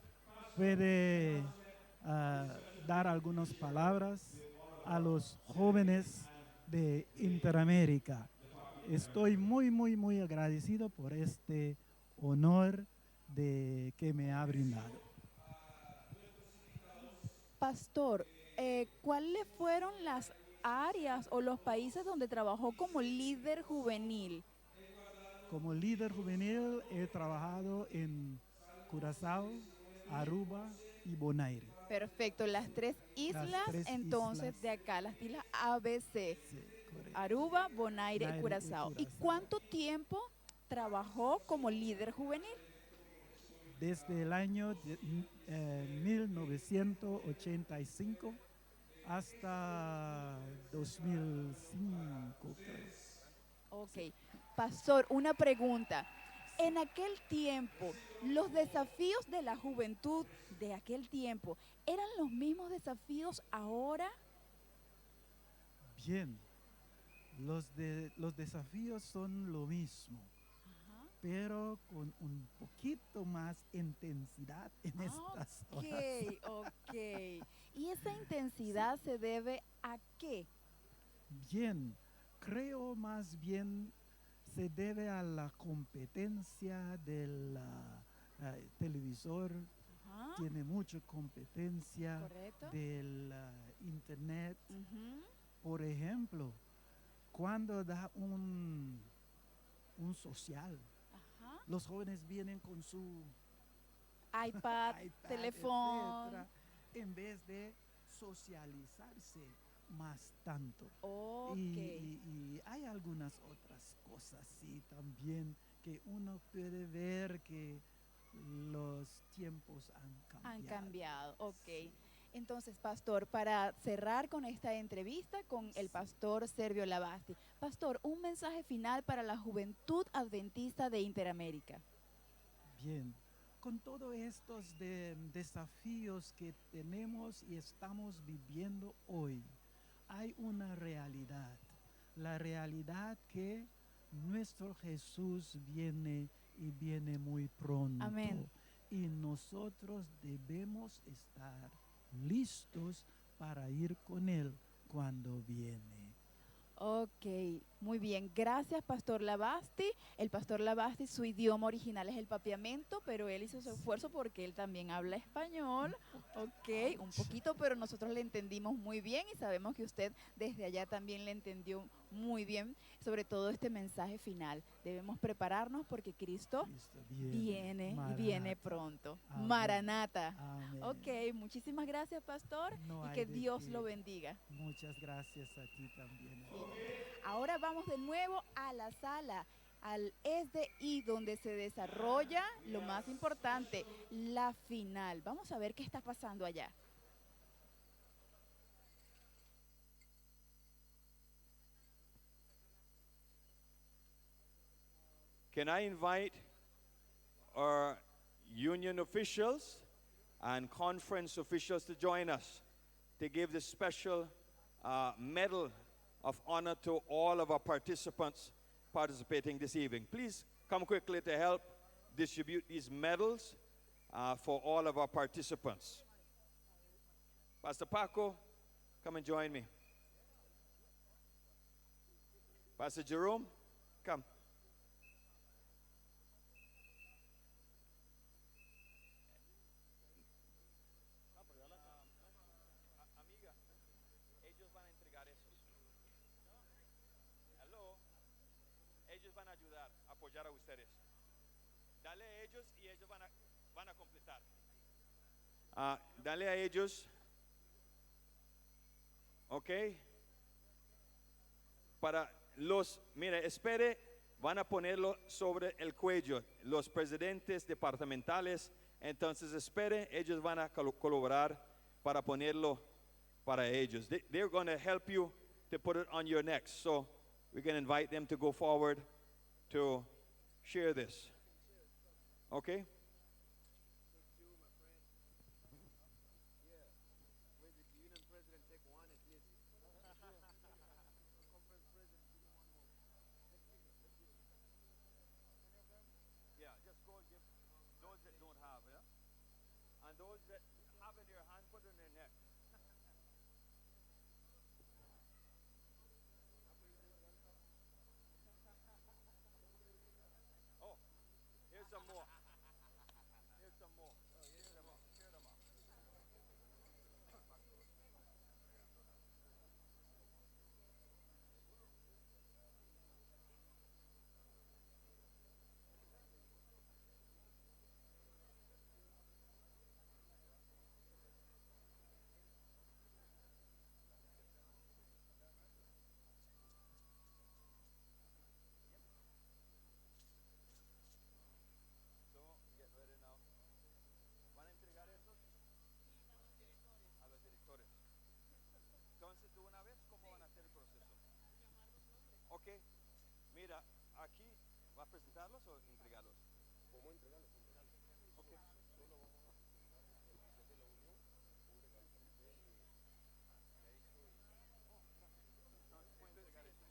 S6: puede dar algunas palabras a los jóvenes de Interamérica. Estoy muy agradecido por este honor que me ha brindado.
S4: Pastor, ¿cuáles fueron las áreas o los países donde trabajó como líder juvenil?
S6: Como líder juvenil he trabajado en Curazao, Aruba y Bonaire.
S4: Perfecto, las tres islas, entonces,
S6: islas.
S4: de acá, las islas ABC.
S6: Sí,
S4: Aruba, Bonaire y
S6: Bonaire y
S4: Curazao. ¿Y
S6: Curazao.
S4: cuánto tiempo trabajó como líder juvenil?
S6: Desde el año 1985 hasta 2005, creo.
S4: Ok. Pastor, una pregunta. En aquel tiempo, los desafíos de la juventud de aquel tiempo, ¿eran los mismos desafíos ahora?
S6: Bien, los desafíos son lo mismo, pero con un poquito más intensidad en estas horas.
S4: Ok. ¿Y esa intensidad se debe a qué?
S6: Bien, creo más bien se debe a la competencia del televisor. Tiene mucha competencia.
S4: Correcto.
S6: Del internet. Por ejemplo, cuando da un social, los jóvenes vienen con su
S4: iPad, teléfono.
S6: etcétera, en vez de socializarse más tanto. Y hay algunas otras cosas, sí, también que uno puede ver que los tiempos han cambiado.
S4: Han cambiado, ok. Entonces, pastor, para cerrar con esta entrevista con el pastor Servio Lavasti. Pastor, un mensaje final para la juventud adventista de Interamérica.
S6: Bien, con todos estos desafíos que tenemos y estamos viviendo hoy, hay una realidad. La realidad que nuestro Jesús viene y viene muy pronto.
S4: Amén.
S6: Y nosotros debemos estar listos para ir con Él cuando viene.
S4: Ok, muy bien. Gracias, Pastor Lavasti. El Pastor Lavasti, su idioma original es el papiamento, pero él hizo su esfuerzo porque él también habla español. Ok, un poquito, pero nosotros le entendimos muy bien y sabemos que usted desde allá también le entendió muy bien, sobre todo este mensaje final. Debemos prepararnos porque Cristo viene y viene pronto.
S6: Amén.
S4: Maranata.
S6: Amén.
S4: Ok, muchísimas gracias, Pastor,
S6: No
S4: y
S6: hay
S4: que
S6: de
S4: Dios
S6: qué.
S4: lo bendiga.
S6: Muchas gracias a ti también.
S4: Ahora vamos de nuevo a la sala, al SDI, donde se desarrolla lo más importante, la final. Vamos a ver qué está pasando allá.
S2: Can I invite our union officials and conference officials to join us to give the special medal of honor to all of our participants participating this evening. Please come quickly to help distribute these medals for all of our participants. Pastor Paco, come and join me. Pastor Jerome, come. Amiga, ellos van a entregar esos. Hello. Ellos van a ayudar, a apoyar a ustedes. Dale a ellos y ellos van a completar. Dale a ellos. Ok. Para los, mire, espere, van a ponerlo sobre el cuello. Los presidentes departamentales, entonces espere, ellos van a colaborar para ponerlo para ellos. They're going to help you to put it on your neck. So we can invite them to go forward to share this. Okay? Yeah, just go and give those that don't have, yeah? And those that have in their hand, put it in their neck. Oh, here's some more. Here's some more. Share them up. Share them up. So, get ready now. ¿Van a entregar esos? A los directores. Entonces, de una vez, ¿cómo van a hacer el proceso? Ok. Mira, aquí, ¿va a presentarlos o entregarlos? ¿Cómo entregarlos? Ok. Solo vamos a presentar de la unión, entonces, pueden entregar eso.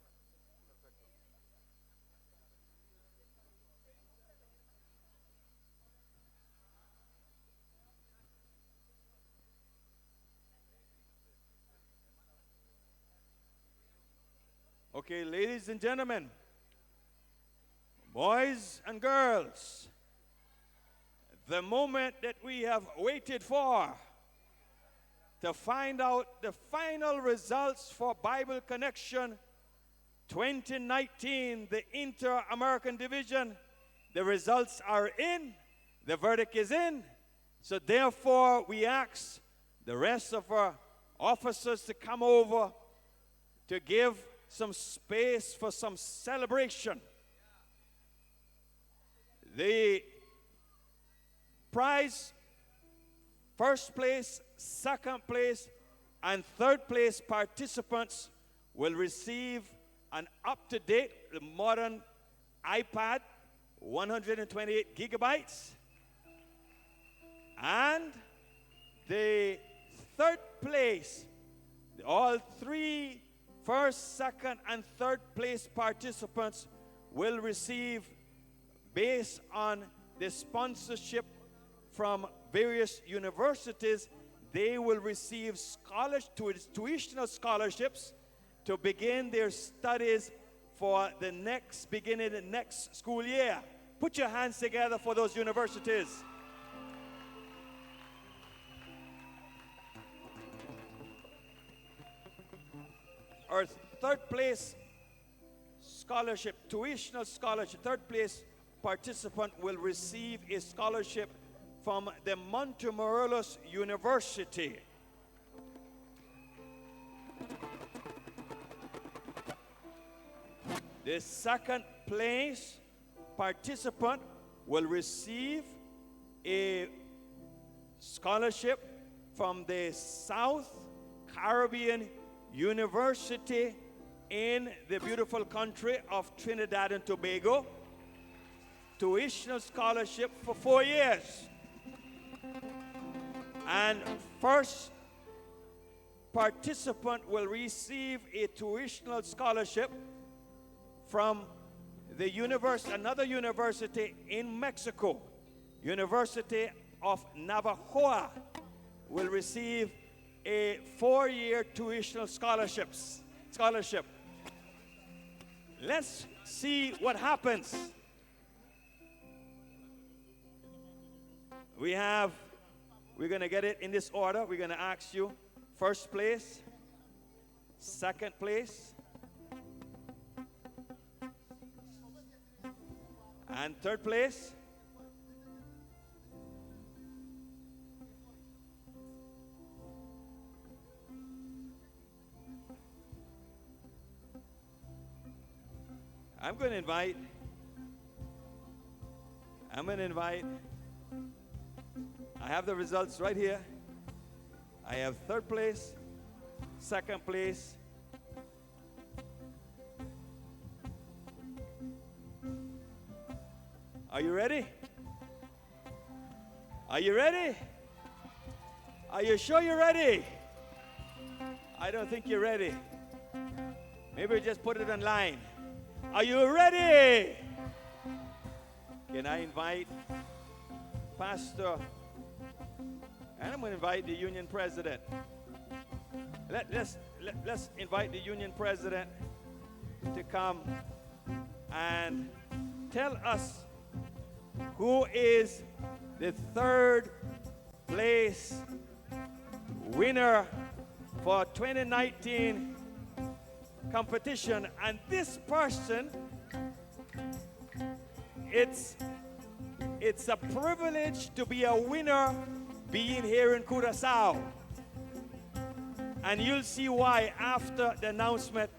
S2: Perfecto. Okay, ladies and gentlemen, boys and girls, the moment that we have waited for to find out the final results for Bible Connection 2019, the Inter-American Division, the results are in, the verdict is in. So therefore, we ask the rest of our officers to come over to give some space for some celebration. The prize, first place, second place, and third place participants will receive an up-to-date modern iPad, 128 gigabytes. And the third place, all three first, second, and third place participants will receive, based on the sponsorship from various universities, they will receive tuitional scholarships to begin their studies for the beginning of the next school year. Put your hands together for those universities. Our third place scholarship, tuitional scholarship, third place participant will receive a scholarship from the Montemorelos University. The second place participant will receive a scholarship from the South Caribbean University in the beautiful country of Trinidad and Tobago. Tuitional scholarship for 4 years. And first participant will receive a tuitional scholarship from the another university in Mexico, University of Navajoa will receive a 4-year tuition scholarship. Let's see what happens. We're going to get it in this order. We're going to ask you first place, second place, and third place. I'm going to invite, I have the results right here. I have third place, second place, are you ready? Are you ready? Are you sure you're ready? I don't think you're ready. Maybe we just put it online. Are you ready? Can I invite Pastor, and I'm going to invite the union president. Let's invite the union president to come and tell us who is the third place winner for 2019 competition. And this person, it's a privilege to be a winner being here in Curaçao. And you'll see why after the announcement.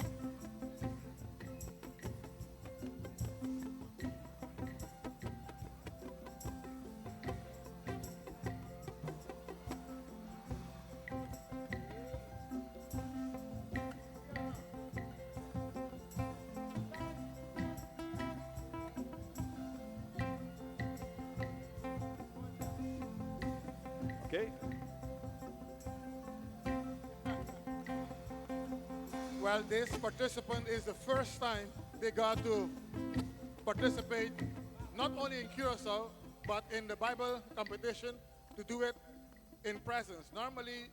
S2: Okay.
S15: Well, this participant is the first time they got to participate not only in Curacao, but in the Bible competition, to do it in presence. Normally,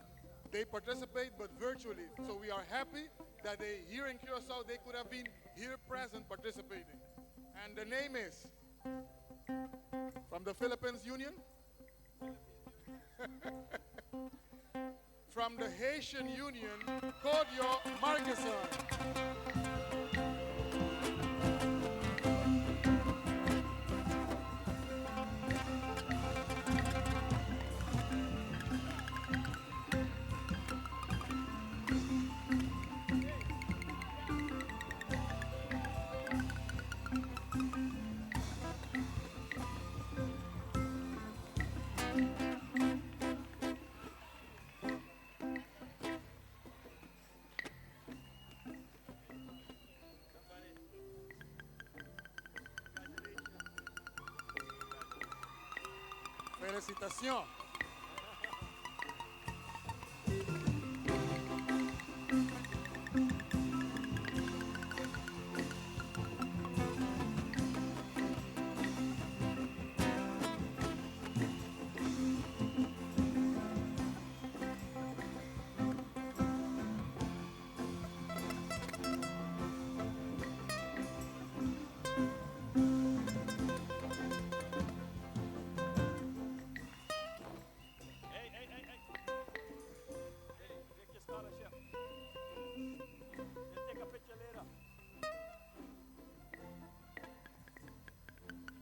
S15: they participate, but virtually. So we are happy that they here in Curacao, they could have been here present participating. And the name is from the Philippines Union. From the Haitian Union, Kodio Marquesan. Félicitations.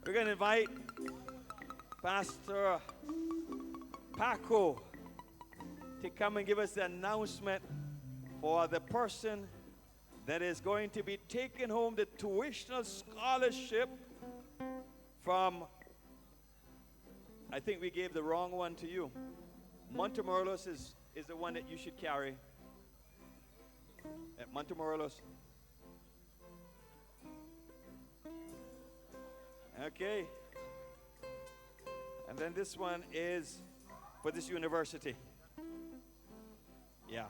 S2: We're going to invite Pastor Paco to come and give us the announcement for the person that is going to be taking home the tuition scholarship from, I think we gave the wrong one to you. Montemorelos is the one that you should carry. At Montemorelos. Okay. And then this one is for this university. Yeah.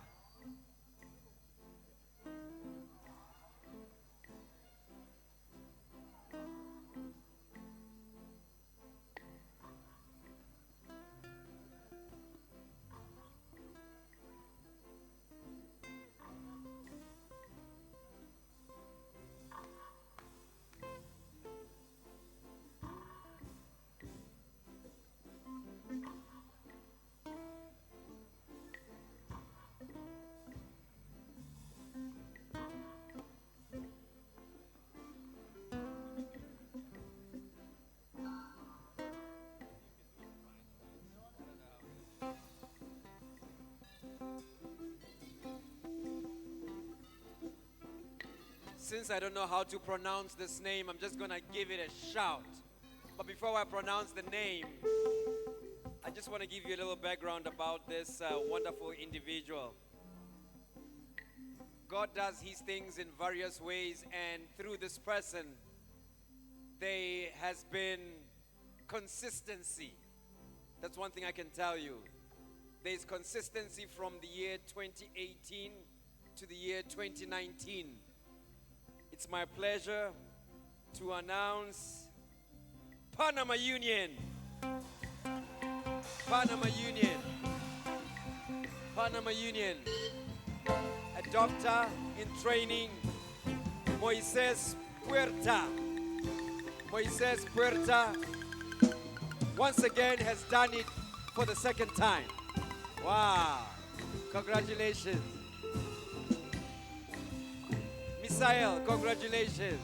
S5: Since I don't know how to pronounce this name, I'm just going to give it a shout. But before I pronounce the name, I just want to give you a little background about this wonderful individual. God does his things in various ways, and through this person, there has been consistency. That's one thing I can tell you. There's consistency from the year 2018 to the year 2019. It's my pleasure to announce Panama Union. Panama Union. Panama Union. A doctor in training, Moises Puerta. Moises Puerta once again has done it for the second time. Wow. Congratulations. Misael, congratulations.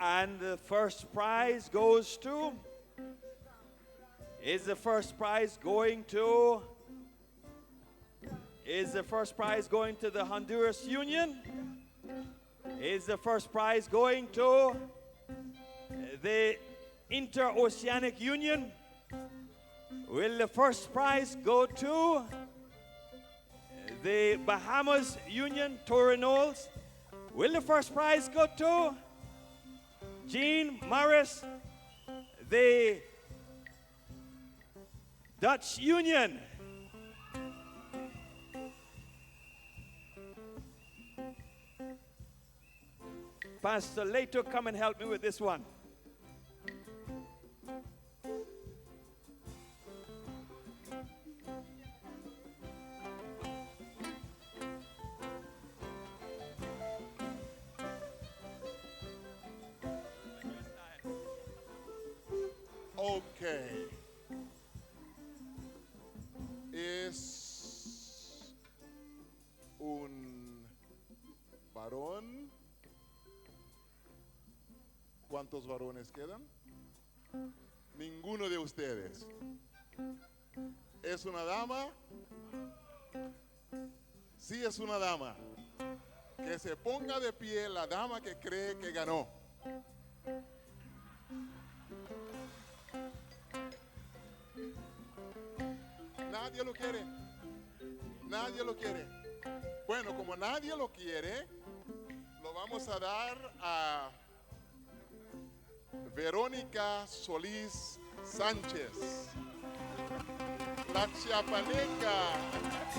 S2: And the first prize goes to? Is the first prize going to? Is the first prize going to the Honduras Union? Is the first prize going to the Interoceanic Union? Will the first prize go to the Bahamas Union, Torinols? Will the first prize go to Jean Morris, the Dutch Union? Pastor Leto, come and help me with this one.
S10: Okay. Es un varón. ¿Cuántos varones quedan? Ninguno de ustedes. ¿Es una dama? Sí, es una dama. Que se ponga de pie la dama que cree que ganó. Nadie lo quiere. Nadie lo quiere. Bueno, como nadie lo quiere, lo vamos a dar a Verónica Solís Sánchez, la chiapaneca.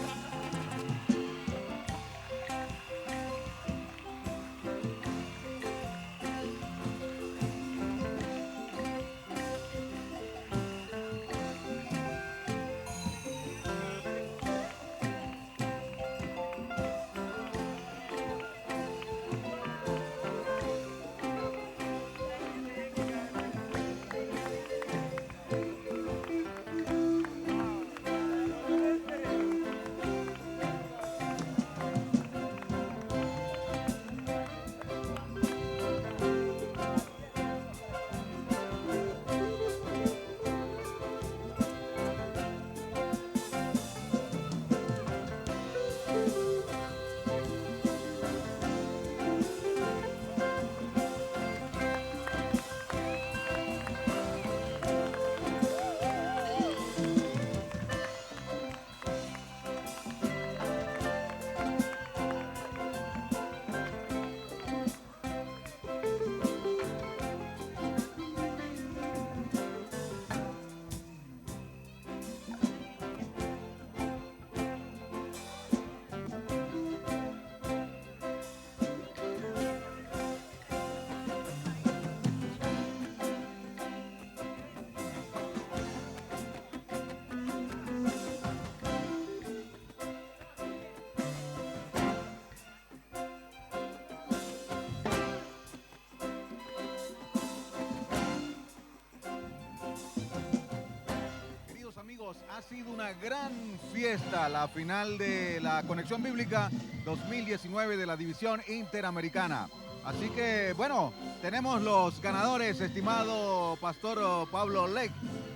S13: Ha sido una gran fiesta la final de la Conexión Bíblica 2019 de la División Interamericana. Así que, bueno, tenemos los ganadores, estimado Pastor Pablo Leck.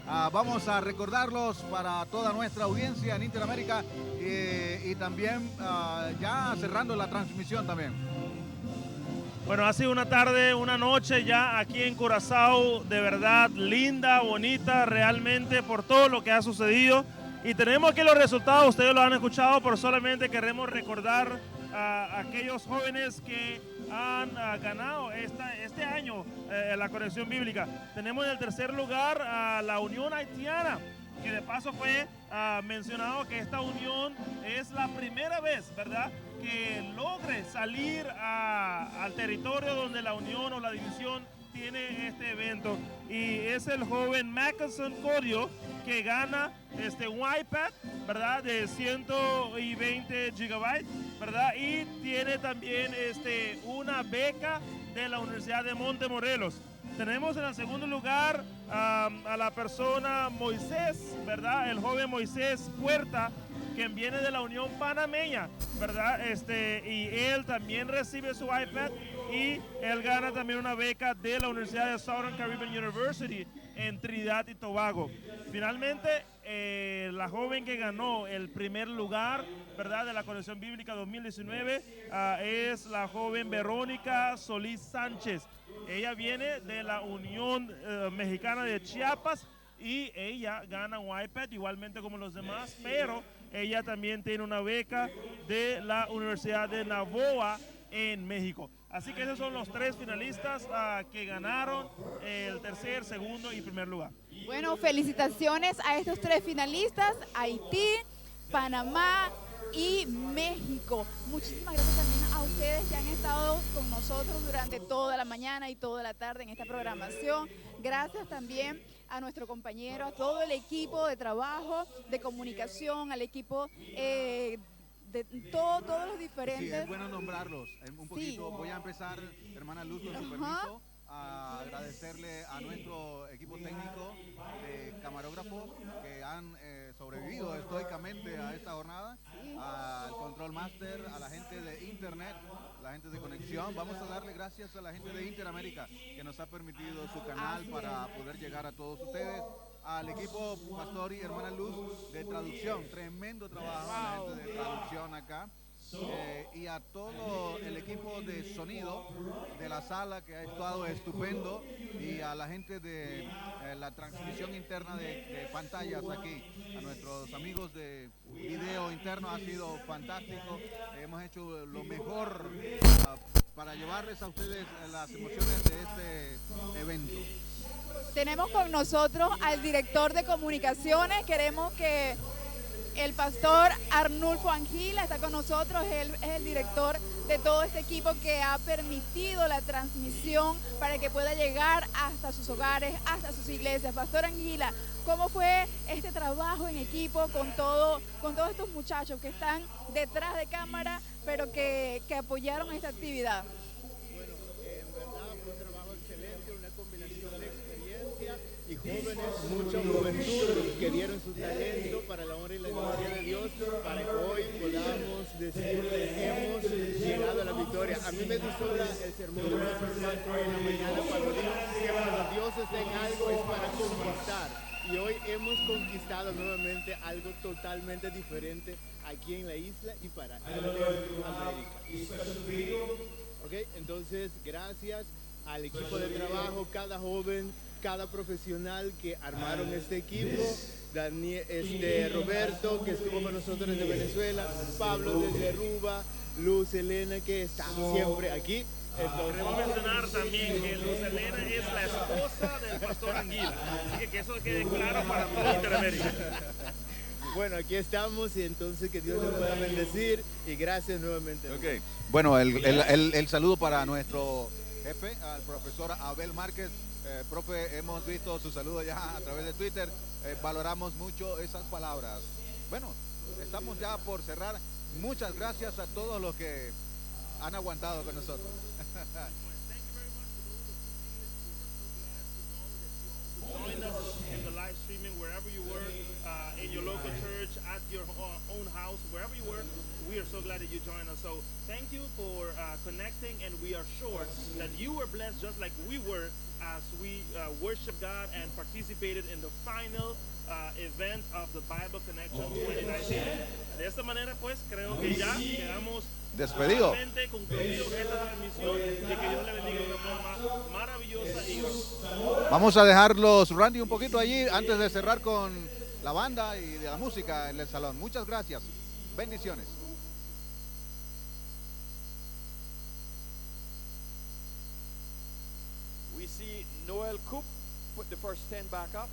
S13: Vamos a recordarlos para toda nuestra audiencia en Interamérica y también ya cerrando la transmisión también.
S3: Bueno, ha sido una tarde, una noche ya aquí en Curazao, de verdad linda, bonita, realmente por todo lo que ha sucedido. Y tenemos aquí los resultados, ustedes lo han escuchado, pero solamente queremos recordar a aquellos jóvenes que han ganado este año la Conexión Bíblica. Tenemos en el tercer lugar a la Unión Haitiana, que de paso fue mencionado que esta unión es la primera vez, ¿verdad?, que logre salir al territorio donde la unión o la división tiene este evento. Y es el joven Mackinson Corio que gana un iPad, ¿verdad?, de 120 gigabytes, ¿verdad? Y tiene también una beca de la Universidad de Montemorelos. Tenemos en el segundo lugar a la persona Moisés, ¿verdad? El joven Moisés Puerta, quien viene de la Unión Panameña, ¿verdad? Y él también recibe su iPad y él gana también una beca de la Universidad de Southern Caribbean University en Trinidad y Tobago. Finalmente, la joven que ganó el primer lugar, ¿verdad?, de la Conexión Bíblica 2019 es la joven Verónica Solís Sánchez. Ella viene de la Unión Mexicana de Chiapas y ella gana un iPad igualmente como los demás, pero ella también tiene una beca de la Universidad de Navoa en México. Así que esos son los tres finalistas que ganaron el tercer, segundo y primer lugar.
S4: Bueno, felicitaciones a estos tres finalistas, Haití, Panamá y México. Muchísimas gracias también a ustedes que han estado con nosotros durante toda la mañana y toda la tarde en esta programación. Gracias también a nuestro compañero, a todo el equipo de trabajo, de comunicación, al equipo de todos los diferentes.
S13: Sí, es bueno nombrarlos un poquito. Sí. Voy a empezar, hermana Luz, con su permiso, a agradecerle a nuestro equipo técnico de camarógrafos que han sobrevivido estoicamente a esta jornada, al Control Master, a la gente de Internet, la gente de conexión. Vamos a darle gracias a la gente de Interamérica que nos ha permitido su canal para poder llegar a todos ustedes. Al equipo Pastor y hermana Luz de traducción, tremendo trabajo a la gente de traducción acá. Y a todo el equipo de sonido de la sala que ha estado estupendo, y a la gente de la transmisión interna de pantallas aquí, a nuestros amigos de video interno, ha sido fantástico. Hemos hecho lo mejor para llevarles a ustedes las emociones de este evento.
S4: Tenemos con nosotros al director de comunicaciones. Queremos que el pastor Arnulfo Angila está con nosotros. Él es el director de todo este equipo que ha permitido la transmisión para que pueda llegar hasta sus hogares, hasta sus iglesias. Pastor Angila, ¿cómo fue este trabajo en equipo con todos estos muchachos que están detrás de cámara, pero que apoyaron esta actividad?
S16: Bueno, en verdad fue un trabajo excelente, una combinación de experiencia y jóvenes, mucha juventud que dieron su talento para la honra y la gloria de Dios, para que hoy podamos decir que hemos llegado a la victoria. A mí me gustó el sermón de nuestro pastor hoy en la mañana cuando dijo que cuando Dios está en algo es para conquistar. Y hoy hemos conquistado nuevamente algo totalmente diferente aquí en la isla y para América. Ok, entonces gracias al equipo de trabajo, cada joven, cada profesional que armaron este equipo, Roberto, que estuvo con nosotros desde Venezuela, Pablo desde Aruba, Luz Elena, que está siempre aquí.
S3: Queremos mencionar también que Luz Elena es la esposa del pastor Anguila, así que eso quede claro para toda Interamérica.
S16: Bueno, aquí estamos y entonces que Dios nos pueda bendecir y gracias nuevamente.
S13: Okay. Bueno, el saludo para nuestro jefe, al profesor Abel Márquez. Profe, hemos visto su saludo ya a través de Twitter. Valoramos mucho esas palabras. Bueno, estamos ya por cerrar. Muchas gracias a todos los que han aguantado con nosotros.
S3: Join us in the live streaming wherever you were. in your local church, at your own house, wherever you were. We are so glad that you joined us. So thank you for connecting, and we are sure that you were blessed just like we were as we worship God and participated in the final event of the Bible Connection 2019. De esta manera, pues, creo que ya quedamos
S13: despedido.
S3: Concluido esta transmisión, y que Dios le bendiga de una forma maravillosa y
S13: vamos a dejarlos, Randy, un poquito allí antes de cerrar con la banda y de la música en el salón. Muchas gracias. Bendiciones.
S2: We see Noel Coop put the first 10 back up.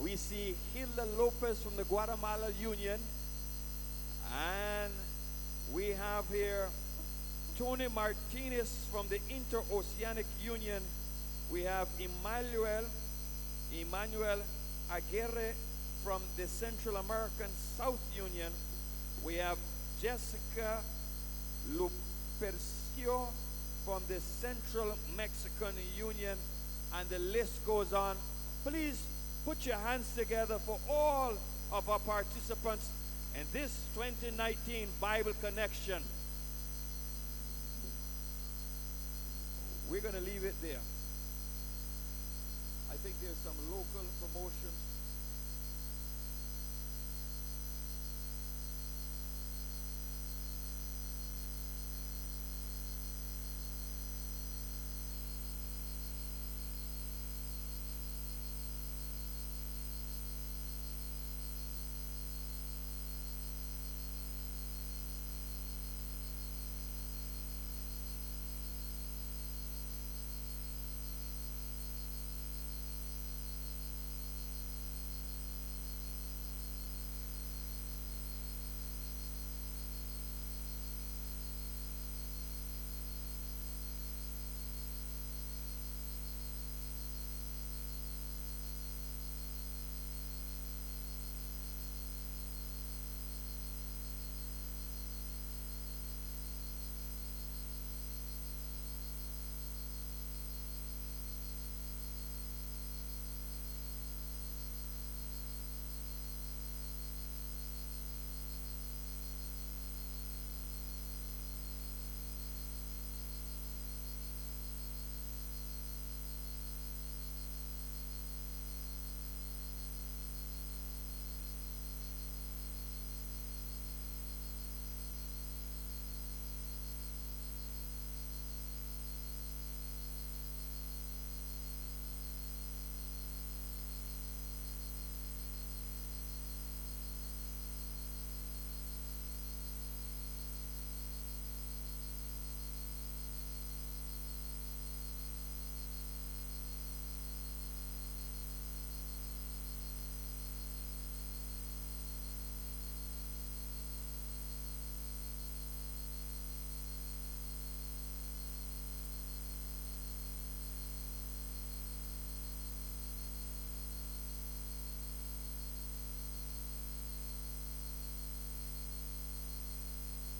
S2: We see Hilda Lopez from the Guatemala Union. And we have here Tony Martinez from the Interoceanic Union. We have Emmanuel Aguirre from the Central American South Union. We have Jessica Lupercio from the Central Mexican Union, and the list goes on. Please put your hands together for all of our participants in this 2019 Bible Connection. We're going to leave it there. I think there's some local promotions